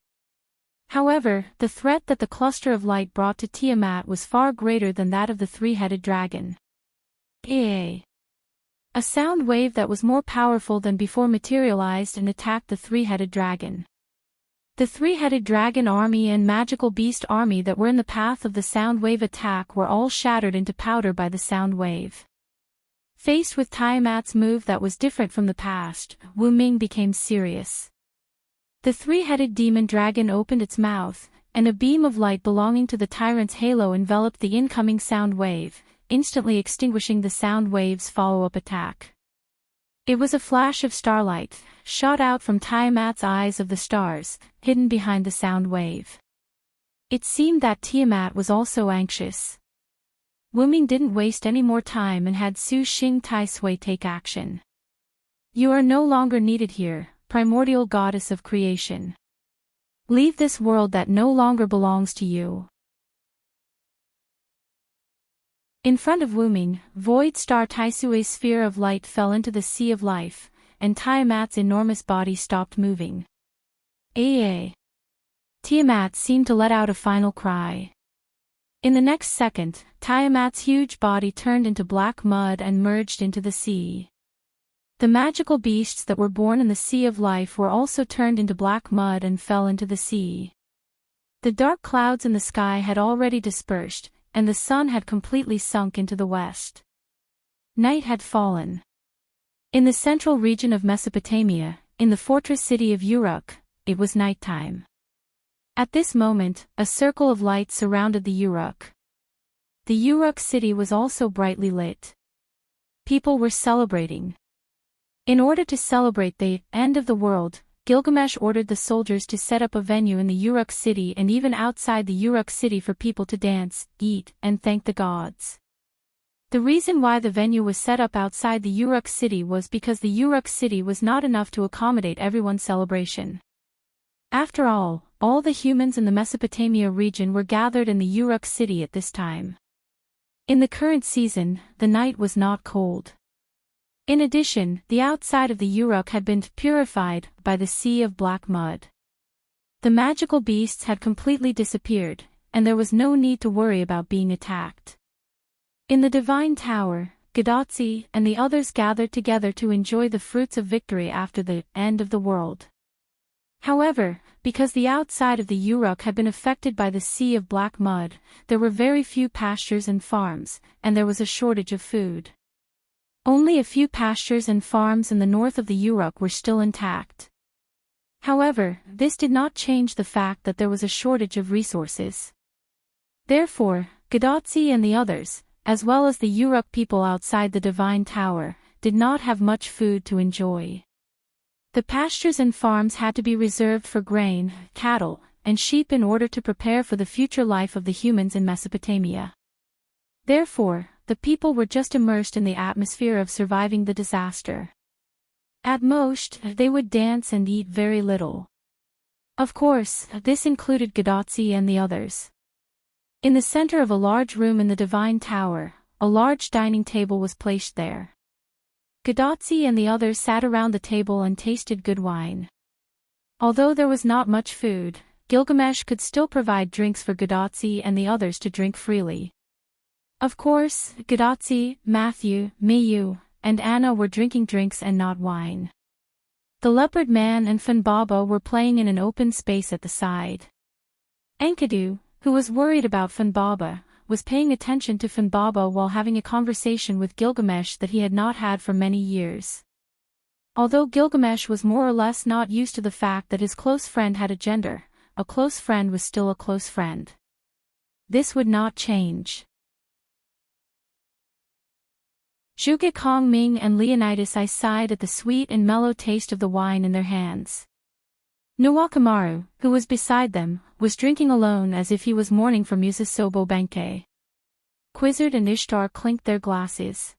However, the threat that the cluster of light brought to Tiamat was far greater than that of the three-headed dragon. A sound wave that was more powerful than before materialized and attacked the three-headed dragon. The three-headed dragon army and magical beast army that were in the path of the sound wave attack were all shattered into powder by the sound wave. Faced with Tiamat's move that was different from the past, Wuming became serious. The three-headed demon dragon opened its mouth, and a beam of light belonging to the tyrant's halo enveloped the incoming sound wave, instantly extinguishing the sound wave's follow-up attack. It was a flash of starlight, shot out from Tiamat's eyes of the stars, hidden behind the sound wave. It seemed that Tiamat was also anxious. Wuming didn't waste any more time and had Su Xing Tai Sui take action. You are no longer needed here, primordial goddess of creation. Leave this world that no longer belongs to you. In front of Wuming, Void Star Taisui's sphere of light fell into the sea of life, and Tiamat's enormous body stopped moving. Tiamat seemed to let out a final cry. In the next second, Tiamat's huge body turned into black mud and merged into the sea. The magical beasts that were born in the Sea of Life were also turned into black mud and fell into the sea. The dark clouds in the sky had already dispersed, and the sun had completely sunk into the west. Night had fallen. In the central region of Mesopotamia, in the fortress city of Uruk, it was nighttime. At this moment, a circle of light surrounded the Uruk. The Uruk city was also brightly lit. People were celebrating. In order to celebrate the end of the world, Gilgamesh ordered the soldiers to set up a venue in the Uruk city and even outside the Uruk city for people to dance, eat, and thank the gods. The reason why the venue was set up outside the Uruk city was because the Uruk city was not enough to accommodate everyone's celebration. After all the humans in the Mesopotamia region were gathered in the Uruk city at this time. In the current season, the night was not cold. In addition, the outside of the Uruk had been purified by the sea of black mud. The magical beasts had completely disappeared, and there was no need to worry about being attacked. In the Divine Tower, Gadotsi and the others gathered together to enjoy the fruits of victory after the end of the world. However, because the outside of the Uruk had been affected by the sea of black mud, there were very few pastures and farms, and there was a shortage of food. Only a few pastures and farms in the north of the Uruk were still intact. However, this did not change the fact that there was a shortage of resources. Therefore, Gadotsi and the others, as well as the Uruk people outside the Divine Tower, did not have much food to enjoy. The pastures and farms had to be reserved for grain, cattle, and sheep in order to prepare for the future life of the humans in Mesopotamia. Therefore, the people were just immersed in the atmosphere of surviving the disaster. At most, they would dance and eat very little. Of course, this included Gadotsi and the others. In the center of a large room in the Divine Tower, a large dining table was placed there. Gadotsi and the others sat around the table and tasted good wine. Although there was not much food, Gilgamesh could still provide drinks for Gadotsi and the others to drink freely. Of course, Gadotsi, Matthew, Mayu, and Anna were drinking drinks and not wine. The leopard man and Funbaba were playing in an open space at the side. Enkidu, who was worried about Funbaba, was paying attention to Funbaba while having a conversation with Gilgamesh that he had not had for many years. Although Gilgamesh was more or less not used to the fact that his close friend had a gender, a close friend was still a close friend. This would not change. Zhuge Kongming and Leonidas I sighed at the sweet and mellow taste of the wine in their hands. Nuwakamaru, who was beside them, was drinking alone as if he was mourning for Musasobo Benkei. Quizzard and Ishtar clinked their glasses.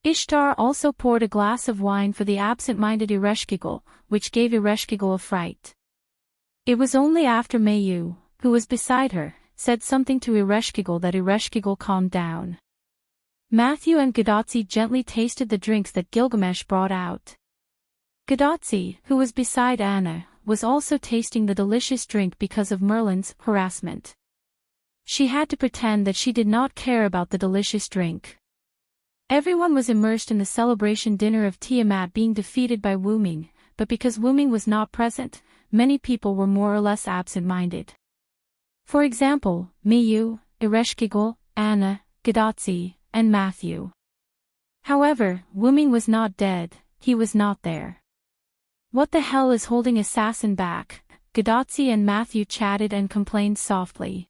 Ishtar also poured a glass of wine for the absent-minded Ereshkigal, which gave Ereshkigal a fright. It was only after Mayu, who was beside her, said something to Ereshkigal that Ereshkigal calmed down. Matthew and Gadotsi gently tasted the drinks that Gilgamesh brought out. Gadotsi, who was beside Anna, was also tasting the delicious drink because of Merlin's harassment. She had to pretend that she did not care about the delicious drink. Everyone was immersed in the celebration dinner of Tiamat being defeated by Wuming, but because Wuming was not present, many people were more or less absent-minded. For example, Mayu, Ereshkigal, Anna, Gadotsi, and Matthew. However, Wuming was not dead, he was not there. What the hell is holding assassin back? Gadotsi and Matthew chatted and complained softly.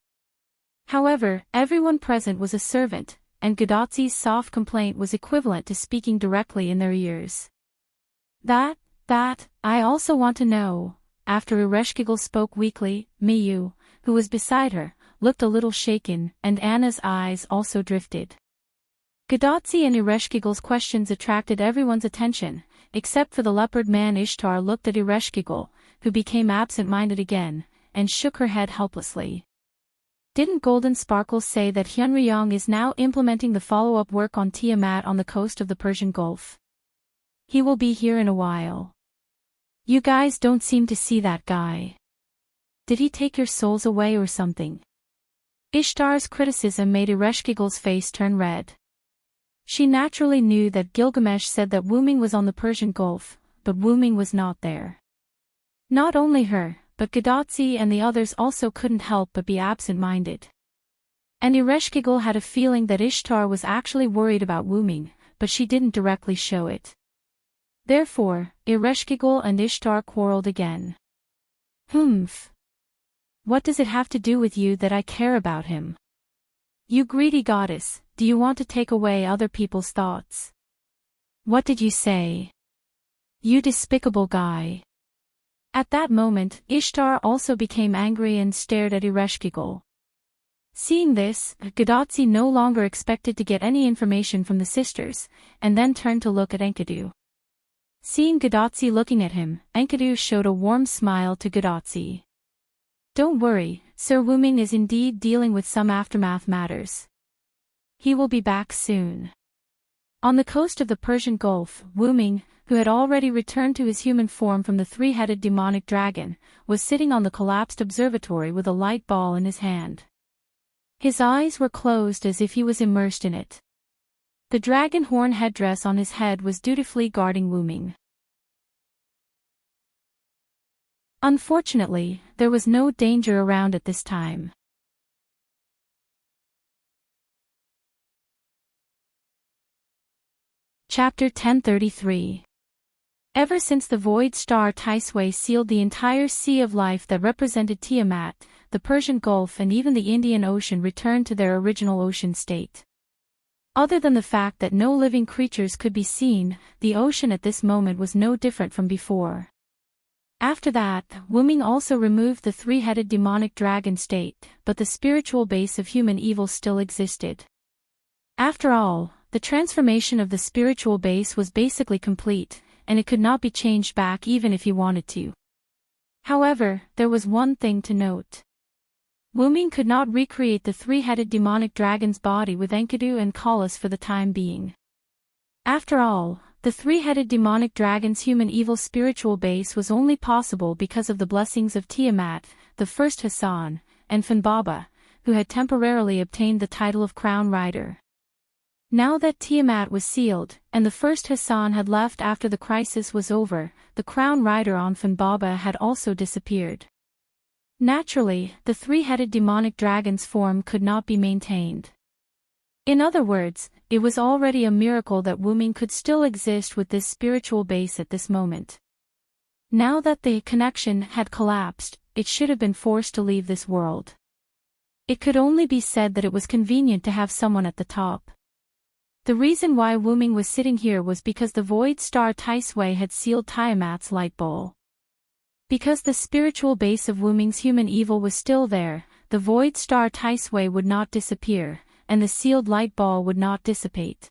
However, everyone present was a servant, and Gadotsi's soft complaint was equivalent to speaking directly in their ears. That, I also want to know. After Ereshkigal spoke weakly, Mayu, who was beside her, looked a little shaken, and Anna's eyes also drifted. Gadotsi and Ereshkigal's questions attracted everyone's attention, except for the leopard man. Ishtar looked at Ereshkigal, who became absent-minded again, and shook her head helplessly. Didn't Golden Sparkles say that Hyunryong is now implementing the follow-up work on Tiamat on the coast of the Persian Gulf? He will be here in a while. You guys don't seem to see that guy. Did he take your souls away or something? Ishtar's criticism made Ereshkigal's face turn red. She naturally knew that Gilgamesh said that Wuming was on the Persian Gulf, but Wuming was not there. Not only her, but Gadotsi and the others also couldn't help but be absent-minded. And Ereshkigal had a feeling that Ishtar was actually worried about Wuming, but she didn't directly show it. Therefore, Ereshkigal and Ishtar quarreled again. Humph. What does it have to do with you that I care about him? You greedy goddess, do you want to take away other people's thoughts? What did you say? You despicable guy. At that moment, Ishtar also became angry and stared at Ereshkigal. Seeing this, Gadotsi no longer expected to get any information from the sisters, and then turned to look at Enkidu. Seeing Gadotsi looking at him, Enkidu showed a warm smile to Gadotsi. Don't worry, Sir Wuming is indeed dealing with some aftermath matters. He will be back soon. On the coast of the Persian Gulf, Wuming, who had already returned to his human form from the three-headed demonic dragon, was sitting on the collapsed observatory with a light ball in his hand. His eyes were closed as if he was immersed in it. The dragon horn headdress on his head was dutifully guarding Wuming. Unfortunately, there was no danger around at this time. Chapter 1033. Ever since the void star Taisway sealed the entire sea of life that represented Tiamat, the Persian Gulf and even the Indian Ocean returned to their original ocean state. Other than the fact that no living creatures could be seen, the ocean at this moment was no different from before. After that, Wuming also removed the three-headed demonic dragon state, but the spiritual base of human evil still existed. After all, the transformation of the spiritual base was basically complete, and it could not be changed back even if he wanted to. However, there was one thing to note. Wuming could not recreate the three-headed demonic dragon's body with Enkidu and Kalas for the time being. After all, the three-headed demonic dragon's human evil spiritual base was only possible because of the blessings of Tiamat, the first Hassan, and Fanbaba, who had temporarily obtained the title of Crown Rider. Now that Tiamat was sealed, and the first Hassan had left after the crisis was over, the Crown Rider on Fanbaba had also disappeared. Naturally, the three-headed demonic dragon's form could not be maintained. In other words, it was already a miracle that Wuming could still exist with this spiritual base at this moment. Now that the connection had collapsed, it should have been forced to leave this world. It could only be said that it was convenient to have someone at the top. The reason why Wuming was sitting here was because the void star Taisway had sealed Tiamat's light bowl. Because the spiritual base of Wuming's human evil was still there, the void star Taisway would not disappear, and the sealed light ball would not dissipate.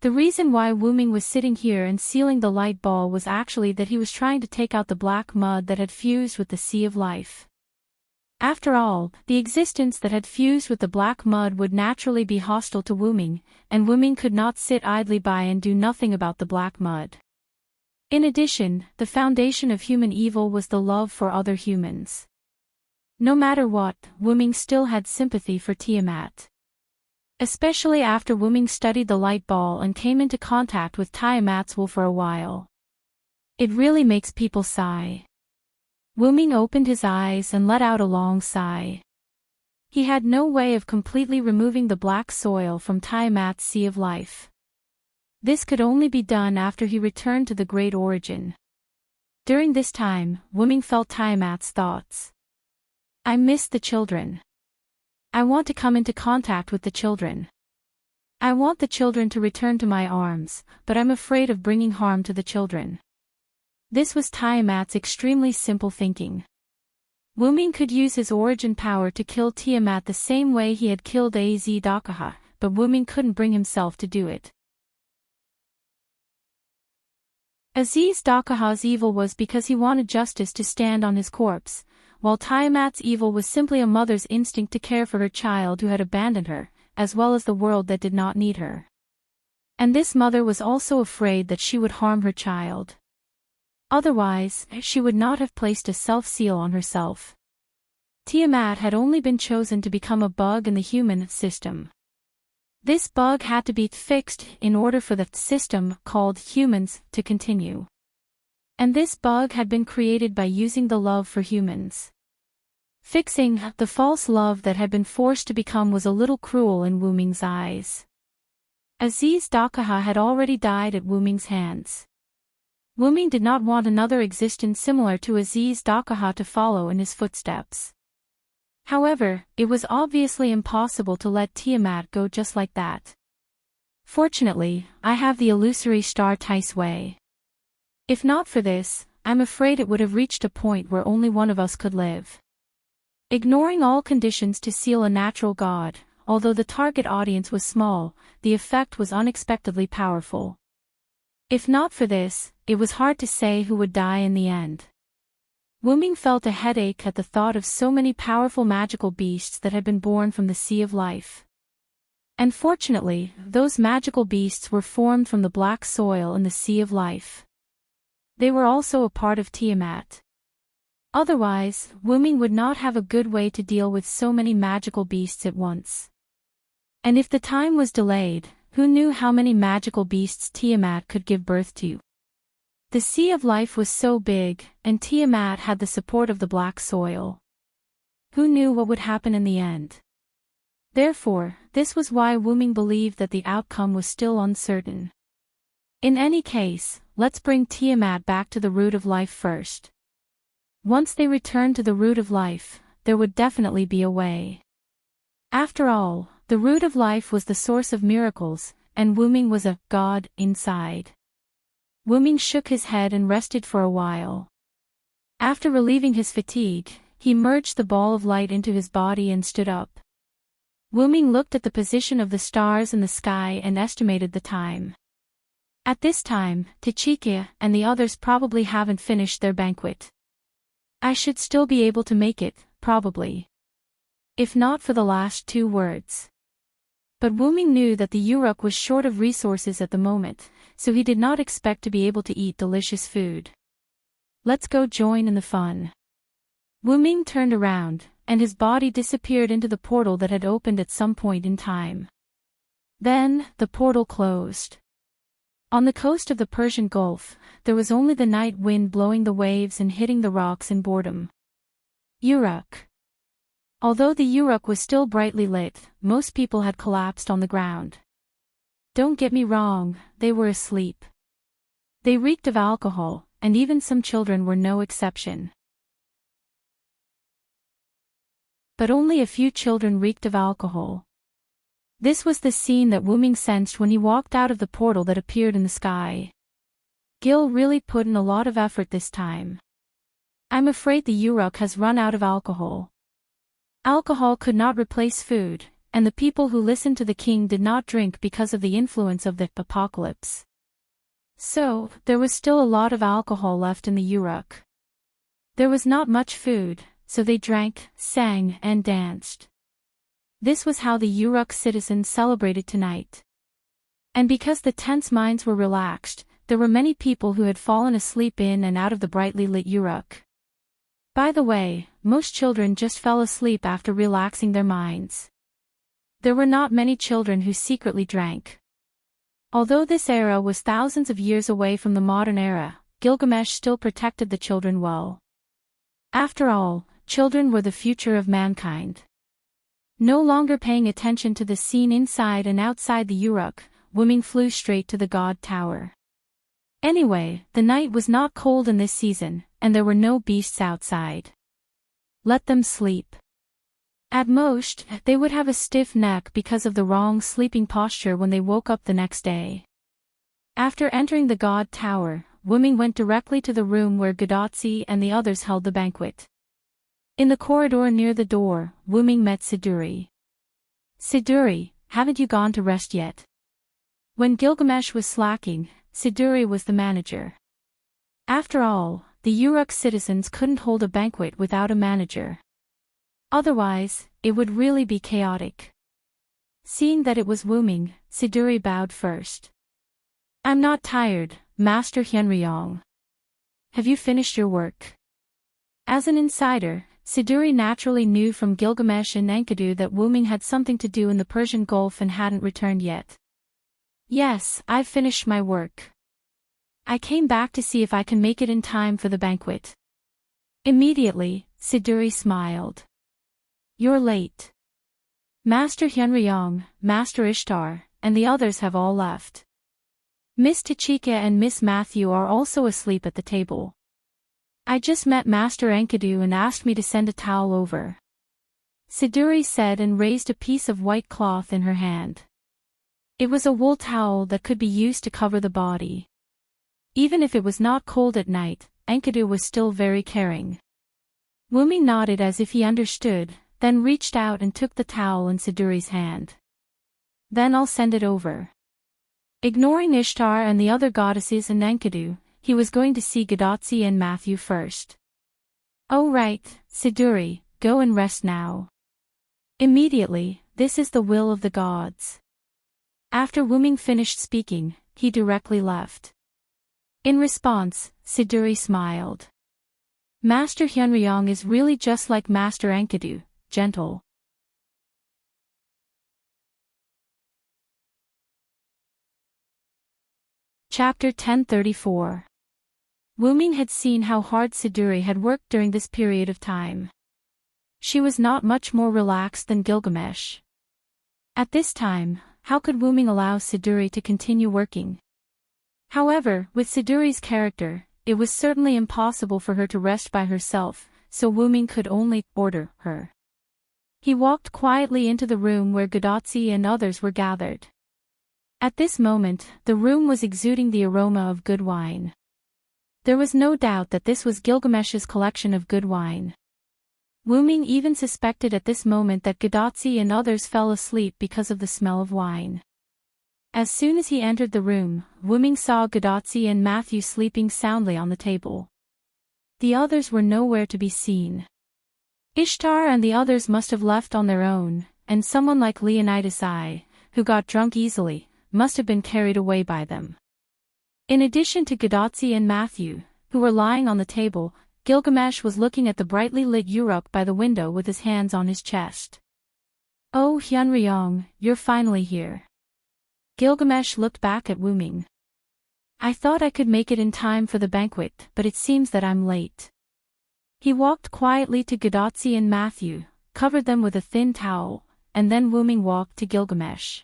The reason why Wuming was sitting here and sealing the light ball was actually that he was trying to take out the black mud that had fused with the sea of life. After all, the existence that had fused with the black mud would naturally be hostile to Wuming, and Wuming could not sit idly by and do nothing about the black mud. In addition, the foundation of human evil was the love for other humans. No matter what, Wuming still had sympathy for Tiamat. Especially after Wuming studied the light ball and came into contact with Tiamat's will for a while. It really makes people sigh. Wuming opened his eyes and let out a long sigh. He had no way of completely removing the black soil from Tiamat's sea of life. This could only be done after he returned to the Great Origin. During this time, Wuming felt Tiamat's thoughts. I miss the children. I want to come into contact with the children. I want the children to return to my arms, but I'm afraid of bringing harm to the children. This was Tiamat's extremely simple thinking. Wuming could use his origin power to kill Tiamat the same way he had killed Az-Dakaha, but Wuming couldn't bring himself to do it. Az-Dakaha's evil was because he wanted justice to stand on his corpse, while Tiamat's evil was simply a mother's instinct to care for her child who had abandoned her, as well as the world that did not need her. And this mother was also afraid that she would harm her child. Otherwise, she would not have placed a self-seal on herself. Tiamat had only been chosen to become a bug in the human system. This bug had to be fixed in order for the system, called humans, to continue. And this bug had been created by using the love for humans. Fixing the false love that had been forced to become was a little cruel in Wuming's eyes. Az-Dakaha had already died at Wuming's hands. Wuming did not want another existence similar to Az-Dakaha to follow in his footsteps. However, it was obviously impossible to let Tiamat go just like that. Fortunately, I have the illusory star Tice Way. If not for this, I'm afraid it would have reached a point where only one of us could live. Ignoring all conditions to seal a natural god, although the target audience was small, the effect was unexpectedly powerful. If not for this, it was hard to say who would die in the end. Wuming felt a headache at the thought of so many powerful magical beasts that had been born from the Sea of Life. And fortunately, those magical beasts were formed from the black soil in the Sea of Life. They were also a part of Tiamat. Otherwise, Wuming would not have a good way to deal with so many magical beasts at once. And if the time was delayed, who knew how many magical beasts Tiamat could give birth to? The Sea of Life was so big, and Tiamat had the support of the black soil. Who knew what would happen in the end? Therefore, this was why Wuming believed that the outcome was still uncertain. In any case, let's bring Tiamat back to the root of life first. Once they returned to the root of life, there would definitely be a way. After all, the root of life was the source of miracles, and Wuming was a god inside. Wuming shook his head and rested for a while. After relieving his fatigue, he merged the ball of light into his body and stood up. Wuming looked at the position of the stars in the sky and estimated the time. At this time, Tachika and the others probably haven't finished their banquet. I should still be able to make it, probably. If not for the last 2 words. But Wuming knew that the Uruk was short of resources at the moment, so he did not expect to be able to eat delicious food. Let's go join in the fun. Wuming turned around, and his body disappeared into the portal that had opened at some point in time. Then, the portal closed. On the coast of the Persian Gulf, there was only the night wind blowing the waves and hitting the rocks in boredom. Uruk. Although the Uruk was still brightly lit, most people had collapsed on the ground. Don't get me wrong, they were asleep. They reeked of alcohol, and even some children were no exception. But only a few children reeked of alcohol. This was the scene that Wuming sensed when he walked out of the portal that appeared in the sky. Gil really put in a lot of effort this time. I'm afraid the Uruk has run out of alcohol. Alcohol could not replace food, and the people who listened to the king did not drink because of the influence of the apocalypse. So, there was still a lot of alcohol left in the Uruk. There was not much food, so they drank, sang, and danced. This was how the Uruk citizens celebrated tonight. And because the tense minds were relaxed, there were many people who had fallen asleep in and out of the brightly lit Uruk. By the way, most children just fell asleep after relaxing their minds. There were not many children who secretly drank. Although this era was thousands of years away from the modern era, Gilgamesh still protected the children well. After all, children were the future of mankind. No longer paying attention to the scene inside and outside the Uruk, Wuming flew straight to the God Tower. Anyway, the night was not cold in this season, and there were no beasts outside. Let them sleep. At most, they would have a stiff neck because of the wrong sleeping posture when they woke up the next day. After entering the God Tower, Wuming went directly to the room where Gadotsi and the others held the banquet. In the corridor near the door, Wuming met Siduri. "Siduri, haven't you gone to rest yet?" When Gilgamesh was slacking, Siduri was the manager. After all, the Uruk citizens couldn't hold a banquet without a manager. Otherwise, it would really be chaotic. Seeing that it was Wuming, Siduri bowed first. "I'm not tired, Master Hyunryong. Have you finished your work?" As an insider, Siduri naturally knew from Gilgamesh and Enkidu that Wuming had something to do in the Persian Gulf and hadn't returned yet. "Yes, I've finished my work. I came back to see if I can make it in time for the banquet." Immediately, Siduri smiled. "You're late. Master Hyunryong, Master Ishtar, and the others have all left. Miss Tachika and Miss Matthew are also asleep at the table. I just met Master Enkidu and asked me to send a towel over," Siduri said and raised a piece of white cloth in her hand. It was a wool towel that could be used to cover the body. Even if it was not cold at night, Enkidu was still very caring. Wuming nodded as if he understood, then reached out and took the towel in Siduri's hand. "Then I'll send it over." Ignoring Ishtar and the other goddesses and Enkidu, he was going to see Gadotsi and Matthew first. "Oh right, Siduri, go and rest now. Immediately, this is the will of the gods." After Wuming finished speaking, he directly left. In response, Siduri smiled. Master Hyunryong is really just like Master Enkidu, gentle. Chapter 1034. Wuming had seen how hard Siduri had worked during this period of time. She was not much more relaxed than Gilgamesh. At this time, how could Wuming allow Siduri to continue working? However, with Siduri's character, it was certainly impossible for her to rest by herself, so Wuming could only order her. He walked quietly into the room where Gadotsi and others were gathered. At this moment, the room was exuding the aroma of good wine. There was no doubt that this was Gilgamesh's collection of good wine. Wuming even suspected at this moment that Gadotsi and others fell asleep because of the smell of wine. As soon as he entered the room, Wuming saw Gadotsi and Matthew sleeping soundly on the table. The others were nowhere to be seen. Ishtar and the others must have left on their own, and someone like Leonidas I, who got drunk easily, must have been carried away by them. In addition to Gadotsi and Matthew, who were lying on the table, Gilgamesh was looking at the brightly lit Uruk by the window with his hands on his chest. "Oh Hyunryong, you're finally here." Gilgamesh looked back at Wuming. "I thought I could make it in time for the banquet, but it seems that I'm late." He walked quietly to Gadotsi and Matthew, covered them with a thin towel, and then Wuming walked to Gilgamesh.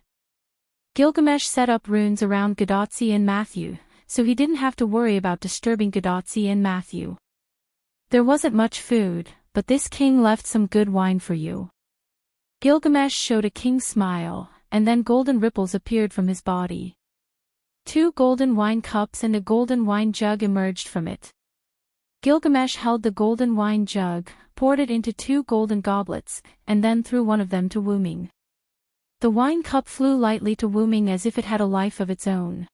Gilgamesh set up runes around Gadotsi and Matthew, so he didn't have to worry about disturbing Gadotsi and Matthew. "There wasn't much food, but this king left some good wine for you." Gilgamesh showed a king's smile, and then golden ripples appeared from his body. 2 golden wine cups and a golden wine jug emerged from it. Gilgamesh held the golden wine jug, poured it into 2 golden goblets, and then threw one of them to Wuming. The wine cup flew lightly to Wuming as if it had a life of its own.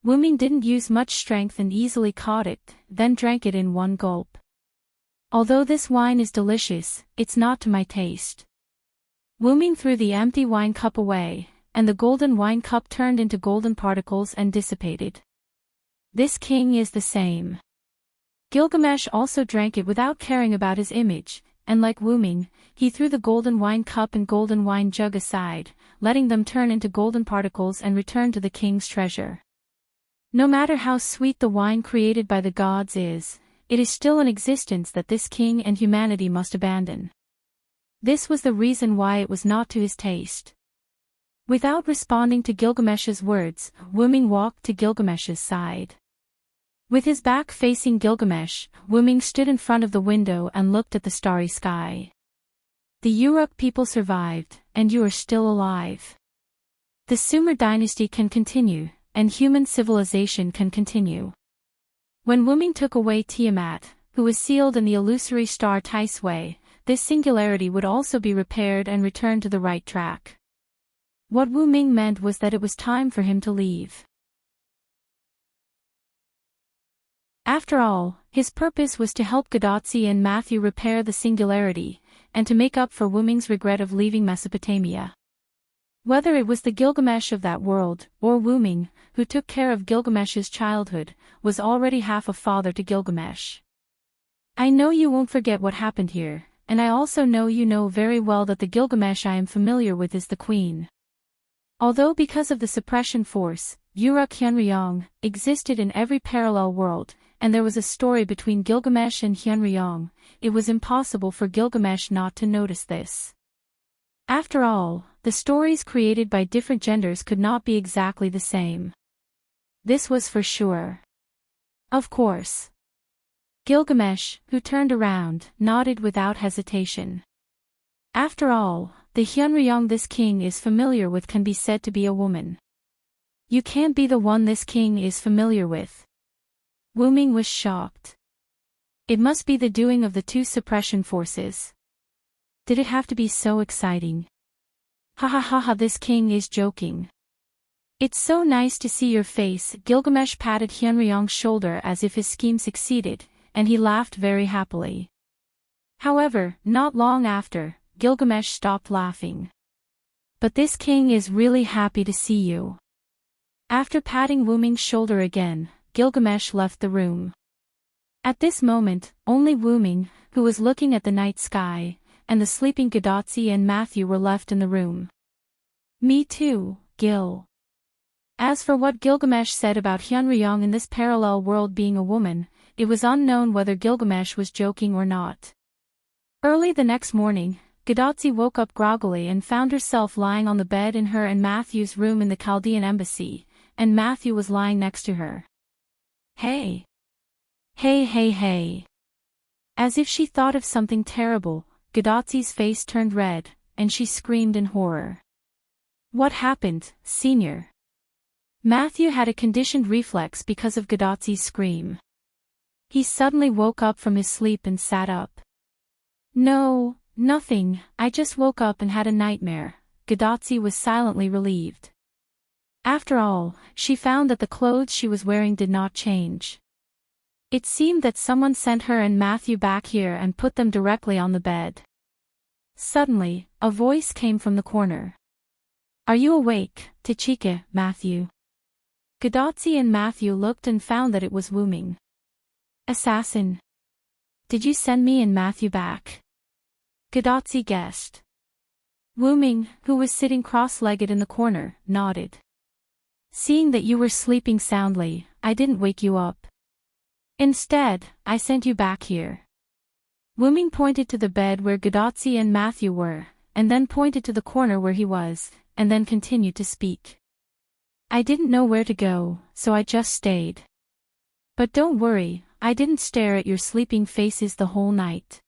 Wuming didn't use much strength and easily caught it, then drank it in one gulp. "Although this wine is delicious, it's not to my taste." Wuming threw the empty wine cup away, and the golden wine cup turned into golden particles and dissipated. "This king is the same." Gilgamesh also drank it without caring about his image, and like Wuming, he threw the golden wine cup and golden wine jug aside, letting them turn into golden particles and return to the king's treasure. No matter how sweet the wine created by the gods is, it is still an existence that this king and humanity must abandon. This was the reason why it was not to his taste. Without responding to Gilgamesh's words, Wuming walked to Gilgamesh's side. With his back facing Gilgamesh, Wuming stood in front of the window and looked at the starry sky. "The Uruk people survived, and you are still alive. The Sumer dynasty can continue, and human civilization can continue." When Wuming took away Tiamat, who was sealed in the illusory star Tisway, this singularity would also be repaired and returned to the right track. What Wu Ming meant was that it was time for him to leave. After all, his purpose was to help Gadotsi and Matthew repair the singularity, and to make up for Wu Ming's regret of leaving Mesopotamia. Whether it was the Gilgamesh of that world, or Wu Ming, who took care of Gilgamesh's childhood, was already half a father to Gilgamesh. I know you won't forget what happened here, and I also know you know very well that the Gilgamesh I am familiar with is the queen. Although because of the suppression force, Uruk Hyunryong existed in every parallel world, and there was a story between Gilgamesh and Hyunryong, it was impossible for Gilgamesh not to notice this. After all, the stories created by different genders could not be exactly the same. This was for sure. Of course. Gilgamesh, who turned around, nodded without hesitation. After all, the Hyunryong this king is familiar with can be said to be a woman. You can't be the one this king is familiar with. Wu Ming was shocked. It must be the doing of the two suppression forces. Did it have to be so exciting? Ha ha ha ha, this king is joking. It's so nice to see your face. Gilgamesh patted Hyunryong's shoulder as if his scheme succeeded, and he laughed very happily. However, not long after, Gilgamesh stopped laughing. But this king is really happy to see you. After patting Wu Ming's shoulder again, Gilgamesh left the room. At this moment, only Wu Ming, who was looking at the night sky, and the sleeping Gadotsi and Matthew were left in the room. Me too, Gil. As for what Gilgamesh said about Hyunryong in this parallel world being a woman, it was unknown whether Gilgamesh was joking or not. Early the next morning, Gadotsi woke up groggily and found herself lying on the bed in her and Matthew's room in the Chaldean embassy, and Matthew was lying next to her. Hey! Hey hey hey! As if she thought of something terrible, Gadotsi's face turned red, and she screamed in horror. What happened, Senior? Matthew had a conditioned reflex because of Gadotsi's scream. He suddenly woke up from his sleep and sat up. No, nothing, I just woke up and had a nightmare. Gadotsi was silently relieved. After all, she found that the clothes she was wearing did not change. It seemed that someone sent her and Matthew back here and put them directly on the bed. Suddenly, a voice came from the corner. Are you awake, Tachika, Matthew? Gadotsi and Matthew looked and found that it was Wu Ming. Assassin. Did you send me and Matthew back? Gadotsi guessed. Wu Ming, who was sitting cross-legged in the corner, nodded. Seeing that you were sleeping soundly, I didn't wake you up. Instead, I sent you back here. Wu Ming pointed to the bed where Gadotsi and Matthew were, and then pointed to the corner where he was, and then continued to speak. I didn't know where to go, so I just stayed. But don't worry, I didn't stare at your sleeping faces the whole night.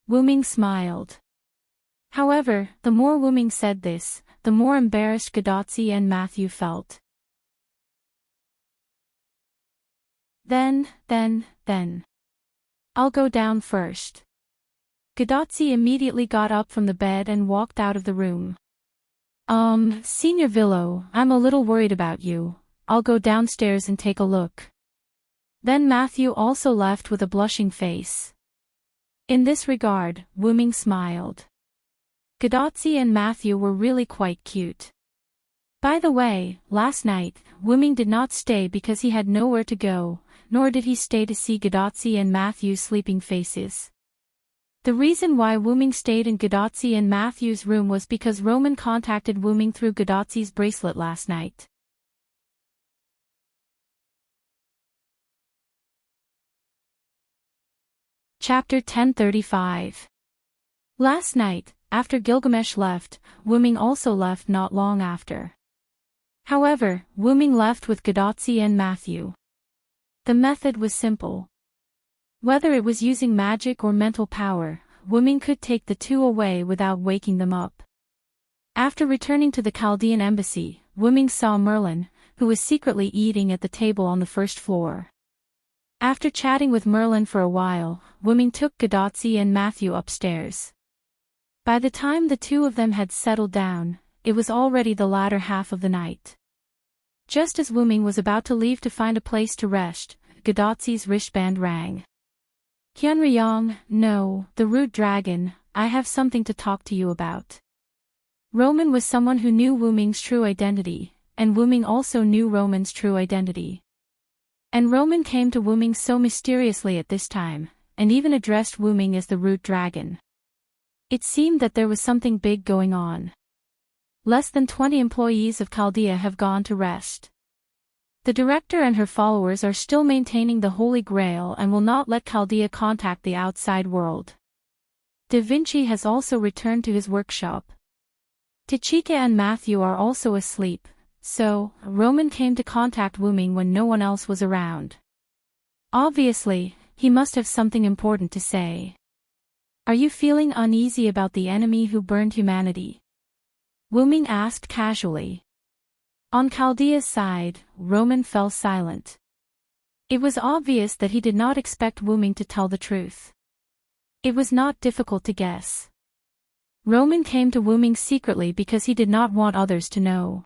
Wu Ming smiled. However, the more Wu Ming said this, the more embarrassed Gadotsi and Matthew felt. Then. I'll go down first. Gadotsi immediately got up from the bed and walked out of the room. Senior Villo, I'm a little worried about you. I'll go downstairs and take a look. Then Matthew also left with a blushing face. In this regard, Wu Ming smiled. Gadotsi and Matthew were really quite cute. By the way, last night, Wu Ming did not stay because he had nowhere to go, nor did he stay to see Gadotsi and Matthew's sleeping faces. The reason why Wu Ming stayed in Gadotsi and Matthew's room was because Roman contacted Wu Ming through Gadotsi's bracelet last night. Chapter 1035. Last night, after Gilgamesh left, Wu Ming also left not long after. However, Wu Ming left with Gadotsi and Matthew. The method was simple. Whether it was using magic or mental power, Wu Ming could take the two away without waking them up. After returning to the Chaldean embassy, Wu Ming saw Merlin, who was secretly eating at the table on the first floor. After chatting with Merlin for a while, Wooming took Gadotzi and Matthew upstairs. By the time the two of them had settled down, it was already the latter half of the night. Just as Wooming was about to leave to find a place to rest, Gadotzi's wristband rang. Hyunryong, no, the rude dragon, I have something to talk to you about. Roman was someone who knew Wooming's true identity, and Wooming also knew Roman's true identity. And Roman came to Wooming so mysteriously at this time, and even addressed Wooming as the rude dragon. It seemed that there was something big going on. Less than 20 employees of Chaldea have gone to rest. The director and her followers are still maintaining the Holy Grail and will not let Chaldea contact the outside world. Da Vinci has also returned to his workshop. Tachika and Matthew are also asleep, so Roman came to contact Wooming when no one else was around. Obviously, he must have something important to say. Are you feeling uneasy about the enemy who burned humanity? Wooming asked casually. On Chaldea's side, Roman fell silent. It was obvious that he did not expect Wooming to tell the truth. It was not difficult to guess. Roman came to Wooming secretly because he did not want others to know.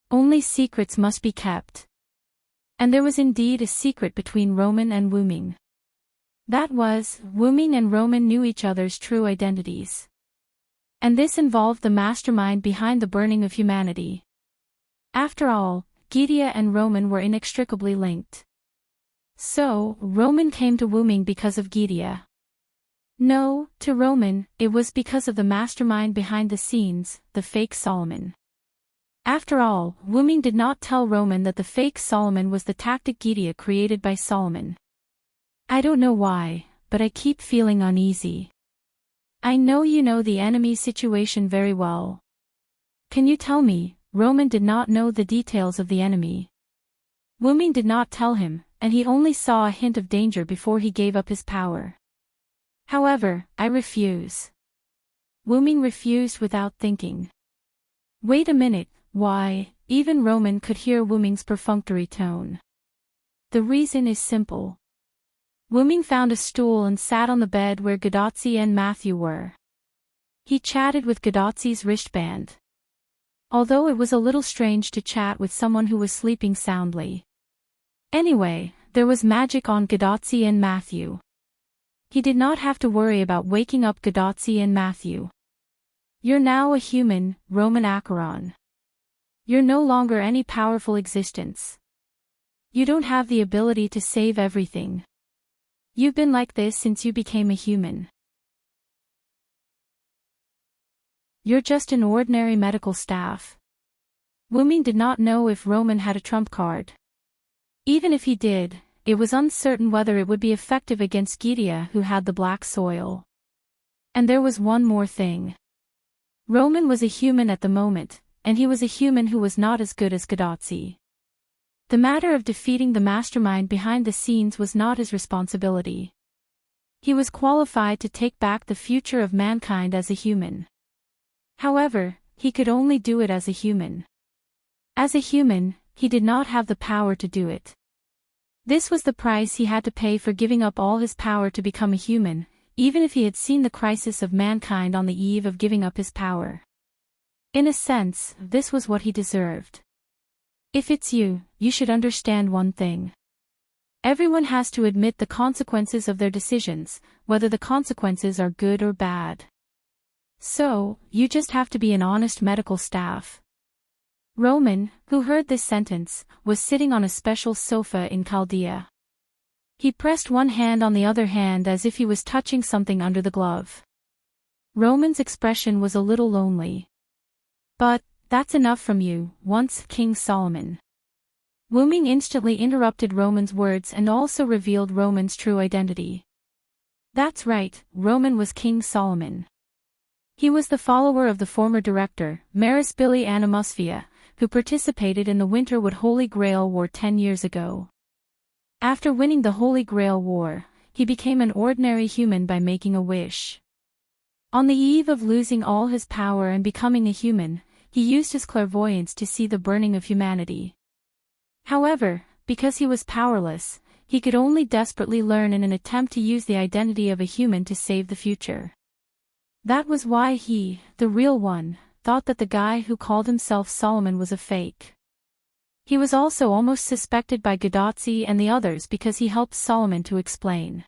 Only secrets must be kept. And there was indeed a secret between Roman and Wooming. That was, Wooming and Roman knew each other's true identities. And this involved the mastermind behind the burning of humanity. After all, Gydia and Roman were inextricably linked. So, Roman came to Wooming because of Gydia. No, to Roman, it was because of the mastermind behind the scenes, the fake Solomon. After all, Wooming did not tell Roman that the fake Solomon was the tactic Gydia created by Solomon. I don't know why, but I keep feeling uneasy. I know you know the enemy's situation very well. Can you tell me? Roman did not know the details of the enemy. Wooming did not tell him, and he only saw a hint of danger before he gave up his power. However, I refuse. Wooming refused without thinking. Wait a minute, why? Even Roman could hear Wooming's perfunctory tone. The reason is simple. Wooming found a stool and sat on the bed where Gadotzi and Matthew were. He chatted with Gadotzi's wristband. Although it was a little strange to chat with someone who was sleeping soundly. Anyway, there was magic on Gadotzi and Matthew. He did not have to worry about waking up Gadotzi and Matthew. You're now a human, Roman Acheron. You're no longer any powerful existence. You don't have the ability to save everything. You've been like this since you became a human. You're just an ordinary medical staff. Wooming did not know if Roman had a trump card. Even if he did, it was uncertain whether it would be effective against Gydia, who had the black soil. And there was one more thing. Roman was a human at the moment, and he was a human who was not as good as Gadotzi. The matter of defeating the mastermind behind the scenes was not his responsibility. He was qualified to take back the future of mankind as a human. However, he could only do it as a human. As a human, he did not have the power to do it. This was the price he had to pay for giving up all his power to become a human, even if he had seen the crisis of mankind on the eve of giving up his power. In a sense, this was what he deserved. If it's you, you should understand one thing. Everyone has to admit the consequences of their decisions, whether the consequences are good or bad. So, you just have to be an honest medical staff. Roman, who heard this sentence, was sitting on a special sofa in Chaldea. He pressed one hand on the other hand as if he was touching something under the glove. Roman's expression was a little lonely. But, that's enough from you, once King Solomon. Wooming instantly interrupted Roman's words and also revealed Roman's true identity. That's right, Roman was King Solomon. He was the follower of the former director, Maris Billy Animosphia, who participated in the Winterwood Holy Grail War 10 years ago. After winning the Holy Grail War, he became an ordinary human by making a wish. On the eve of losing all his power and becoming a human, he used his clairvoyance to see the burning of humanity. However, because he was powerless, he could only desperately learn in an attempt to use the identity of a human to save the future. That was why he, the real one, thought that the guy who called himself Solomon was a fake. He was also almost suspected by Gadotsi and the others because he helped Solomon to explain.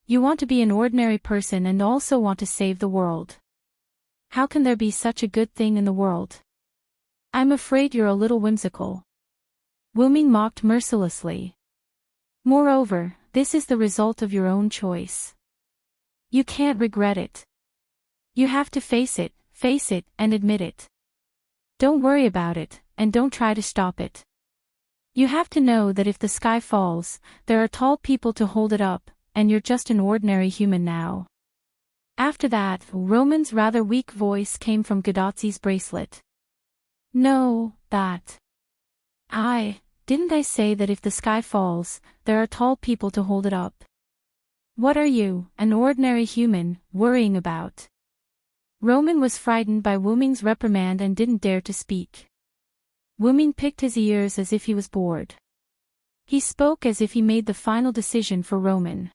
You want to be an ordinary person and also want to save the world. How can there be such a good thing in the world? I'm afraid you're a little whimsical. Wuming mocked mercilessly. Moreover, this is the result of your own choice. You can't regret it. You have to face it, and admit it. Don't worry about it, and don't try to stop it. You have to know that if the sky falls, there are tall people to hold it up, and you're just an ordinary human now. After that, Roman's rather weak voice came from Gadotsi's bracelet. No, that. Didn't I say that if the sky falls, there are tall people to hold it up? What are you, an ordinary human, worrying about? Roman was frightened by Wuming's reprimand and didn't dare to speak. Wuming picked his ears as if he was bored. He spoke as if he made the final decision for Roman.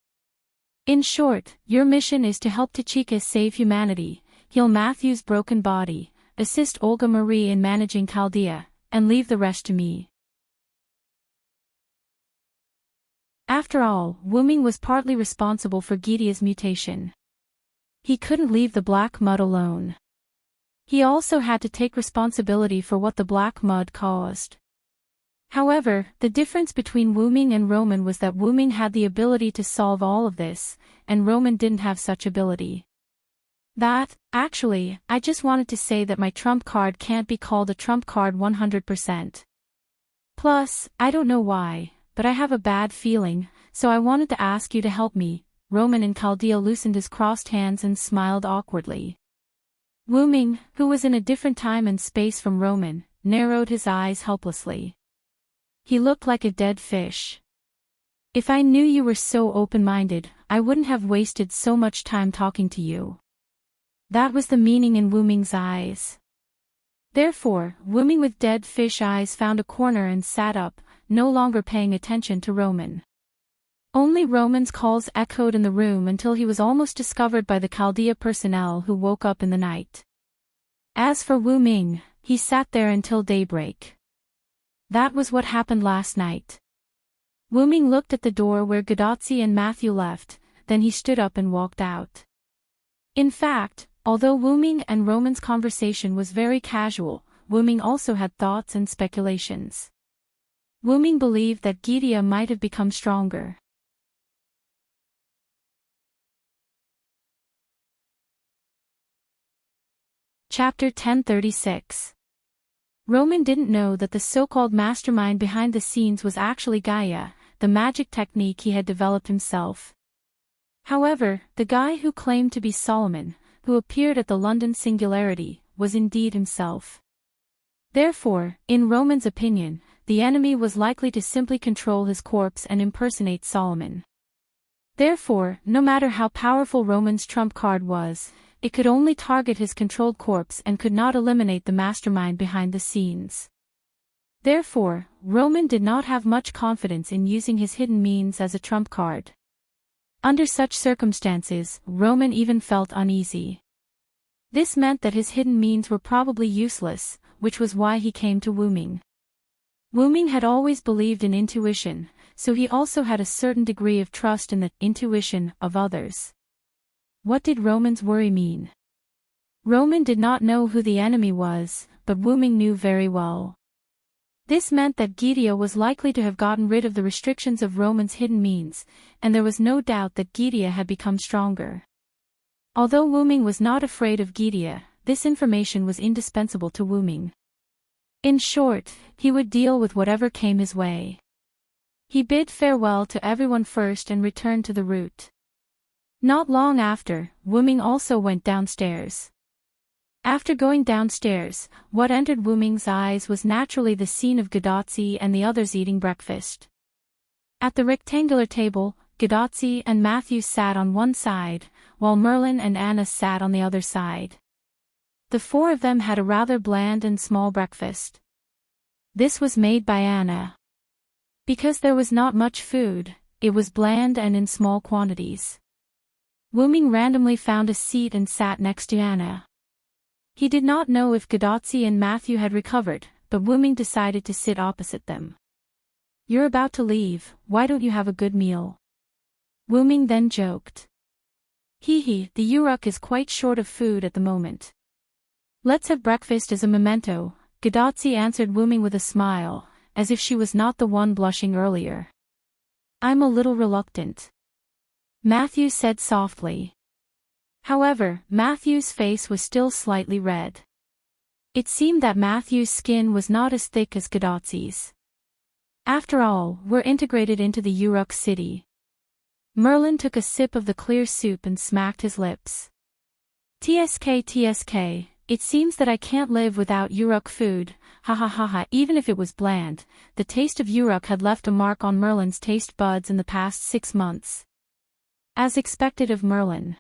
In short, your mission is to help Tachika save humanity, heal Matthew's broken body, assist Olga Marie in managing Chaldea, and leave the rest to me. After all, Wuming was partly responsible for Gidea's mutation. He couldn't leave the black mud alone. He also had to take responsibility for what the black mud caused. However, the difference between Wuming and Roman was that Wuming had the ability to solve all of this, and Roman didn't have such ability. Actually, I just wanted to say that my trump card can't be called a trump card 100%. Plus, I don't know why, but I have a bad feeling, so I wanted to ask you to help me. Roman in Chaldea loosened his crossed hands and smiled awkwardly. Wuming, who was in a different time and space from Roman, narrowed his eyes helplessly. He looked like a dead fish. If I knew you were so open-minded, I wouldn't have wasted so much time talking to you. That was the meaning in Wuming's eyes. Therefore, Wuming with dead fish eyes found a corner and sat up, no longer paying attention to Roman. Only Roman's calls echoed in the room until he was almost discovered by the Chaldea personnel who woke up in the night. As for Wuming, he sat there until daybreak. That was what happened last night. Wuming looked at the door where Gadotsi and Matthew left, then he stood up and walked out. In fact, although Wuming and Roman's conversation was very casual, Wuming also had thoughts and speculations. Wuming believed that Gidea might have become stronger. Chapter 1036. Roman didn't know that the so-called mastermind behind the scenes was actually Gaia, the magic technique he had developed himself. However, the guy who claimed to be Solomon, who appeared at the London Singularity, was indeed himself. Therefore, in Roman's opinion, the enemy was likely to simply control his corpse and impersonate Solomon. Therefore, no matter how powerful Roman's trump card was, it could only target his controlled corpse and could not eliminate the mastermind behind the scenes. Therefore, Roman did not have much confidence in using his hidden means as a trump card. Under such circumstances, Roman even felt uneasy. This meant that his hidden means were probably useless, which was why he came to Wuming. Wuming had always believed in intuition, so he also had a certain degree of trust in the intuition of others. What did Roman's worry mean? Roman did not know who the enemy was, but Wuming knew very well. This meant that Gidea was likely to have gotten rid of the restrictions of Roman's hidden means, and there was no doubt that Gidea had become stronger. Although Wuming was not afraid of Gidea, this information was indispensable to Wuming. In short, he would deal with whatever came his way. He bid farewell to everyone first and returned to the route. Not long after, Wuming also went downstairs. After going downstairs, what entered Wuming's eyes was naturally the scene of Gadotsi and the others eating breakfast. At the rectangular table, Gadotsi and Matthew sat on one side, while Merlin and Anna sat on the other side. The four of them had a rather bland and small breakfast. This was made by Anna. Because there was not much food, it was bland and in small quantities. Wuming randomly found a seat and sat next to Anna. He did not know if Gadotsi and Matthew had recovered, but Wuming decided to sit opposite them. "You're about to leave, why don't you have a good meal?" Wuming then joked. "Hee, the Uruk is quite short of food at the moment." "Let's have breakfast as a memento," Gadotsi answered Wuming with a smile, as if she was not the one blushing earlier. "I'm a little reluctant," Matthew said softly. However, Matthew's face was still slightly red. It seemed that Matthew's skin was not as thick as Gadotsi's. After all, we're integrated into the Uruk city. Merlin took a sip of the clear soup and smacked his lips. TSK, it seems that I can't live without Uruk food, ha ha ha ha. Even if it was bland, the taste of Uruk had left a mark on Merlin's taste buds in the past 6 months. As expected of Merlin.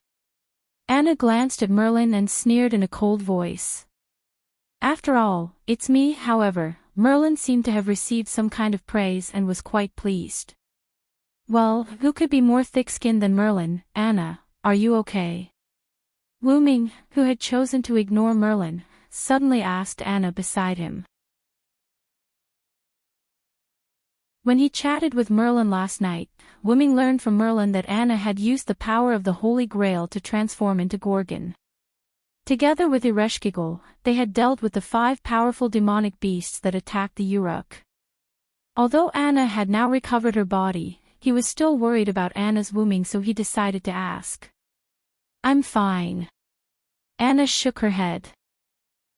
Anna glanced at Merlin and sneered in a cold voice. "After all, it's me." However, Merlin seemed to have received some kind of praise and was quite pleased. "Well, who could be more thick-skinned than Merlin? Anna, are you okay?" Wuming, who had chosen to ignore Merlin, suddenly asked Anna beside him. When he chatted with Merlin last night, Wuming learned from Merlin that Anna had used the power of the Holy Grail to transform into Gorgon. Together with Ereshkigal, they had dealt with the 5 powerful demonic beasts that attacked the Uruk. Although Anna had now recovered her body, he was still worried about Anna's Wuming, so he decided to ask. "I'm fine." Anna shook her head.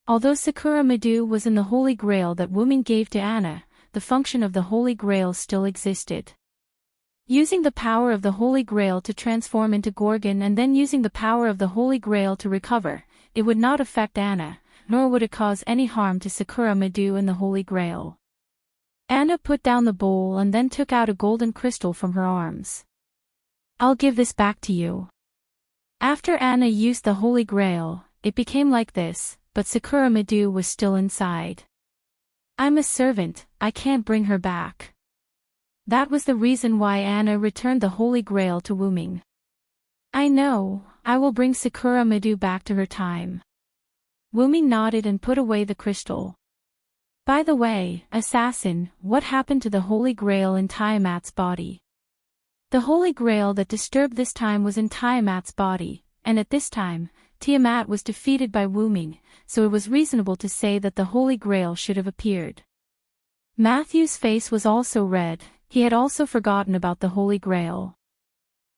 Although Sakura Madu was in the Holy Grail that Wuming gave to Anna, the function of the Holy Grail still existed. Using the power of the Holy Grail to transform into Gorgon and then using the power of the Holy Grail to recover, it would not affect Anna, nor would it cause any harm to Sakura Madu and the Holy Grail. Anna put down the bowl and then took out a golden crystal from her arms. "I'll give this back to you." After Anna used the Holy Grail, it became like this, but Sakura Madu was still inside. "I'm a servant, I can't bring her back." That was the reason why Anna returned the Holy Grail to Wuming. "I know, I will bring Sakura Madu back to her time." Wuming nodded and put away the crystal. "By the way, assassin, what happened to the Holy Grail in Tiamat's body?" The Holy Grail that disturbed this time was in Tiamat's body, and at this time, Tiamat was defeated by Wuming, so it was reasonable to say that the Holy Grail should have appeared. Matthew's face was also red, he had also forgotten about the Holy Grail.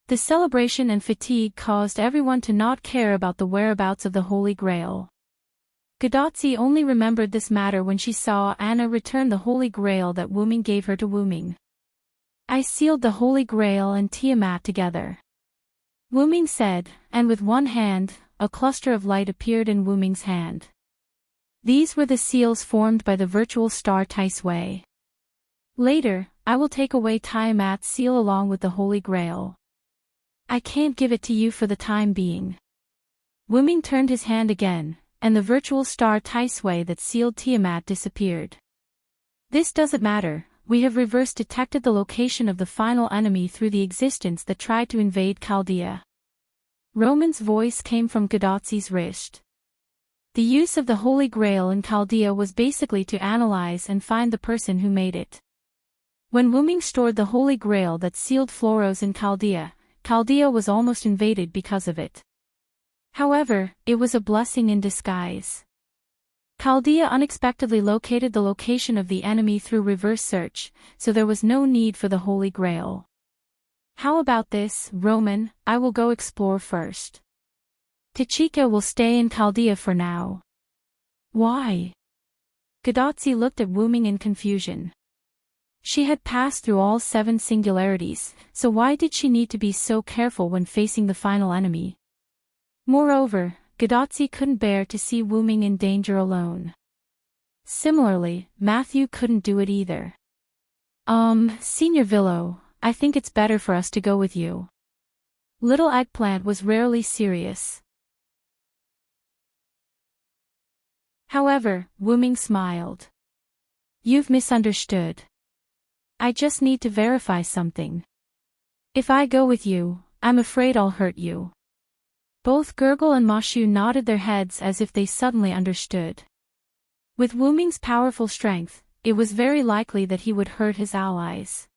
The celebration and fatigue caused everyone to not care about the whereabouts of the Holy Grail. Gadotsi only remembered this matter when she saw Anna return the Holy Grail that Wuming gave her to Wuming. "I sealed the Holy Grail and Tiamat together," Wuming said, and with one hand, a cluster of light appeared in Wuming's hand. These were the seals formed by the virtual star Taisway. "Later, I will take away Tiamat's seal along with the Holy Grail. I can't give it to you for the time being." Wuming turned his hand again, and the virtual star Taisway that sealed Tiamat disappeared. "This doesn't matter, we have reverse detected the location of the final enemy through the existence that tried to invade Chaldea." Roman's voice came from Gadotsi's wrist. The use of the Holy Grail in Chaldea was basically to analyze and find the person who made it. When Wuming stored the Holy Grail that sealed Floros in Chaldea, Chaldea was almost invaded because of it. However, it was a blessing in disguise. Chaldea unexpectedly located the location of the enemy through reverse search, so there was no need for the Holy Grail. "How about this, Roman? I will go explore first. Tachika will stay in Chaldea for now." "Why?" Gadotsi looked at Wuming in confusion. She had passed through all 7 singularities, so why did she need to be so careful when facing the final enemy? Moreover, Gadotsi couldn't bear to see Wuming in danger alone. Similarly, Matthew couldn't do it either. Senior Villo, I think it's better for us to go with you." Little Eggplant was rarely serious. However, Wuming smiled. "You've misunderstood. I just need to verify something. If I go with you, I'm afraid I'll hurt you. Both Gurgle and Mashu nodded their heads as if they suddenly understood. With Wu Ming's powerful strength, it was very likely that he would hurt his allies.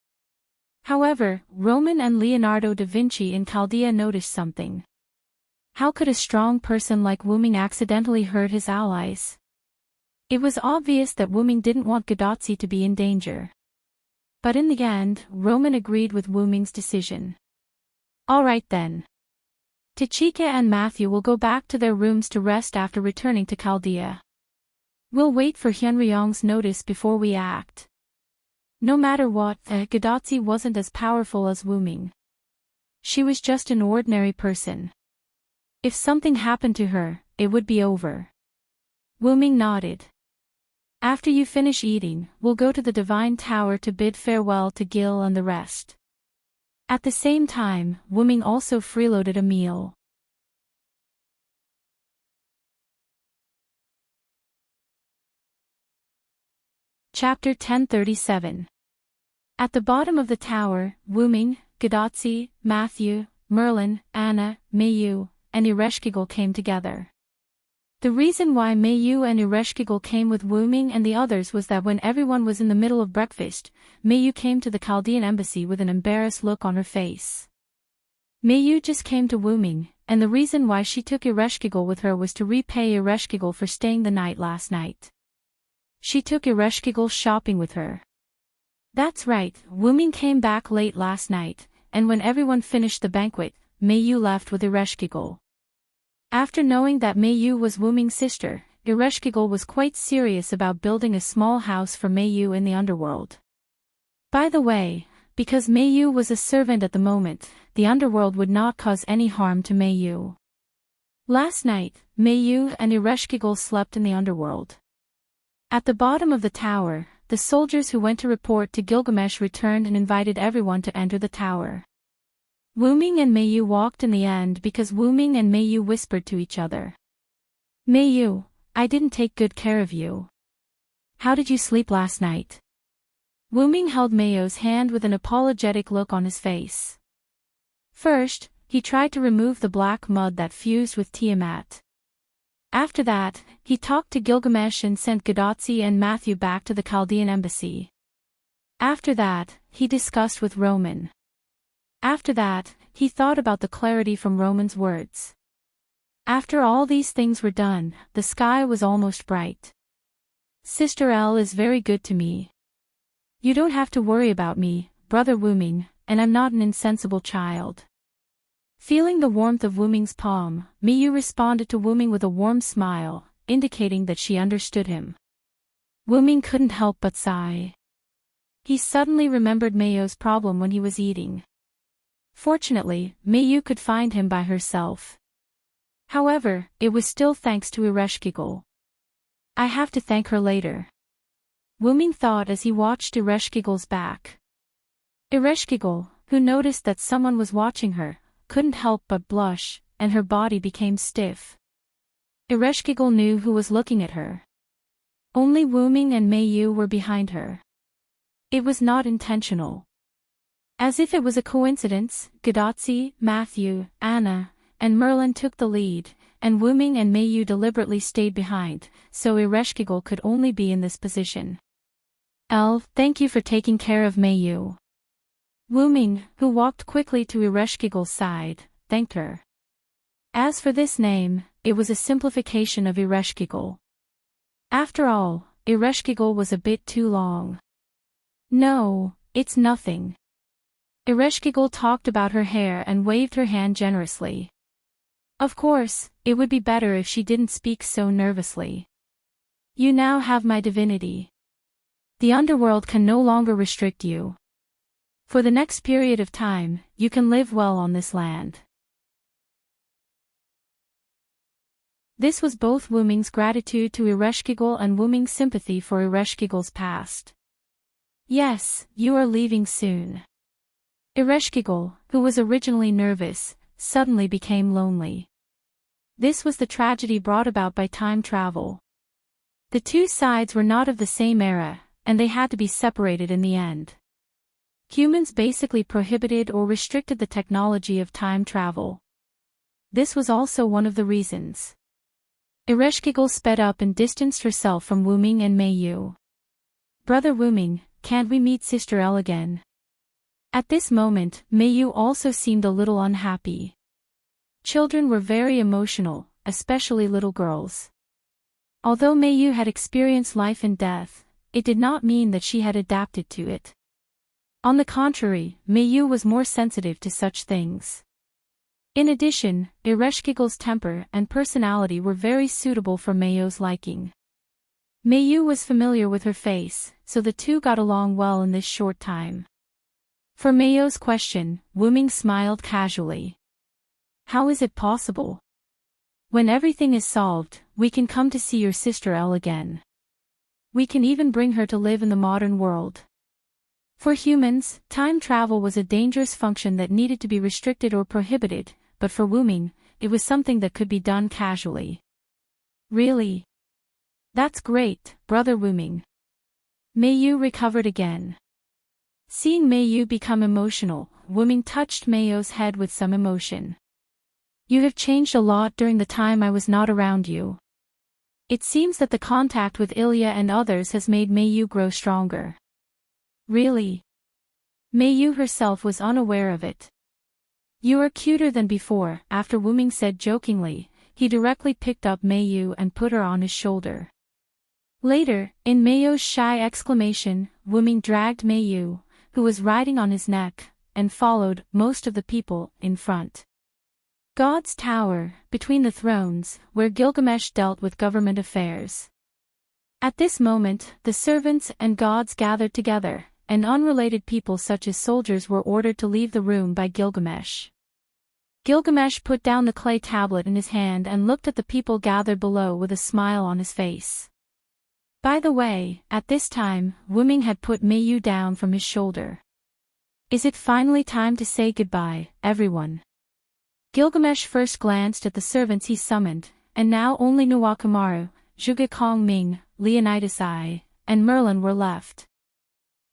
However, Roman and Leonardo da Vinci in Chaldea noticed something. How could a strong person like Wu Ming accidentally hurt his allies? It was obvious that Wu Ming didn't want Gadotsi to be in danger. But in the end, Roman agreed with Wu Ming's decision. All right then. Tachika and Matthew will go back to their rooms to rest after returning to Chaldea. We'll wait for Hyunryong's notice before we act. No matter what, Gadotsi wasn't as powerful as Wu Ming. She was just an ordinary person. If something happened to her, it would be over. Wu Ming nodded. After you finish eating, we'll go to the Divine Tower to bid farewell to Gil and the rest. At the same time, Wu Ming also freeloaded a meal. Chapter 1037. At the bottom of the tower, Wu Ming, Gadotsi, Matthew, Merlin, Anna, Meiyu, and Ereshkigal came together. The reason why Meiyu and Ereshkigal came with Wu Ming and the others was that when everyone was in the middle of breakfast, Meiyu came to the Chaldean embassy with an embarrassed look on her face. Meiyu just came to Wu Ming, and the reason why she took Ereshkigal with her was to repay Ereshkigal for staying the night last night. She took Ereshkigal shopping with her. That's right, Wu Ming came back late last night, and when everyone finished the banquet, Meiyu left with Ereshkigal. After knowing that Meiyu was Wu Ming's sister, Ereshkigal was quite serious about building a small house for Meiyu in the underworld. By the way, because Meiyu was a servant at the moment, the underworld would not cause any harm to Meiyu. Last night, Meiyu and Ereshkigal slept in the underworld. At the bottom of the tower, the soldiers who went to report to Gilgamesh returned and invited everyone to enter the tower. Wu Ming and Meiyu walked in the end because Wu Ming and Meiyu whispered to each other. Meiyu, I didn't take good care of you. How did you sleep last night? Wu Ming held Meiyu's hand with an apologetic look on his face. First, he tried to remove the black mud that fused with Tiamat. After that, he talked to Gilgamesh and sent Gadotsi and Matthew back to the Chaldean embassy. After that, he discussed with Roman. After that, he thought about the clarity from Roman's words. After all these things were done, the sky was almost bright. Sister L is very good to me. You don't have to worry about me, brother Wu Ming, and I'm not an insensible child. Feeling the warmth of Wu Ming's palm, Meiyu responded to Wu Ming with a warm smile, indicating that she understood him. Wu Ming couldn't help but sigh. He suddenly remembered Meiyu's problem when he was eating. Fortunately, Meiyu could find him by herself. However, it was still thanks to Ereshkigal. I have to thank her later. Wu Ming thought as he watched Ereshkigal's back. Ereshkigal, who noticed that someone was watching her, couldn't help but blush, and her body became stiff. Ereshkigal knew who was looking at her. Only Wu Ming and Meiyu were behind her. It was not intentional. As if it was a coincidence, Gadotsi, Matthew, Anna, and Merlin took the lead, and Wu Ming and Meiyu deliberately stayed behind, so Ereshkigal could only be in this position. L, thank you for taking care of Meiyu. Wu Ming, who walked quickly to Ereshkigal's side, thanked her. As for this name, it was a simplification of Ereshkigal. After all, Ereshkigal was a bit too long. No, it's nothing. Ereshkigal talked about her hair and waved her hand generously. Of course, it would be better if she didn't speak so nervously. You now have my divinity. The underworld can no longer restrict you. For the next period of time, you can live well on this land. This was both Wu Ming's gratitude to Ereshkigal and Wu Ming's sympathy for Ereshkigal's past. Yes, you are leaving soon. Ereshkigal, who was originally nervous, suddenly became lonely. This was the tragedy brought about by time travel. The two sides were not of the same era, and they had to be separated in the end. Humans basically prohibited or restricted the technology of time travel. This was also one of the reasons. Ereshkigal sped up and distanced herself from Wuming and Meiyu. Brother Wuming, can't we meet Sister Elle again? At this moment, Meiyu also seemed a little unhappy. Children were very emotional, especially little girls. Although Meiyu had experienced life and death, it did not mean that she had adapted to it. On the contrary, Meiyu was more sensitive to such things. In addition, Ereshkigal's temper and personality were very suitable for Meiyu's liking. Meiyu was familiar with her face, so the two got along well in this short time. For Meiyu's question, Wuming smiled casually. How is it possible? When everything is solved, we can come to see your sister Elle again. We can even bring her to live in the modern world. For humans, time travel was a dangerous function that needed to be restricted or prohibited, but for Wuming, it was something that could be done casually. Really? That's great, Brother Wuming. Meiyu recovered again. Seeing Meiyu become emotional, Wuming touched Meiyu's head with some emotion. You have changed a lot during the time I was not around you. It seems that the contact with Ilya and others has made Meiyu grow stronger. Really? Meiyu herself was unaware of it. You are cuter than before, after Wuming said jokingly, he directly picked up Meiyu and put her on his shoulder. Later, in Meiyu's shy exclamation, Wuming dragged Meiyu, who was riding on his neck, and followed most of the people in front. God's Tower, between the thrones, where Gilgamesh dealt with government affairs. At this moment, the servants and gods gathered together, and unrelated people such as soldiers were ordered to leave the room by Gilgamesh. Gilgamesh put down the clay tablet in his hand and looked at the people gathered below with a smile on his face. By the way, at this time, Wuming had put Meiyu down from his shoulder. Is it finally time to say goodbye, everyone? Gilgamesh first glanced at the servants he summoned, and now only Nuwakamaru, Zhuge Kongming, Leonidas I, and Merlin were left.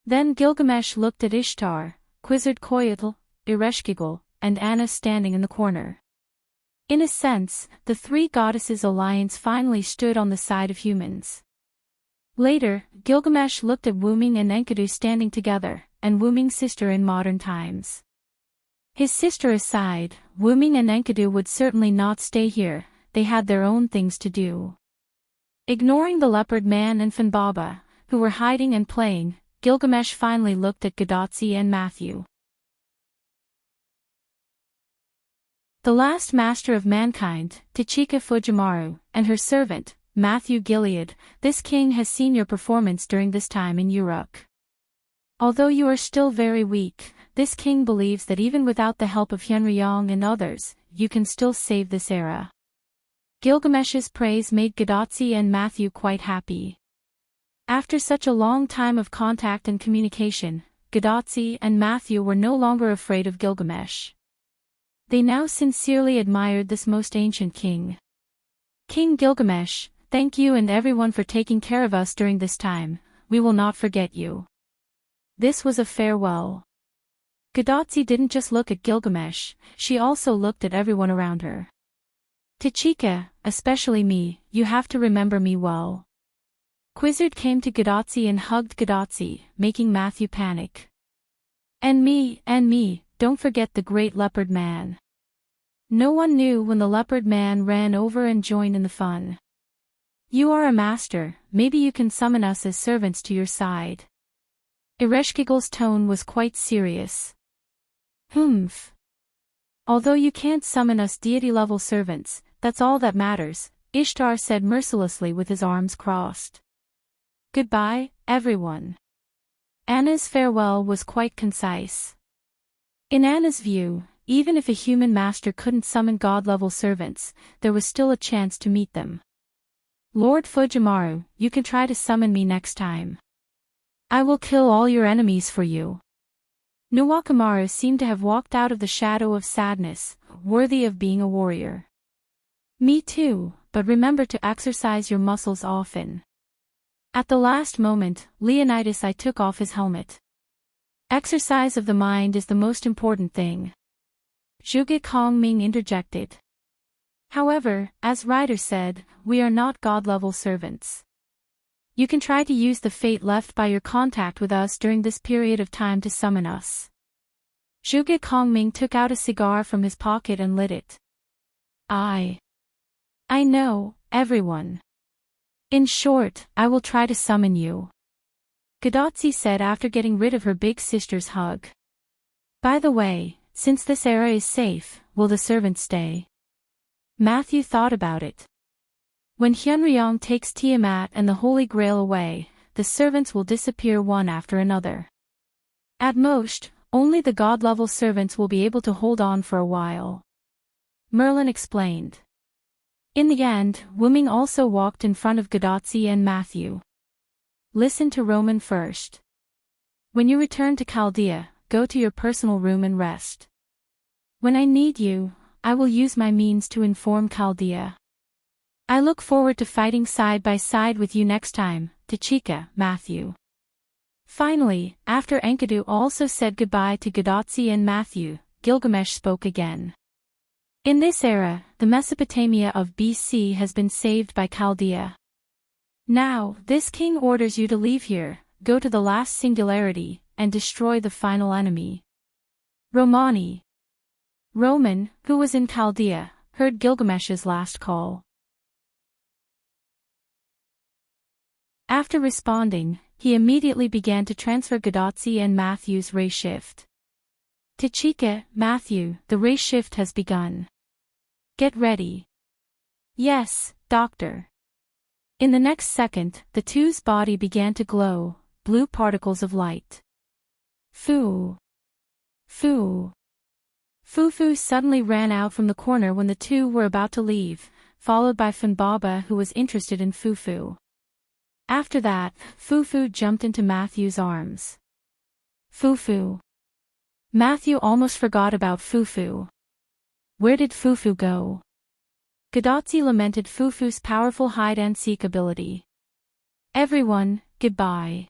Then Gilgamesh looked at Ishtar, Quetzalcoatl, Ereshkigal, and Anna standing in the corner. In a sense, the three goddesses' alliance finally stood on the side of humans. Later, Gilgamesh looked at Wuming and Enkidu standing together, and Wuming's sister in modern times. His sister aside, Wuming and Enkidu would certainly not stay here, they had their own things to do. Ignoring the leopard man and Fanbaba, who were hiding and playing, Gilgamesh finally looked at Gadotsi and Matthew. The last master of mankind, Tachika Fujimaru, and her servant, Matthew Gilead, this king has seen your performance during this time in Uruk. Although you are still very weak, this king believes that even without the help of Hyunryong and others, you can still save this era. Gilgamesh's praise made Gadotsi and Matthew quite happy. After such a long time of contact and communication, Gadotsi and Matthew were no longer afraid of Gilgamesh. They now sincerely admired this most ancient king. King Gilgamesh, thank you and everyone for taking care of us during this time, we will not forget you. This was a farewell. Gadotsi didn't just look at Gilgamesh, she also looked at everyone around her. Tachika, especially me, you have to remember me well. Quizzard came to Gadotsi and hugged Gadotsi, making Matthew panic. And me, don't forget the great leopard man. No one knew when the leopard man ran over and joined in the fun. You are a master, maybe you can summon us as servants to your side. Ereshkigal's tone was quite serious. Humph. Although you can't summon us deity-level servants, that's all that matters, Ishtar said mercilessly with his arms crossed. Goodbye, everyone. Anna's farewell was quite concise. In Anna's view, even if a human master couldn't summon god-level servants, there was still a chance to meet them. Lord Fujimaru, you can try to summon me next time. I will kill all your enemies for you. Nuwakamaru seemed to have walked out of the shadow of sadness, worthy of being a warrior. Me too, but remember to exercise your muscles often. At the last moment, Leonidas I took off his helmet. Exercise of the mind is the most important thing. Zhuge Kongming interjected. However, as Ryder said, we are not God-level servants. You can try to use the fate left by your contact with us during this period of time to summon us. Zhuge Kongming took out a cigar from his pocket and lit it. I know, everyone. In short, I will try to summon you. Gadotzi said after getting rid of her big sister's hug. By the way, since this era is safe, will the servants stay? Matthew thought about it. When Hyunryong takes Tiamat and the Holy Grail away, the servants will disappear one after another. At most, only the god-level servants will be able to hold on for a while. Merlin explained. In the end, Wuming also walked in front of Gadotzi and Matthew. Listen to Roman first. When you return to Chaldea, go to your personal room and rest. When I need you, I will use my means to inform Chaldea. I look forward to fighting side by side with you next time, Tachika, Matthew. Finally, after Enkidu also said goodbye to Gadotzi and Matthew, Gilgamesh spoke again. In this era, the Mesopotamia of BC has been saved by Chaldea. Now, this king orders you to leave here, go to the last singularity, and destroy the final enemy. Romani. Roman, who was in Chaldea, heard Gilgamesh's last call. After responding, he immediately began to transfer Gadotzi and Matthew's ray shift. Tachika, Matthew, the ray shift has begun. Get ready. Yes, Doctor. In the next second, the two's body began to glow, blue particles of light. Foo. Foo. Fufu suddenly ran out from the corner when the two were about to leave, followed by Funbaba who was interested in Fufu. After that, Fufu jumped into Matthew's arms. Fufu. Matthew almost forgot about Fufu. Where did Fufu go? Gadotzi lamented Fufu's powerful hide-and-seek ability. Everyone, goodbye.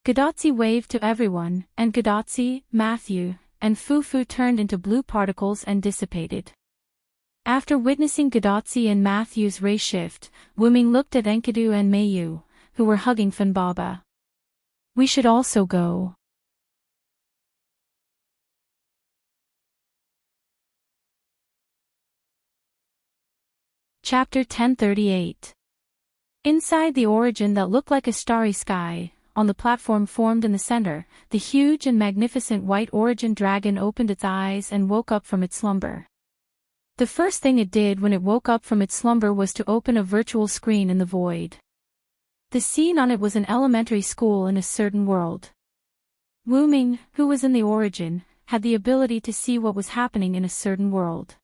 Gadotzi waved to everyone, and Gadotzi, Matthew, and Fufu turned into blue particles and dissipated. After witnessing Gadotzi and Matthew's ray shift, Wuming looked at Enkidu and Mayu, who were hugging Funbaba. We should also go. Chapter 1038. Inside the origin that looked like a starry sky, on the platform formed in the center, the huge and magnificent white origin dragon opened its eyes and woke up from its slumber. The first thing it did when it woke up from its slumber was to open a virtual screen in the void. The scene on it was an elementary school in a certain world. Wuming, who was in the origin, had the ability to see what was happening in a certain world.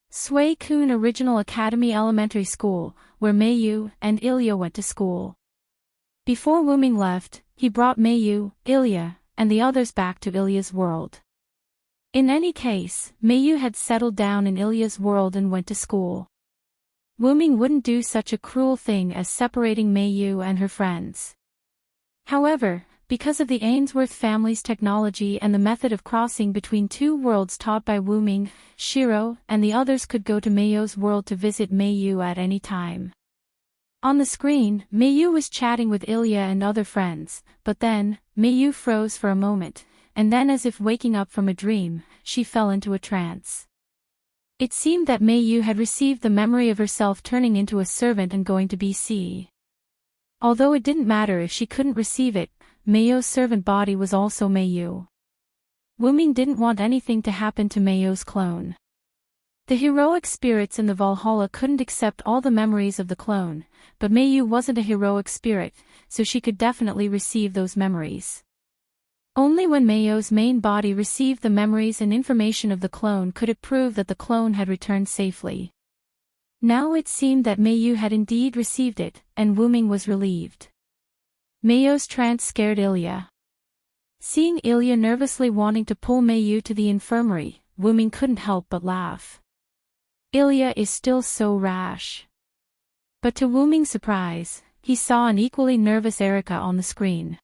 Sui Kun Original Academy Elementary School, where Mayu and Ilya went to school. Before Wuming left, he brought Mayu, Ilya, and the others back to Ilya's world. In any case, Mayu had settled down in Ilya's world and went to school. Wuming wouldn't do such a cruel thing as separating Mayu and her friends. However, because of the Ainsworth family's technology and the method of crossing between two worlds taught by Wuming, Shiro and the others could go to Mayu's world to visit Mayu at any time. On the screen, Mayu was chatting with Ilya and other friends, but then, Mayu froze for a moment, and then as if waking up from a dream, she fell into a trance. It seemed that Mayu had received the memory of herself turning into a servant and going to BC. Although it didn't matter if she couldn't receive it, Mayu's servant body was also Mayu. Wuming didn't want anything to happen to Mayu's clone. The heroic spirits in the Valhalla couldn't accept all the memories of the clone, but Mayu wasn't a heroic spirit, so she could definitely receive those memories. Only when Mayu's main body received the memories and information of the clone could it prove that the clone had returned safely. Now it seemed that Mayu had indeed received it, and Wuming was relieved. Mayu's trance scared Ilya. Seeing Ilya nervously wanting to pull Mayu to the infirmary, Wuming couldn't help but laugh. Ilya is still so rash. But to Wuming's surprise, he saw an equally nervous Erika on the screen.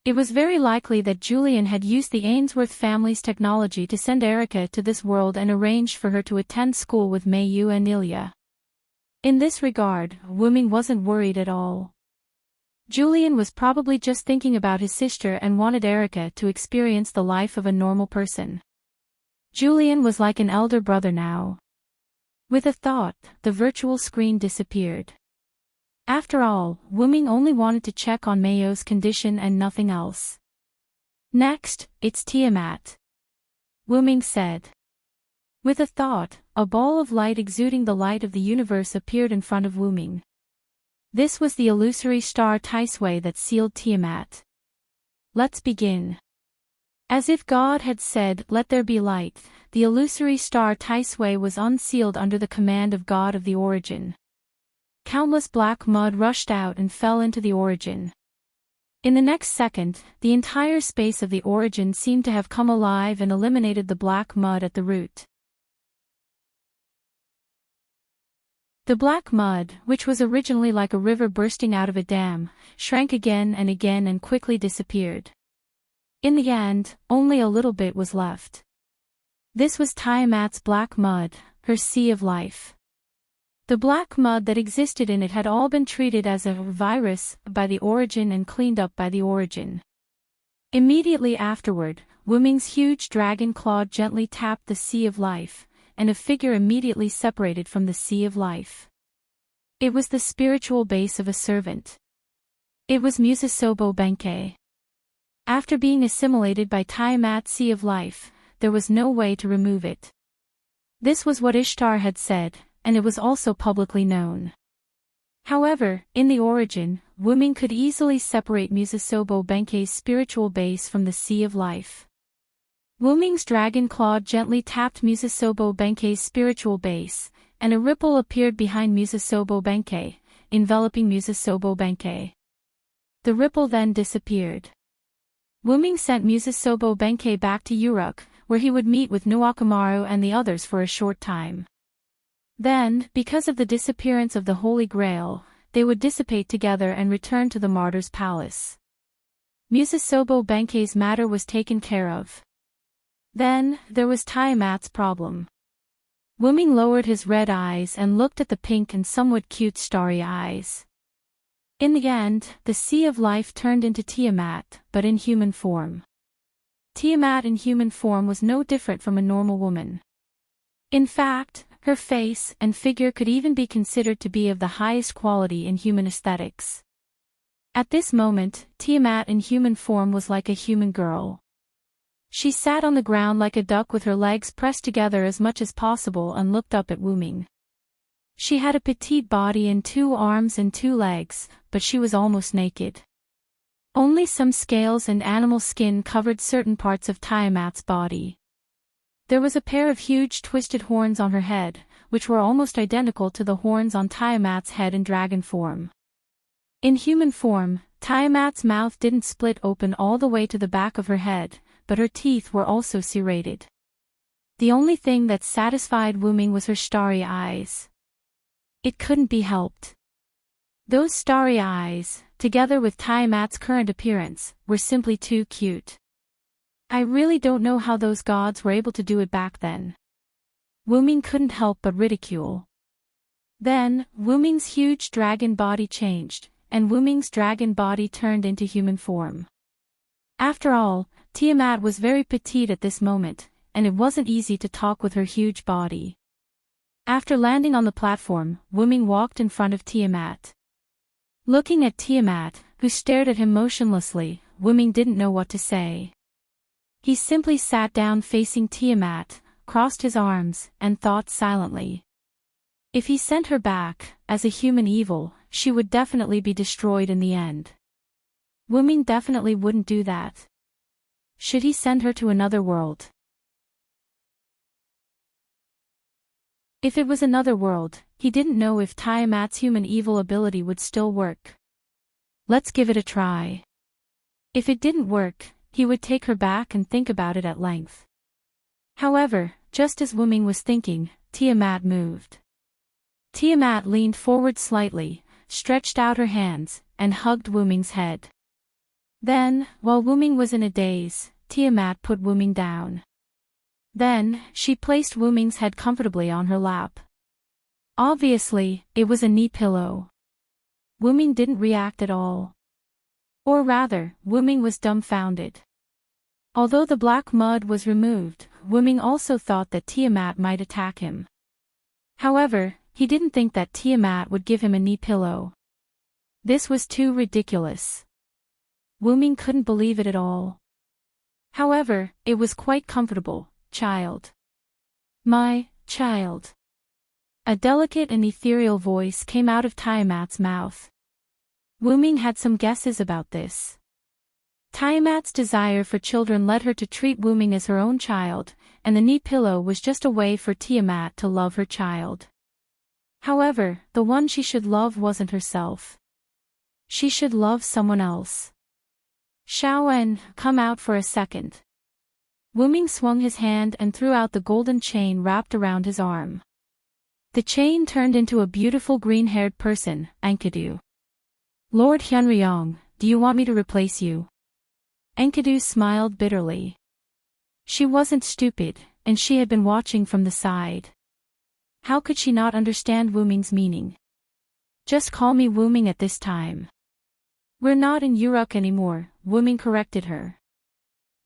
It was very likely that Julian had used the Ainsworth family's technology to send Erica to this world and arranged for her to attend school with Mayu and Ilya. In this regard, Wuming wasn't worried at all. Julian was probably just thinking about his sister and wanted Erica to experience the life of a normal person. Julian was like an elder brother now. With a thought, the virtual screen disappeared. After all, Wuming only wanted to check on Mayu's condition and nothing else. Next, it's Tiamat, Wuming said. With a thought, a ball of light exuding the light of the universe appeared in front of Wuming. This was the illusory star Taisui that sealed Tiamat. Let's begin. As if God had said, "Let there be light," the illusory star Taisui was unsealed under the command of God of the origin. Countless black mud rushed out and fell into the origin. In the next second, the entire space of the origin seemed to have come alive and eliminated the black mud at the root. The black mud, which was originally like a river bursting out of a dam, shrank again and quickly disappeared. In the end, only a little bit was left. This was Tiamat's black mud, her sea of life. The black mud that existed in it had all been treated as a virus by the origin and cleaned up by the origin. Immediately afterward, Wuming's huge dragon claw gently tapped the sea of life, and a figure immediately separated from the sea of life. It was the spiritual base of a servant. It was Musasobo Benkei. After being assimilated by Tiamat's sea of life, there was no way to remove it. This was what Ishtar had said, and it was also publicly known. However, in the origin, Wuming could easily separate Musasobo Benkei's spiritual base from the sea of life. Wuming's dragon claw gently tapped Musasobo Benkei's spiritual base, and a ripple appeared behind Musasobo Benkei, enveloping Musasobo Benkei. The ripple then disappeared. Wuming sent Musasobo Benkei back to Uruk, where he would meet with Nuakamaru and the others for a short time. Then, because of the disappearance of the Holy Grail, they would dissipate together and return to the Martyr's Palace. Musasobo Benkei's matter was taken care of. Then, there was Tiamat's problem. Wuming lowered his red eyes and looked at the pink and somewhat cute starry eyes. In the end, the Sea of Life turned into Tiamat, but in human form. Tiamat in human form was no different from a normal woman. In fact, her face and figure could even be considered to be of the highest quality in human aesthetics. At this moment, Tiamat in human form was like a human girl. She sat on the ground like a duck with her legs pressed together as much as possible and looked up at Wuming. She had a petite body and 2 arms and 2 legs, but she was almost naked. Only some scales and animal skin covered certain parts of Tiamat's body. There was a pair of huge twisted horns on her head, which were almost identical to the horns on Tiamat's head in dragon form. In human form, Tiamat's mouth didn't split open all the way to the back of her head, but her teeth were also serrated. The only thing that satisfied Wuming was her starry eyes. It couldn't be helped. Those starry eyes, together with Tiamat's current appearance, were simply too cute. I really don't know how those gods were able to do it back then. Wuming couldn't help but ridicule. Then, Wuming's huge dragon body changed, and Wuming's dragon body turned into human form. After all, Tiamat was very petite at this moment, and it wasn't easy to talk with her huge body. After landing on the platform, Wuming walked in front of Tiamat. Looking at Tiamat, who stared at him motionlessly, Wuming didn't know what to say. He simply sat down facing Tiamat, crossed his arms, and thought silently. If he sent her back, as a human evil, she would definitely be destroyed in the end. Wuming definitely wouldn't do that. Should he send her to another world? If it was another world, he didn't know if Tiamat's human evil ability would still work. Let's give it a try. If it didn't work, he would take her back and think about it at length. However, just as Wuming was thinking, Tiamat moved. Tiamat leaned forward slightly, stretched out her hands, and hugged Wuming's head. Then, while Wuming was in a daze, Tiamat put Wuming down. Then, she placed Wuming's head comfortably on her lap. Obviously, it was a knee pillow. Wuming didn't react at all. Or rather, Wuming was dumbfounded. Although the black mud was removed, Wuming also thought that Tiamat might attack him. However, he didn't think that Tiamat would give him a knee pillow. This was too ridiculous. Wuming couldn't believe it at all. However, it was quite comfortable, child. My child. A delicate and ethereal voice came out of Tiamat's mouth. Wuming had some guesses about this. Tiamat's desire for children led her to treat Wuming as her own child, and the knee pillow was just a way for Tiamat to love her child. However, the one she should love wasn't herself. She should love someone else. Xiaowen, come out for a second. Wuming swung his hand and threw out the golden chain wrapped around his arm. The chain turned into a beautiful green-haired person, Enkidu. Lord Hyunryong, do you want me to replace you? Enkidu smiled bitterly. She wasn't stupid, and she had been watching from the side. How could she not understand Wuming's meaning? Just call me Wuming at this time. We're not in Uruk anymore, Wuming corrected her.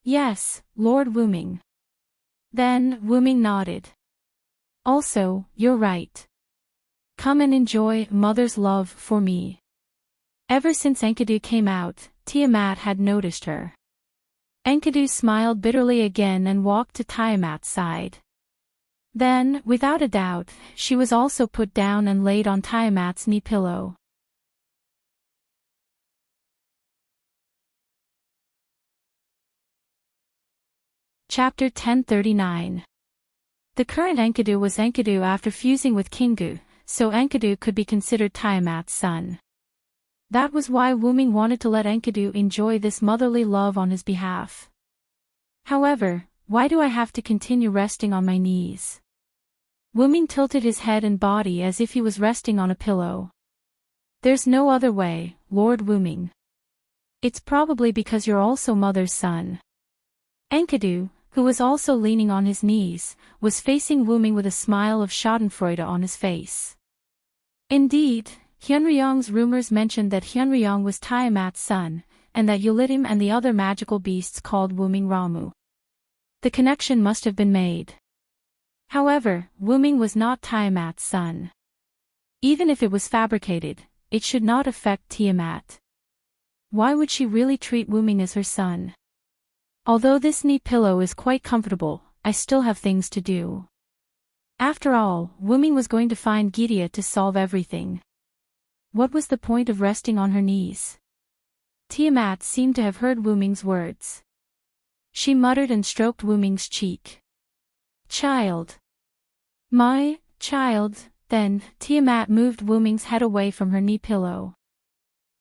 Yes, Lord Wuming. Then, Wuming nodded. Also, you're right. Come and enjoy mother's love for me. Ever since Enkidu came out, Tiamat had noticed her. Enkidu smiled bitterly again and walked to Tiamat's side. Then, without a doubt, she was also put down and laid on Tiamat's knee pillow. Chapter 1039. The current Enkidu was Enkidu after fusing with Kingu, so Enkidu could be considered Tiamat's son. That was why Wuming wanted to let Enkidu enjoy this motherly love on his behalf. However, why do I have to continue resting on my knees? Wuming tilted his head and body as if he was resting on a pillow. There's no other way, Lord Wuming. It's probably because you're also mother's son. Enkidu, who was also leaning on his knees, was facing Wuming with a smile of schadenfreude on his face. Indeed, Hyunryong's rumors mentioned that Hyunryong was Tiamat's son, and that Yulitim and the other magical beasts called Wuming Ramu. The connection must have been made. However, Wuming was not Tiamat's son. Even if it was fabricated, it should not affect Tiamat. Why would she really treat Wuming as her son? Although this knee pillow is quite comfortable, I still have things to do. After all, Wuming was going to find Gidia to solve everything. What was the point of resting on her knees? Tiamat seemed to have heard Wuming's words. She muttered and stroked Wuming's cheek. Child. My child. Then, Tiamat moved Wuming's head away from her knee pillow.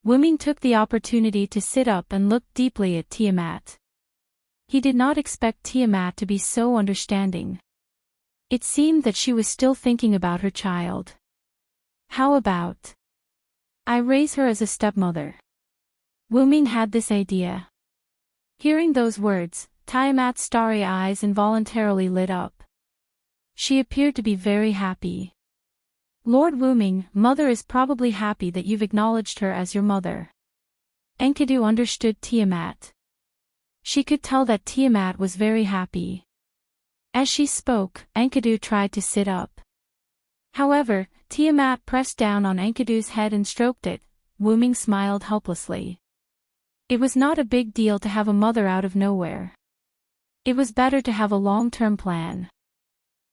Wuming took the opportunity to sit up and look deeply at Tiamat. He did not expect Tiamat to be so understanding. It seemed that she was still thinking about her child. How about I raise her as a stepmother? Wuming had this idea. Hearing those words, Tiamat's starry eyes involuntarily lit up. She appeared to be very happy. Lord Wuming, mother is probably happy that you've acknowledged her as your mother. Enkidu understood Tiamat. She could tell that Tiamat was very happy. As she spoke, Enkidu tried to sit up. However, Tiamat pressed down on Enkidu's head and stroked it. Wuming smiled helplessly. It was not a big deal to have a mother out of nowhere. It was better to have a long-term plan.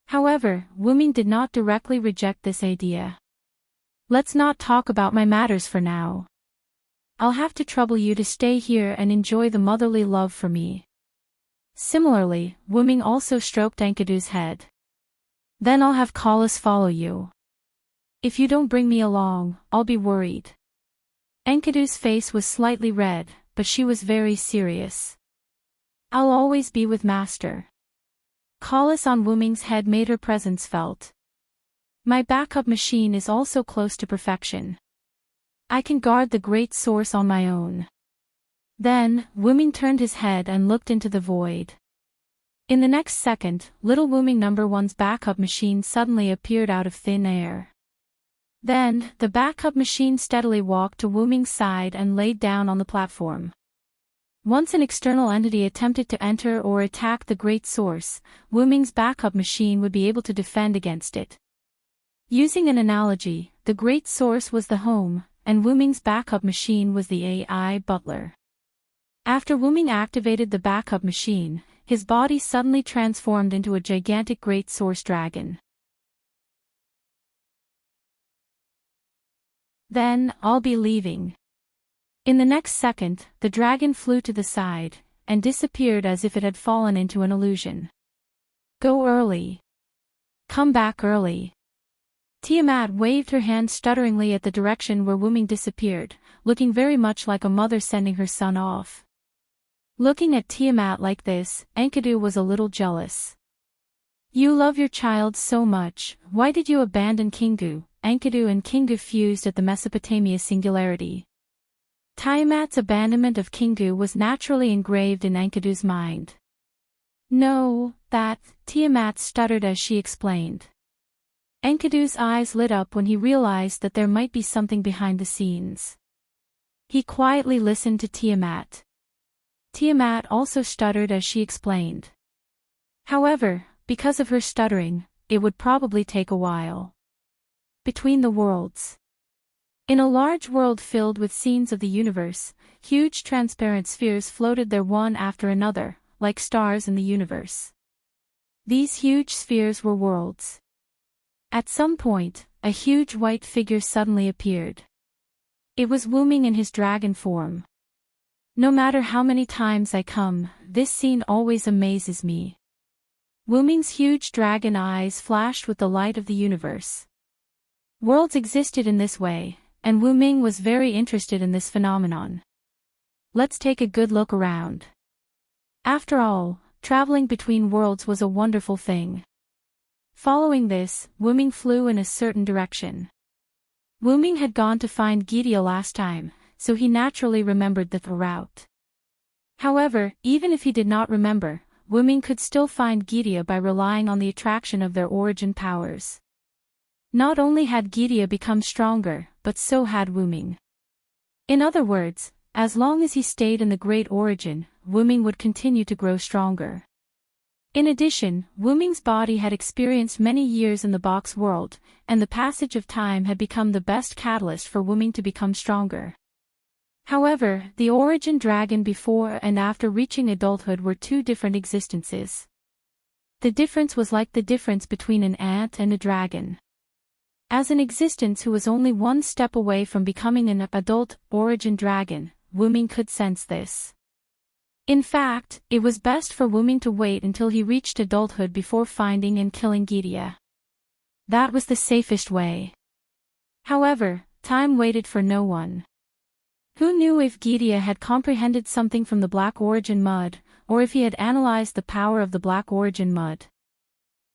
However, Wuming did not directly reject this idea. Let's not talk about my matters for now. I'll have to trouble you to stay here and enjoy the motherly love for me. Similarly, Wuming also stroked Enkidu's head. Then I'll have Kalas follow you. If you don't bring me along, I'll be worried. Enkidu's face was slightly red, but she was very serious. I'll always be with Master. Kalas on Wuming's head made her presence felt. My backup machine is also close to perfection. I can guard the great source on my own. Then, Wuming turned his head and looked into the void. In the next second, little Wuming number one's backup machine suddenly appeared out of thin air. Then, the backup machine steadily walked to Wuming's side and laid down on the platform. Once an external entity attempted to enter or attack the Great Source, Wuming's backup machine would be able to defend against it. Using an analogy, the Great Source was the home, and Wuming's backup machine was the AI butler. After Wuming activated the backup machine, his body suddenly transformed into a gigantic Great Source dragon. Then, I'll be leaving. In the next second, the dragon flew to the side, and disappeared as if it had fallen into an illusion. Go early. Come back early. Tiamat waved her hand stutteringly at the direction where Wuming disappeared, looking very much like a mother sending her son off. Looking at Tiamat like this, Enkidu was a little jealous. You love your child so much, why did you abandon Kingu? Enkidu and Kingu fused at the Mesopotamia singularity. Tiamat's abandonment of Kingu was naturally engraved in Enkidu's mind. No, Tiamat stuttered as she explained. Enkidu's eyes lit up when he realized that there might be something behind the scenes. He quietly listened to Tiamat. Tiamat also stuttered as she explained. However, because of her stuttering, it would probably take a while. Between the worlds. In a large world filled with scenes of the universe, huge transparent spheres floated there one after another, like stars in the universe. These huge spheres were worlds. At some point, a huge white figure suddenly appeared. It was Wuming in his dragon form. No matter how many times I come, this scene always amazes me. Wuming's huge dragon eyes flashed with the light of the universe. Worlds existed in this way, and Wuming was very interested in this phenomenon. Let's take a good look around. After all, traveling between worlds was a wonderful thing. Following this, Wuming flew in a certain direction. Wuming had gone to find Gidia last time, so he naturally remembered the route. However, even if he did not remember, Wuming could still find Gidia by relying on the attraction of their origin powers. Not only had Gidia become stronger, but so had Wuming. In other words, as long as he stayed in the Great Origin, Wuming would continue to grow stronger. In addition, Wuming's body had experienced many years in the box world, and the passage of time had become the best catalyst for Wuming to become stronger. However, the origin dragon before and after reaching adulthood were two different existences. The difference was like the difference between an ant and a dragon. As an existence who was only one step away from becoming an adult origin dragon, Wuming could sense this. In fact, it was best for Wuming to wait until he reached adulthood before finding and killing Gidia. That was the safest way. However, time waited for no one. Who knew if Gidia had comprehended something from the Black Origin Mud, or if he had analyzed the power of the Black Origin Mud?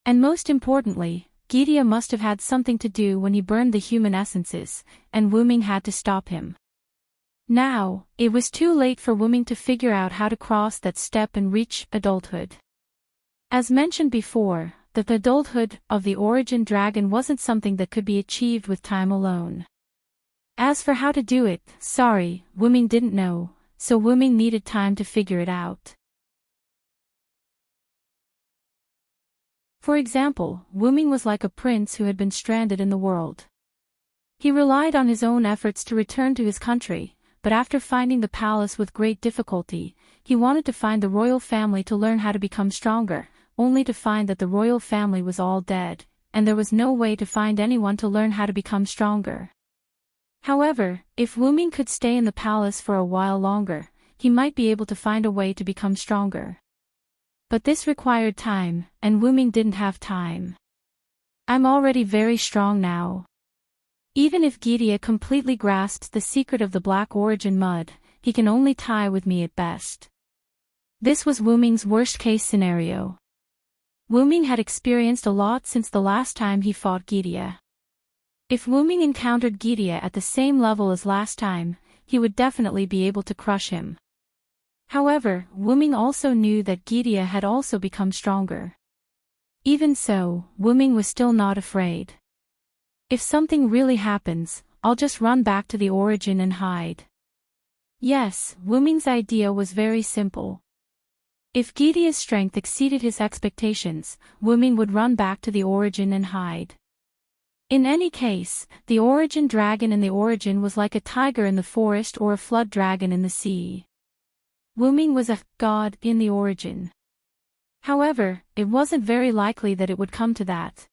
And most importantly, Gidia must have had something to do when he burned the human essences, and Wuming had to stop him. Now, it was too late for Wuming to figure out how to cross that step and reach adulthood. As mentioned before, the adulthood of the origin dragon wasn't something that could be achieved with time alone. As for how to do it, Wuming didn't know, so Wuming needed time to figure it out. For example, Wuming was like a prince who had been stranded in the world. He relied on his own efforts to return to his country, but after finding the palace with great difficulty, he wanted to find the royal family to learn how to become stronger, only to find that the royal family was all dead, and there was no way to find anyone to learn how to become stronger. However, if Wuming could stay in the palace for a while longer, he might be able to find a way to become stronger. But this required time, and Wuming didn't have time. I'm already very strong now. Even if Gidia completely grasps the secret of the Black Origin Mud, he can only tie with me at best. This was Wuming's worst-case scenario. Wuming had experienced a lot since the last time he fought Gidia. If Wuming encountered Gidia at the same level as last time, he would definitely be able to crush him. However, Wuming also knew that Gidia had also become stronger. Even so, Wuming was still not afraid. If something really happens, I'll just run back to the origin and hide. Yes, Wuming's idea was very simple. If Gidia's strength exceeded his expectations, Wuming would run back to the origin and hide. In any case, the origin dragon in the origin was like a tiger in the forest or a flood dragon in the sea. Wuming was a god in the origin. However, it wasn't very likely that it would come to that.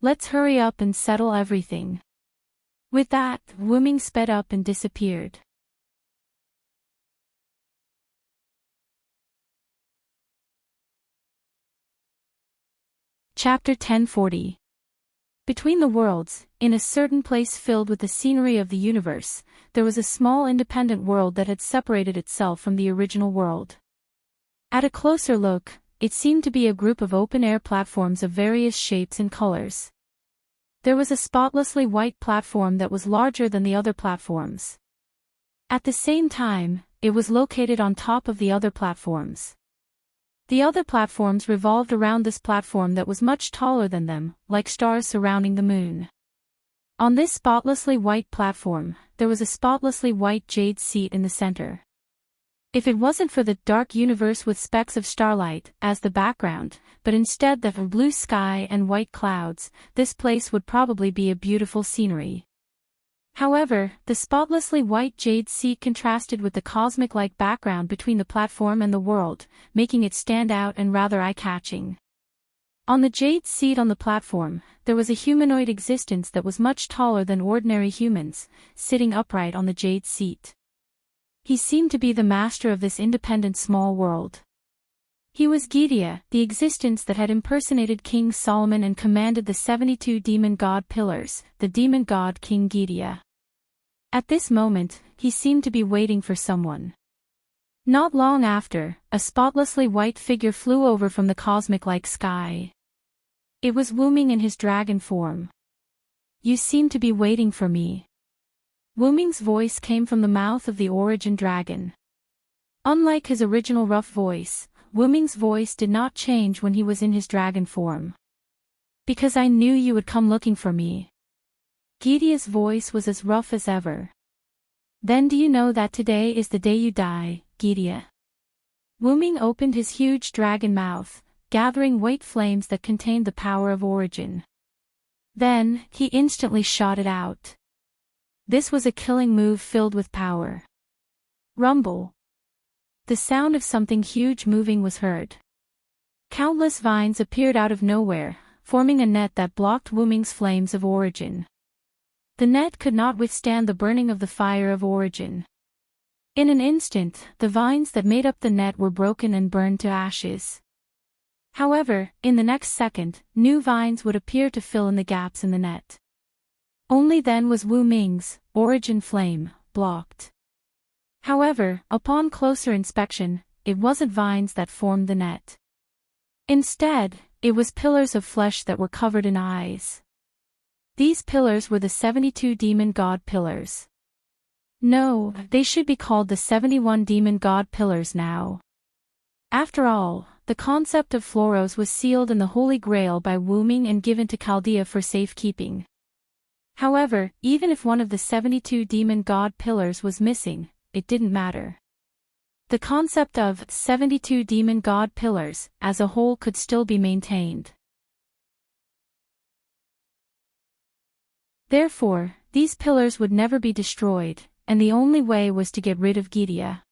Let's hurry up and settle everything. With that, Wuming sped up and disappeared. Chapter 1040. Between the worlds, in a certain place filled with the scenery of the universe, there was a small independent world that had separated itself from the original world. At a closer look, it seemed to be a group of open-air platforms of various shapes and colors. There was a spotlessly white platform that was larger than the other platforms. At the same time, it was located on top of the other platforms. The other platforms revolved around this platform that was much taller than them, like stars surrounding the moon. On this spotlessly white platform, there was a spotlessly white jade seat in the center. If it wasn't for the dark universe with specks of starlight as the background, but instead the blue sky and white clouds, this place would probably be a beautiful scenery. However, the spotlessly white jade seat contrasted with the cosmic-like background between the platform and the world, making it stand out and rather eye-catching. On the jade seat on the platform, there was a humanoid existence that was much taller than ordinary humans, sitting upright on the jade seat. He seemed to be the master of this independent small world. He was Gidia, the existence that had impersonated King Solomon and commanded the 72 demon god pillars, the demon god King Gidia. At this moment, he seemed to be waiting for someone. Not long after, a spotlessly white figure flew over from the cosmic-like sky. It was Wuming in his dragon form. You seem to be waiting for me. Wuming's voice came from the mouth of the origin dragon. Unlike his original rough voice, Wuming's voice did not change when he was in his dragon form. Because I knew you would come looking for me. Gidia's voice was as rough as ever. Then do you know that today is the day you die, Gidia? Wuming opened his huge dragon mouth, gathering white flames that contained the power of origin. Then, he instantly shot it out. This was a killing move filled with power. Rumble. The sound of something huge moving was heard. Countless vines appeared out of nowhere, forming a net that blocked Wuming's flames of origin. The net could not withstand the burning of the fire of origin. In an instant, the vines that made up the net were broken and burned to ashes. However, in the next second, new vines would appear to fill in the gaps in the net. Only then was Wuming's origin flame blocked. However, upon closer inspection, it wasn't vines that formed the net. Instead, it was pillars of flesh that were covered in eyes. These pillars were the 72 demon god pillars. No, they should be called the 71 demon god pillars now. After all, the concept of Floros was sealed in the Holy Grail by Wuming and given to Chaldea for safekeeping. However, even if one of the 72 demon god pillars was missing, it didn't matter. The concept of 72 demon god pillars as a whole could still be maintained. Therefore, these pillars would never be destroyed, and the only way was to get rid of Gidia.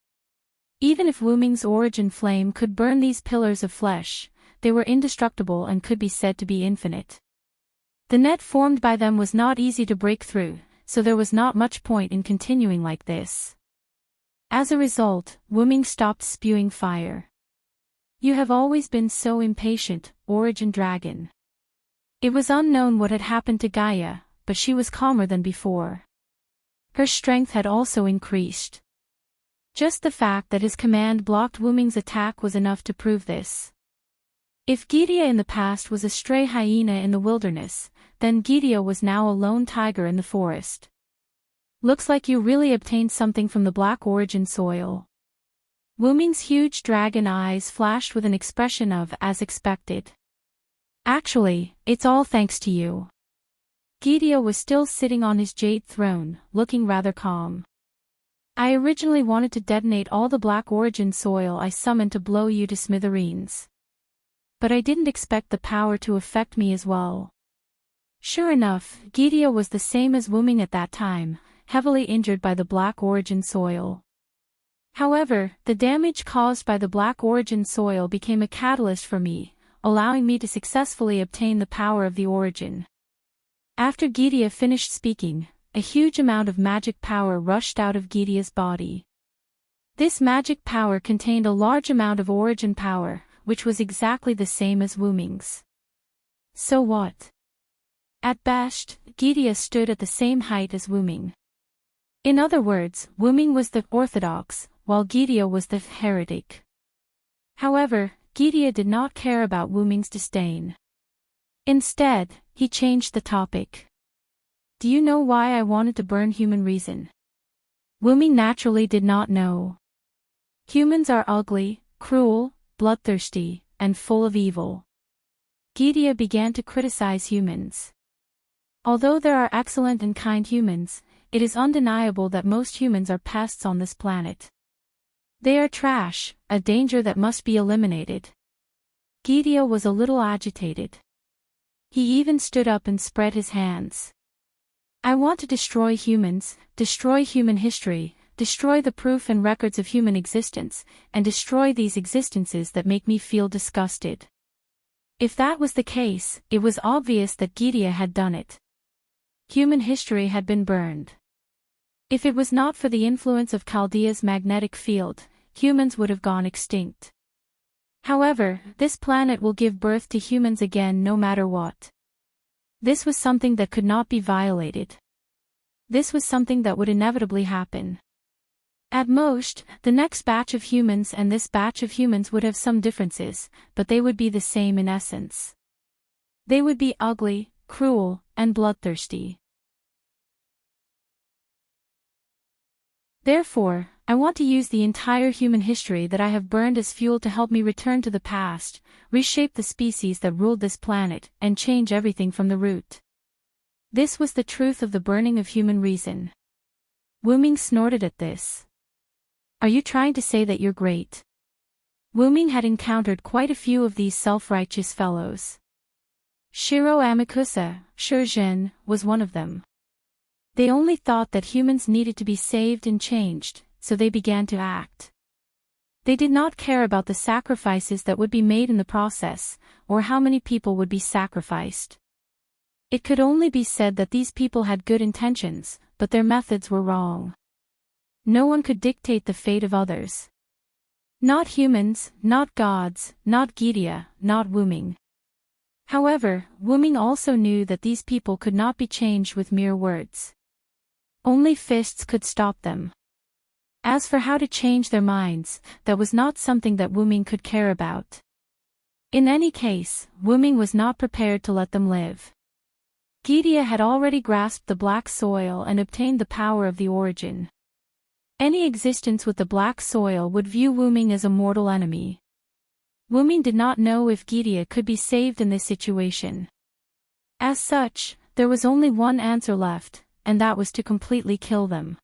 Even if Wuming's origin flame could burn these pillars of flesh, they were indestructible and could be said to be infinite. The net formed by them was not easy to break through, so there was not much point in continuing like this. As a result, Wuming stopped spewing fire. You have always been so impatient, origin dragon. It was unknown what had happened to Gaia, but she was calmer than before. Her strength had also increased. Just the fact that his command blocked Wuming's attack was enough to prove this. If Gidia in the past was a stray hyena in the wilderness, then Gidia was now a lone tiger in the forest. Looks like you really obtained something from the black origin soil. Wuming's huge dragon eyes flashed with an expression of as expected. Actually, it's all thanks to you. Gideon was still sitting on his jade throne, looking rather calm. I originally wanted to detonate all the Black Origin soil I summoned to blow you to smithereens. But I didn't expect the power to affect me as well. Sure enough, Gideon was the same as Wuming at that time, heavily injured by the Black Origin soil. However, the damage caused by the Black Origin soil became a catalyst for me, allowing me to successfully obtain the power of the Origin. After Gideon finished speaking, a huge amount of magic power rushed out of Gideon's body. This magic power contained a large amount of Origin power, which was exactly the same as Wuming's. So what? At best, Gideon stood at the same height as Wuming. In other words, Wuming was the orthodox, while Gideon was the heretic. However, Gideon did not care about Wuming's disdain. Instead, he changed the topic. Do you know why I wanted to burn human reason? Wuming naturally did not know. Humans are ugly, cruel, bloodthirsty, and full of evil. Gideon began to criticize humans. Although there are excellent and kind humans, it is undeniable that most humans are pests on this planet. They are trash, a danger that must be eliminated. Gideon was a little agitated. He even stood up and spread his hands. I want to destroy humans, destroy human history, destroy the proof and records of human existence, and destroy these existences that make me feel disgusted. If that was the case, it was obvious that Gideon had done it. Human history had been burned. If it was not for the influence of Chaldea's magnetic field, humans would have gone extinct. However, this planet will give birth to humans again no matter what. This was something that could not be violated. This was something that would inevitably happen. At most, the next batch of humans and this batch of humans would have some differences, but they would be the same in essence. They would be ugly, cruel, and bloodthirsty. Therefore, I want to use the entire human history that I have burned as fuel to help me return to the past, reshape the species that ruled this planet, and change everything from the root. This was the truth of the burning of human reason. Wuming snorted at this. Are you trying to say that you're great? Wuming had encountered quite a few of these self-righteous fellows. Shiro Amakusa, Shurjin, was one of them. They only thought that humans needed to be saved and changed, so they began to act. They did not care about the sacrifices that would be made in the process, or how many people would be sacrificed. It could only be said that these people had good intentions, but their methods were wrong. No one could dictate the fate of others. Not humans, not gods, not Gideon, not Wuming. However, Wuming also knew that these people could not be changed with mere words. Only fists could stop them. As for how to change their minds, that was not something that Wuming could care about. In any case, Wuming was not prepared to let them live. Gideon had already grasped the black soil and obtained the power of the Origin. Any existence with the black soil would view Wuming as a mortal enemy. Wuming did not know if Gideon could be saved in this situation. As such, there was only one answer left, and that was to completely kill them.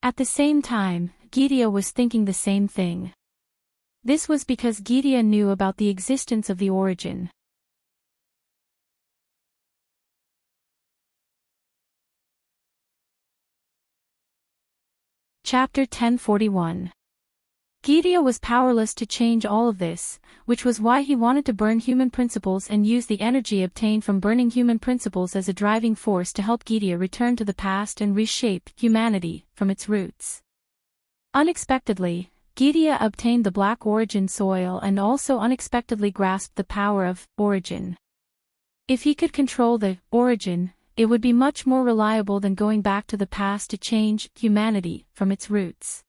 At the same time, Gideon was thinking the same thing. This was because Gideon knew about the existence of the Origin. Chapter 1041. Gideon was powerless to change all of this, which was why he wanted to burn human principles and use the energy obtained from burning human principles as a driving force to help Gideon return to the past and reshape humanity from its roots. Unexpectedly, Gideon obtained the Black Origin soil and also unexpectedly grasped the power of Origin. If he could control the Origin, it would be much more reliable than going back to the past to change humanity from its roots.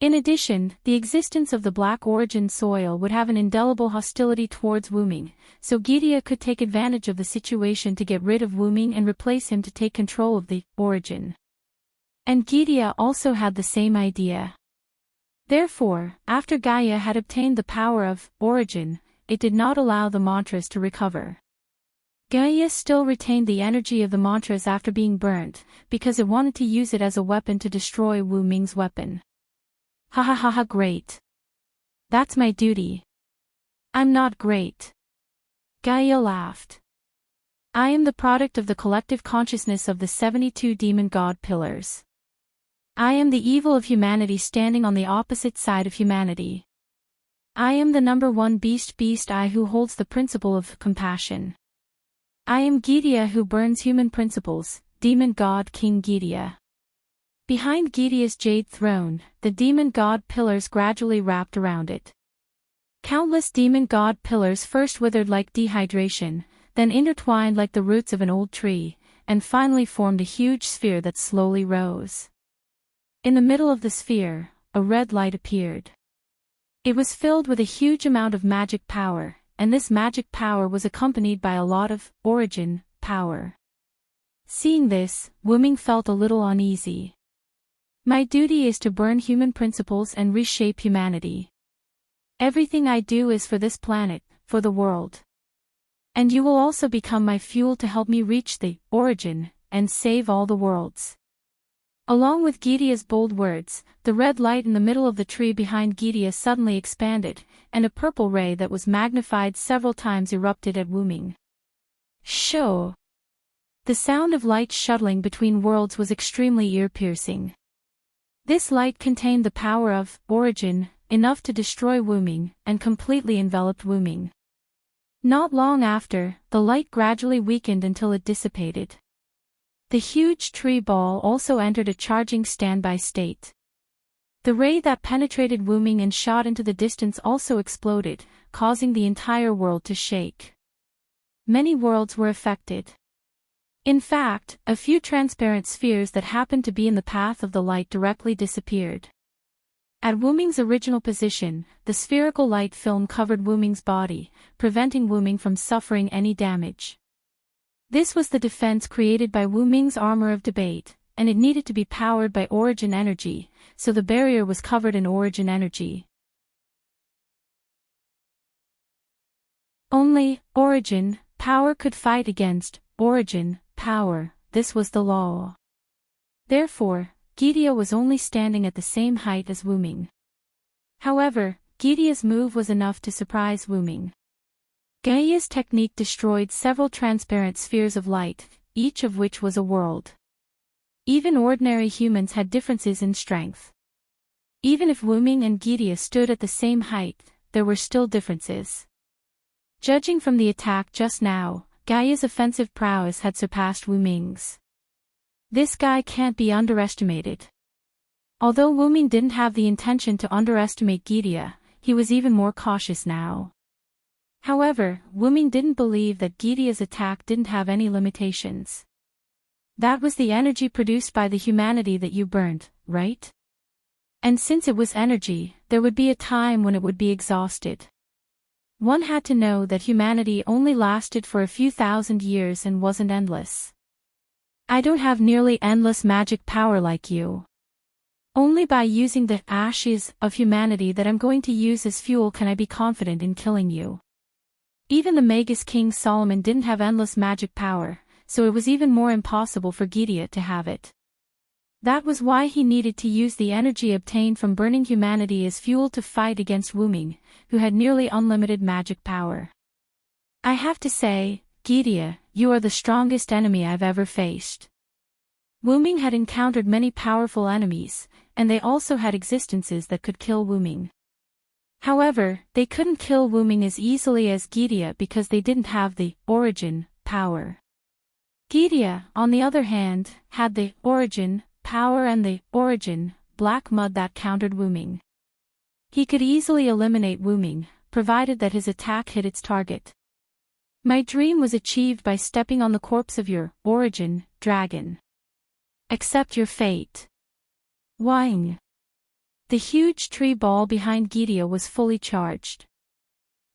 In addition, the existence of the Black Origin soil would have an indelible hostility towards Wuming, so Gideon could take advantage of the situation to get rid of Wuming and replace him to take control of the Origin. And Gideon also had the same idea. Therefore, after Gaia had obtained the power of origin, it did not allow the mantras to recover. Gaia still retained the energy of the mantras after being burnt, because it wanted to use it as a weapon to destroy Wu Ming's weapon. Ha ha ha ha, great. That's my duty. I'm not great. Gaia laughed. I am the product of the collective consciousness of the 72 demon god pillars. I am the evil of humanity standing on the opposite side of humanity. I am the number one beast I who holds the principle of compassion. I am Gidia who burns human principles, demon god King Gidia. Behind Gidia's jade throne, the demon god pillars gradually wrapped around it. Countless demon god pillars first withered like dehydration, then intertwined like the roots of an old tree, and finally formed a huge sphere that slowly rose. In the middle of the sphere, a red light appeared. It was filled with a huge amount of magic power, and this magic power was accompanied by a lot of origin power. Seeing this, Wu Ming felt a little uneasy. My duty is to burn human principles and reshape humanity. Everything I do is for this planet, for the world. And you will also become my fuel to help me reach the origin and save all the worlds. Along with Gidia's bold words, the red light in the middle of the tree behind Gidia suddenly expanded, and a purple ray that was magnified several times erupted at Wu Ming. Shoo! The sound of light shuttling between worlds was extremely ear-piercing. This light contained the power of origin, enough to destroy Wu Ming, and completely enveloped Wu Ming. Not long after, the light gradually weakened until it dissipated. The huge tree ball also entered a charging standby state. The ray that penetrated Wu Ming and shot into the distance also exploded, causing the entire world to shake. Many worlds were affected. In fact, a few transparent spheres that happened to be in the path of the light directly disappeared. At Wu Ming's original position, the spherical light film covered Wu Ming's body, preventing Wu Ming from suffering any damage. This was the defense created by Wu Ming's armor of debate, and it needed to be powered by origin energy, so the barrier was covered in origin energy. Only origin power could fight against origin power, this was the law. Therefore, Gidia was only standing at the same height as Wu Ming. However, Gidia's move was enough to surprise Wu Ming. Gaia's technique destroyed several transparent spheres of light, each of which was a world. Even ordinary humans had differences in strength. Even if Wu Ming and Gidia stood at the same height, there were still differences. Judging from the attack just now, Gaia's offensive prowess had surpassed Wu Ming's. This guy can't be underestimated. Although Wu Ming didn't have the intention to underestimate Gidia, he was even more cautious now. However, Wu Ming didn't believe that Gidia's attack didn't have any limitations. That was the energy produced by the humanity that you burned, right? And since it was energy, there would be a time when it would be exhausted. One had to know that humanity only lasted for a few thousand years and wasn't endless. I don't have nearly endless magic power like you. Only by using the ashes of humanity that I'm going to use as fuel can I be confident in killing you. Even the Magus King Solomon didn't have endless magic power, so it was even more impossible for Gidia to have it. That was why he needed to use the energy obtained from burning humanity as fuel to fight against Wu Ming, who had nearly unlimited magic power. I have to say, Gidia, you are the strongest enemy I've ever faced. Wu Ming had encountered many powerful enemies, and they also had existences that could kill Wu Ming. However, they couldn't kill Wu Ming as easily as Gidia because they didn't have the origin power. Gidia, on the other hand, had the origin power and the origin black mud that countered Wu Ming. He could easily eliminate Wu Ming, provided that his attack hit its target. My dream was achieved by stepping on the corpse of your origin dragon. Accept your fate. Wang. The huge tree ball behind Gidia was fully charged.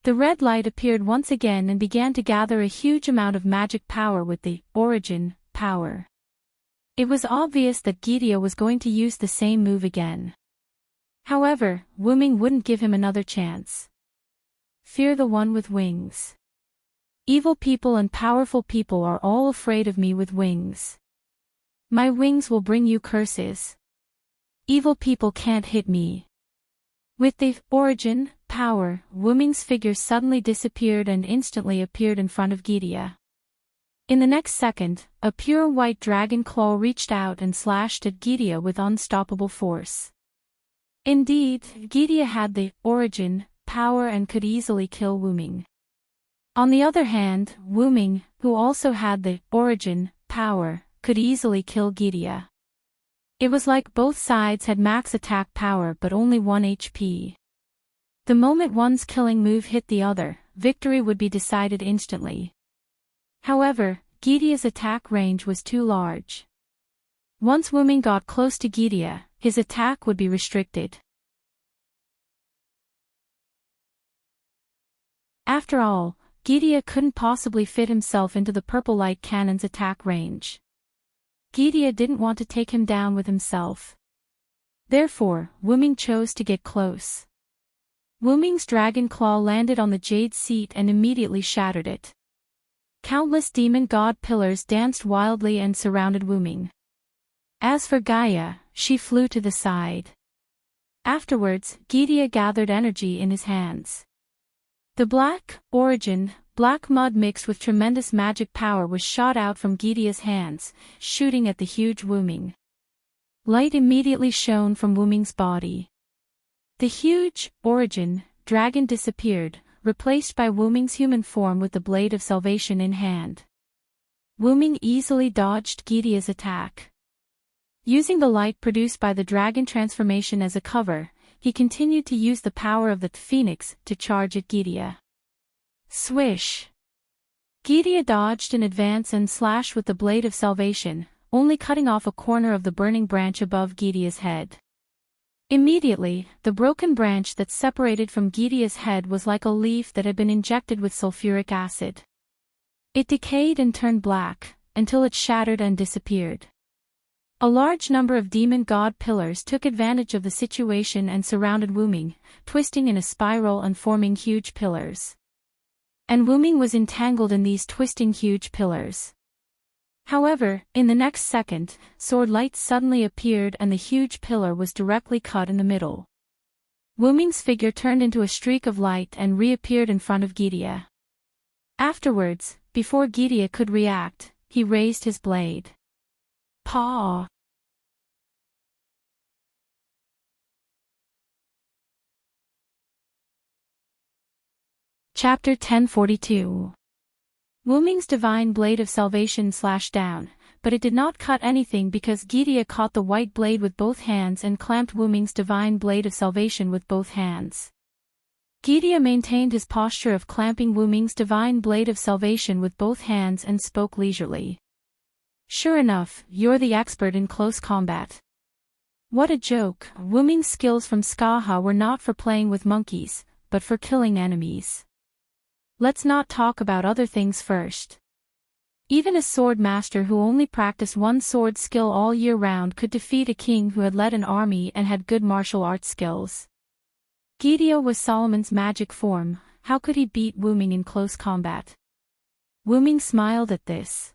The red light appeared once again and began to gather a huge amount of magic power with the origin power. It was obvious that Gidia was going to use the same move again. However, Wuming wouldn't give him another chance. Fear the one with wings. Evil people and powerful people are all afraid of me with wings. My wings will bring you curses. Evil people can't hit me. With the origin, power, Wuming's figure suddenly disappeared and instantly appeared in front of Gidia. In the next second, a pure white dragon claw reached out and slashed at Gidia with unstoppable force. Indeed, Gidia had the origin, power and could easily kill Wuming. On the other hand, Wuming, who also had the origin, power, could easily kill Gidia. It was like both sides had max attack power but only 1 HP. The moment one's killing move hit the other, victory would be decided instantly. However, Gidia's attack range was too large. Once Wuming got close to Gidia, his attack would be restricted. After all, Gidia couldn't possibly fit himself into the purple light cannon's attack range. Gidia didn't want to take him down with himself. Therefore, Wuming chose to get close. Wuming's dragon claw landed on the jade seat and immediately shattered it. Countless demon god pillars danced wildly and surrounded Wuming. As for Gaia, she flew to the side. Afterwards, Gidia gathered energy in his hands. The black mud mixed with tremendous magic power was shot out from Gidia's hands, shooting at the huge Wuming. Light immediately shone from Wuming's body. The huge dragon disappeared, replaced by Wuming's human form with the blade of salvation in hand. Wuming easily dodged Gidia's attack. Using the light produced by the dragon transformation as a cover, he continued to use the power of the phoenix to charge at Gidia. Swish! Gidia dodged in advance and slashed with the blade of salvation, only cutting off a corner of the burning branch above Gidia's head. Immediately, the broken branch that separated from Gidia's head was like a leaf that had been injected with sulfuric acid. It decayed and turned black, until it shattered and disappeared. A large number of demon god pillars took advantage of the situation and surrounded Wuming, twisting in a spiral and forming huge pillars. And Wuming was entangled in these twisting huge pillars. However, in the next second, sword light suddenly appeared and the huge pillar was directly cut in the middle. Wuming's figure turned into a streak of light and reappeared in front of Gidia. Afterwards, before Gidia could react, he raised his blade. Paw! Chapter 1042. Wuming's divine blade of salvation slashed down, but it did not cut anything because Gidia caught the white blade with both hands and clamped Wuming's divine blade of salvation with both hands. Gidia maintained his posture of clamping Wuming's divine blade of salvation with both hands and spoke leisurely. Sure enough, you're the expert in close combat. What a joke, Wuming's skills from Skaha were not for playing with monkeys, but for killing enemies. Let's not talk about other things first. Even a sword master who only practiced one sword skill all year round could defeat a king who had led an army and had good martial arts skills. Gidia was Solomon's magic form, how could he beat Wuming in close combat? Wuming smiled at this.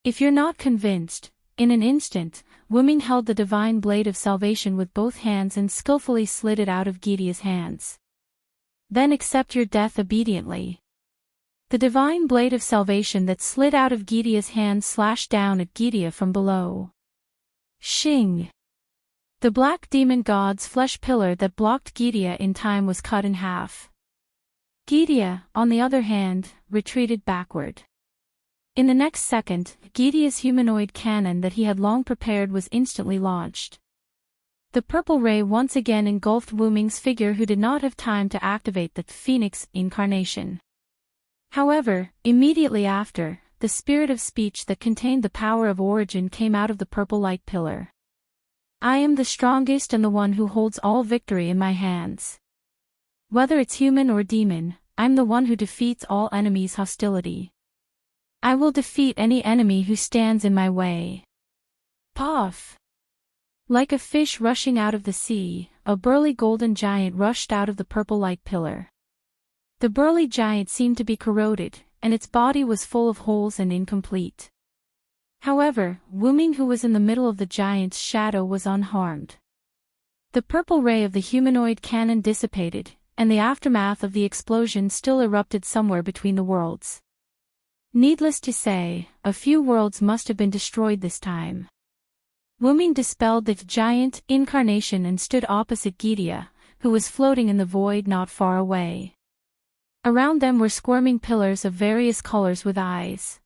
If you're not convinced, in an instant, Wuming held the divine blade of salvation with both hands and skillfully slid it out of Gidia's hands. Then accept your death obediently. The divine blade of salvation that slid out of Gidia's hands slashed down at Gidia from below. Shing! The black demon god's flesh pillar that blocked Gidia in time was cut in half. Gidia, on the other hand, retreated backward. In the next second, Gidia's humanoid cannon that he had long prepared was instantly launched. The purple ray once again engulfed Wuming's figure, who did not have time to activate the phoenix incarnation. However, immediately after, the spirit of speech that contained the power of origin came out of the purple light pillar. I am the strongest and the one who holds all victory in my hands. Whether it's human or demon, I'm the one who defeats all enemies' hostility. I will defeat any enemy who stands in my way. Puff! Like a fish rushing out of the sea, a burly golden giant rushed out of the purple light pillar. The burly giant seemed to be corroded, and its body was full of holes and incomplete. However, Wuming, who was in the middle of the giant's shadow, was unharmed. The purple ray of the humanoid cannon dissipated, and the aftermath of the explosion still erupted somewhere between the worlds. Needless to say, a few worlds must have been destroyed this time. Wuming dispelled the giant incarnation and stood opposite Gidia, who was floating in the void not far away. Around them were squirming pillars of various colors with eyes.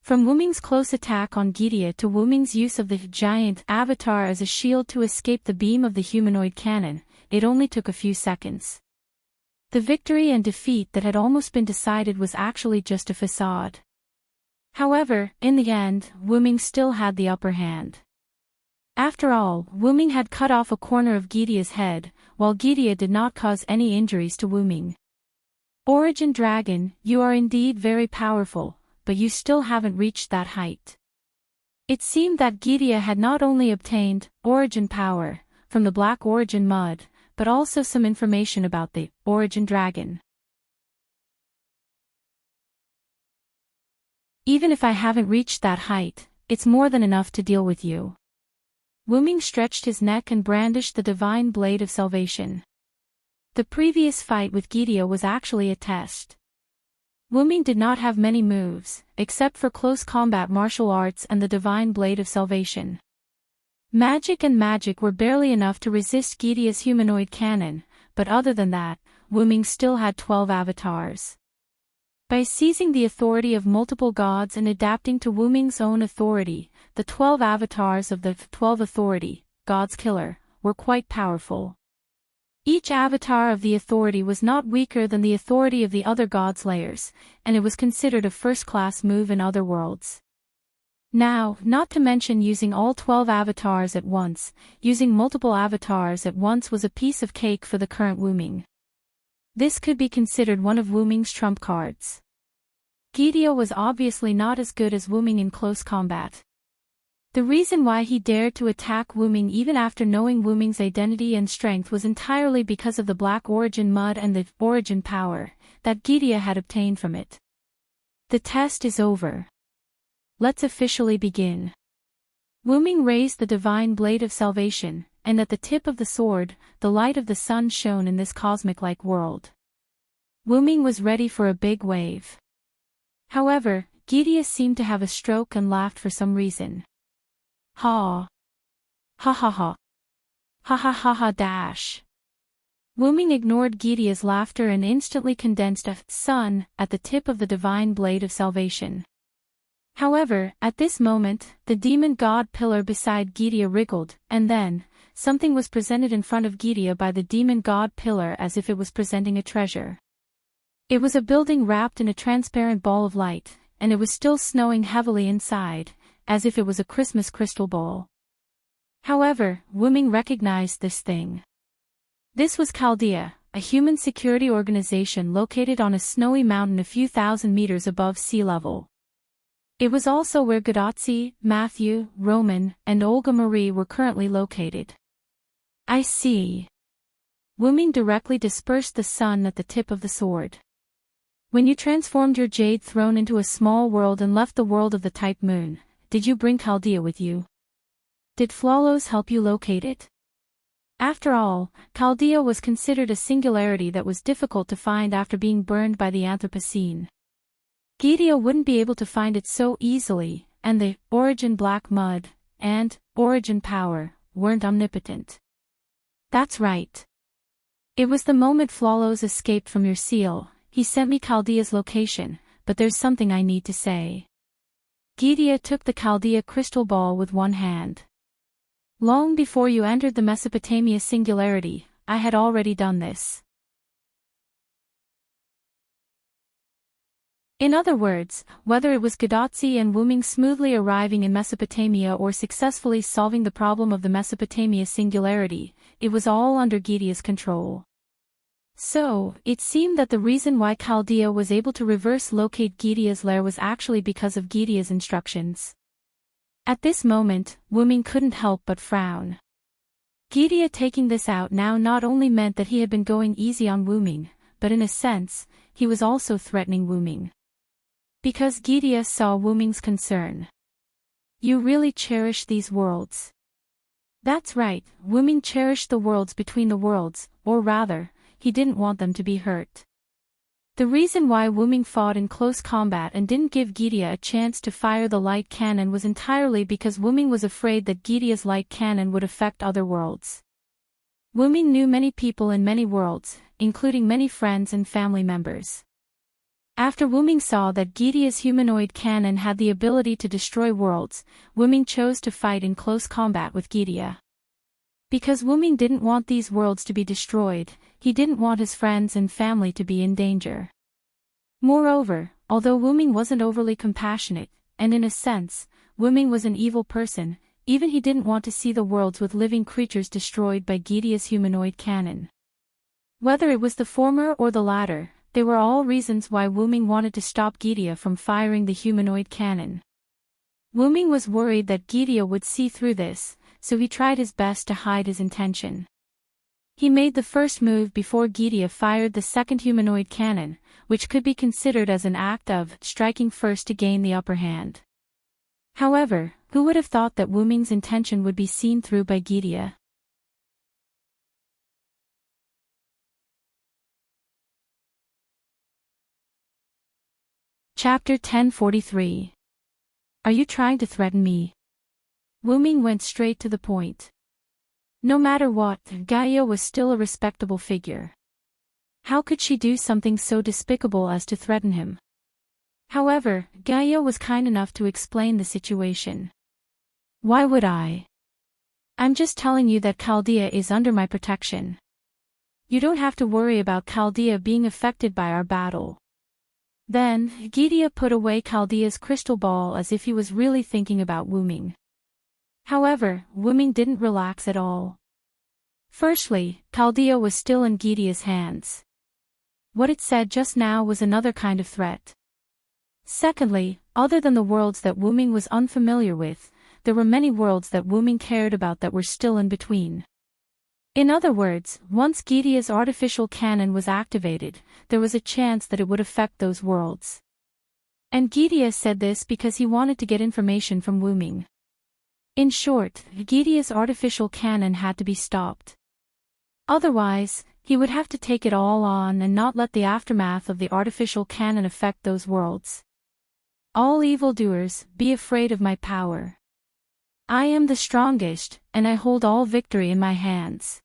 From Wuming's close attack on Gidia to Wuming's use of the giant avatar as a shield to escape the beam of the humanoid cannon, it only took a few seconds. The victory and defeat that had almost been decided was actually just a facade. However, in the end, Wuming still had the upper hand. After all, Wuming had cut off a corner of Gidia's head, while Gidia did not cause any injuries to Wuming. Origin Dragon, you are indeed very powerful, but you still haven't reached that height. It seemed that Gidia had not only obtained origin power from the Black Origin Mud, but also some information about the Origin Dragon. Even if I haven't reached that height, it's more than enough to deal with you. Wuming stretched his neck and brandished the divine blade of salvation. The previous fight with Gidia was actually a test. Wuming did not have many moves, except for close combat martial arts and the divine blade of salvation. Magic and magic were barely enough to resist Gidia's humanoid cannon, but other than that, Wuming still had 12 avatars. By seizing the authority of multiple gods and adapting to Wuming's own authority, the 12 avatars of the 12 authority, God's Killer, were quite powerful. Each avatar of the authority was not weaker than the authority of the other gods' layers, and it was considered a first-class move in other worlds. Now, not to mention using all 12 avatars at once, using multiple avatars at once was a piece of cake for the current Wuming. This could be considered one of Wuming's trump cards. Gidia was obviously not as good as Wuming in close combat. The reason why he dared to attack Wuming even after knowing Wuming's identity and strength was entirely because of the Black Origin Mud and the origin power that Gidia had obtained from it. The test is over. Let's officially begin. Wuming raised the divine blade of salvation, and at the tip of the sword, the light of the sun shone in this cosmic-like world. Wuming was ready for a big wave. However, Gidia seemed to have a stroke and laughed for some reason. Ha. Ha ha ha. Ha ha ha ha dash. Wuming ignored Gidia's laughter and instantly condensed a sun at the tip of the divine blade of salvation. However, at this moment, the demon god pillar beside Gidia wriggled, and then, something was presented in front of Gidia by the demon god pillar as if it was presenting a treasure. It was a building wrapped in a transparent ball of light, and it was still snowing heavily inside, as if it was a Christmas crystal ball. However, Wuming recognized this thing. This was Chaldea, a human security organization located on a snowy mountain a few thousand meters above sea level. It was also where Gadotsi, Matthew, Roman, and Olga Marie were currently located. I see. Wuming directly dispersed the sun at the tip of the sword. When you transformed your jade throne into a small world and left the world of the type moon, did you bring Chaldea with you? Did Flawless help you locate it? After all, Chaldea was considered a singularity that was difficult to find after being burned by the Anthropocene. Gidia wouldn't be able to find it so easily, and the Origin Black Mud and Origin Power weren't omnipotent. That's right. It was the moment Flawless escaped from your seal, he sent me Chaldea's location, but there's something I need to say. Gidia took the Chaldea crystal ball with one hand. Long before you entered the Mesopotamia singularity, I had already done this. In other words, whether it was Gadotsi and Wuming smoothly arriving in Mesopotamia or successfully solving the problem of the Mesopotamia singularity, it was all under Gidia's control. So, it seemed that the reason why Chaldea was able to reverse locate Gidia's lair was actually because of Gidia's instructions. At this moment, Wuming couldn't help but frown. Gideon taking this out now not only meant that he had been going easy on Wuming, but in a sense, he was also threatening Wuming. Because Gideon saw Wuming's concern. You really cherish these worlds. That's right, Wuming cherished the worlds between the worlds, or rather, he didn't want them to be hurt. The reason why Wuming fought in close combat and didn't give Gideon a chance to fire the light cannon was entirely because Wuming was afraid that Gideon's light cannon would affect other worlds. Wuming knew many people in many worlds, including many friends and family members. After Wuming saw that Gideon's humanoid cannon had the ability to destroy worlds, Wuming chose to fight in close combat with Gideon. Because Wuming didn't want these worlds to be destroyed, he didn't want his friends and family to be in danger. Moreover, although Wuming wasn't overly compassionate, and in a sense, Wuming was an evil person, even he didn't want to see the worlds with living creatures destroyed by Gideon's humanoid cannon. Whether it was the former or the latter, they were all reasons why Wuming wanted to stop Gideon from firing the humanoid cannon. Wuming was worried that Gideon would see through this, so he tried his best to hide his intention. He made the first move before Gideon fired the second humanoid cannon, which could be considered as an act of striking first to gain the upper hand. However, who would have thought that Wuming's intention would be seen through by Gideon? Chapter 1043. Are you trying to threaten me? Wuming went straight to the point. No matter what, Gaia was still a respectable figure. How could she do something so despicable as to threaten him? However, Gaia was kind enough to explain the situation. Why would I? I'm just telling you that Chaldea is under my protection. You don't have to worry about Chaldea being affected by our battle. Then, Gideon put away Chaldea's crystal ball as if he was really thinking about Wuming. However, Wuming didn't relax at all. Firstly, Chaldea was still in Gideon's hands. What it said just now was another kind of threat. Secondly, other than the worlds that Wuming was unfamiliar with, there were many worlds that Wuming cared about that were still in between. In other words, once Gideon's artificial cannon was activated, there was a chance that it would affect those worlds. And Gideon said this because he wanted to get information from Wuming. In short, Gideon's artificial cannon had to be stopped. Otherwise, he would have to take it all on and not let the aftermath of the artificial cannon affect those worlds. All evildoers, be afraid of my power. I am the strongest, and I hold all victory in my hands.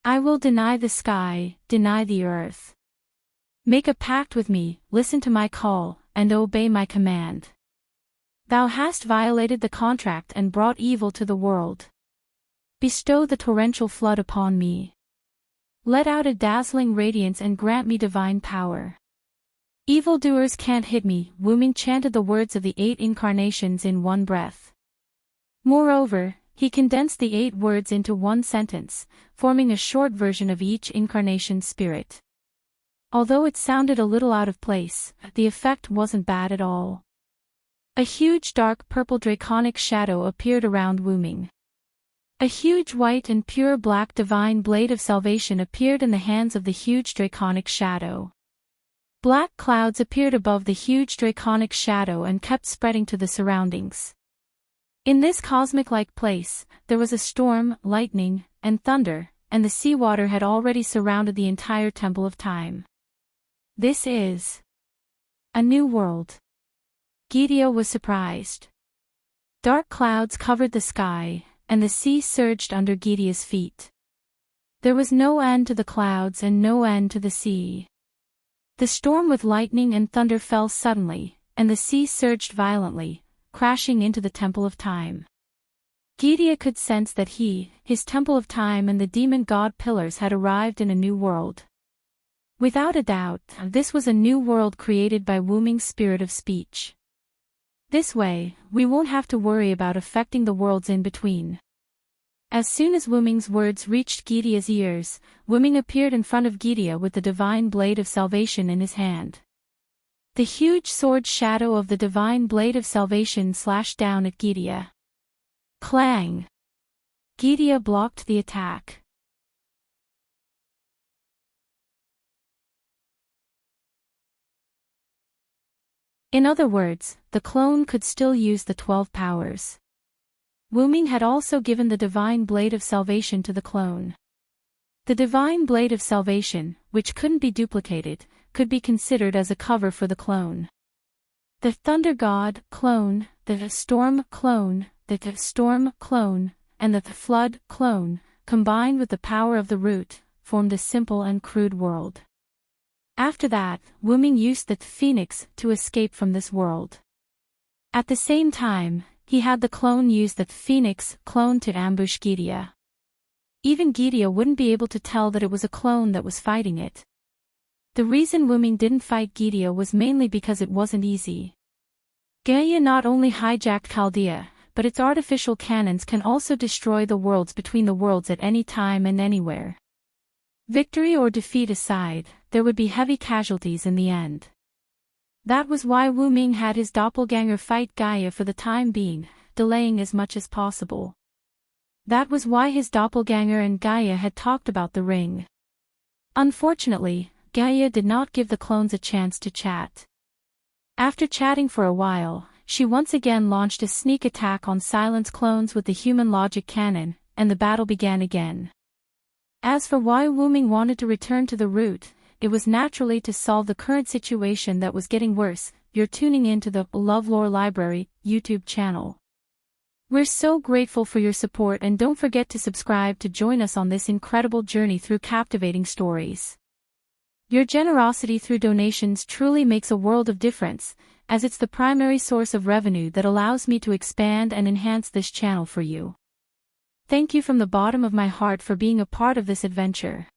I will deny the sky, deny the earth. Make a pact with me, listen to my call, and obey my command. Thou hast violated the contract and brought evil to the world. Bestow the torrential flood upon me. Let out a dazzling radiance and grant me divine power. Evildoers can't hit me, Wuming chanted the words of the 8 incarnations in one breath. Moreover, he condensed the 8 words into one sentence, forming a short version of each incarnation's spirit. Although it sounded a little out of place, the effect wasn't bad at all. A huge dark purple draconic shadow appeared around Wuming. A huge white and pure black divine blade of salvation appeared in the hands of the huge draconic shadow. Black clouds appeared above the huge draconic shadow and kept spreading to the surroundings. In this cosmic-like place, there was a storm, lightning, and thunder, and the seawater had already surrounded the entire Temple of Time. This is a new world. Gideon was surprised. Dark clouds covered the sky, and the sea surged under Gideon's feet. There was no end to the clouds and no end to the sea. The storm with lightning and thunder fell suddenly, and the sea surged violently, crashing into the Temple of Time. Gideon could sense that his Temple of Time and the demon god pillars had arrived in a new world. Without a doubt, this was a new world created by Wuming's spirit of speech. This way, we won't have to worry about affecting the worlds in between. As soon as Wuming's words reached Gideon's ears, Wuming appeared in front of Gideon with the divine blade of salvation in his hand. The huge sword shadow of the divine blade of salvation slashed down at Gideon. Clang! Gydia blocked the attack. In other words, the clone could still use the 12 powers. Wuming had also given the Divine Blade of Salvation to the clone. The Divine Blade of Salvation, which couldn't be duplicated, could be considered as a cover for the clone. The Thunder God clone, the Storm clone, the Storm clone, and the Flood clone, combined with the power of the root, formed a simple and crude world. After that, Wuming used the Phoenix to escape from this world. At the same time, he had the clone use the Phoenix clone to ambush Gydia. Even Gydia wouldn't be able to tell that it was a clone that was fighting it. The reason Wuming didn't fight Gydia was mainly because it wasn't easy. Gydia not only hijacked Chaldea, but its artificial cannons can also destroy the worlds between the worlds at any time and anywhere. Victory or defeat aside, there would be heavy casualties in the end. That was why Wuming had his doppelganger fight Gaia for the time being, delaying as much as possible. That was why his doppelganger and Gaia had talked about the ring. Unfortunately, Gaia did not give the clones a chance to chat. After chatting for a while, she once again launched a sneak attack on Silence clones with the human logic cannon, and the battle began again. As for why Wuming wanted to return to the root, it was naturally to solve the current situation that was getting worse. You're tuning in to the LoveLore Library YouTube channel. We're so grateful for your support, and don't forget to subscribe to join us on this incredible journey through captivating stories. Your generosity through donations truly makes a world of difference, as it's the primary source of revenue that allows me to expand and enhance this channel for you. Thank you from the bottom of my heart for being a part of this adventure.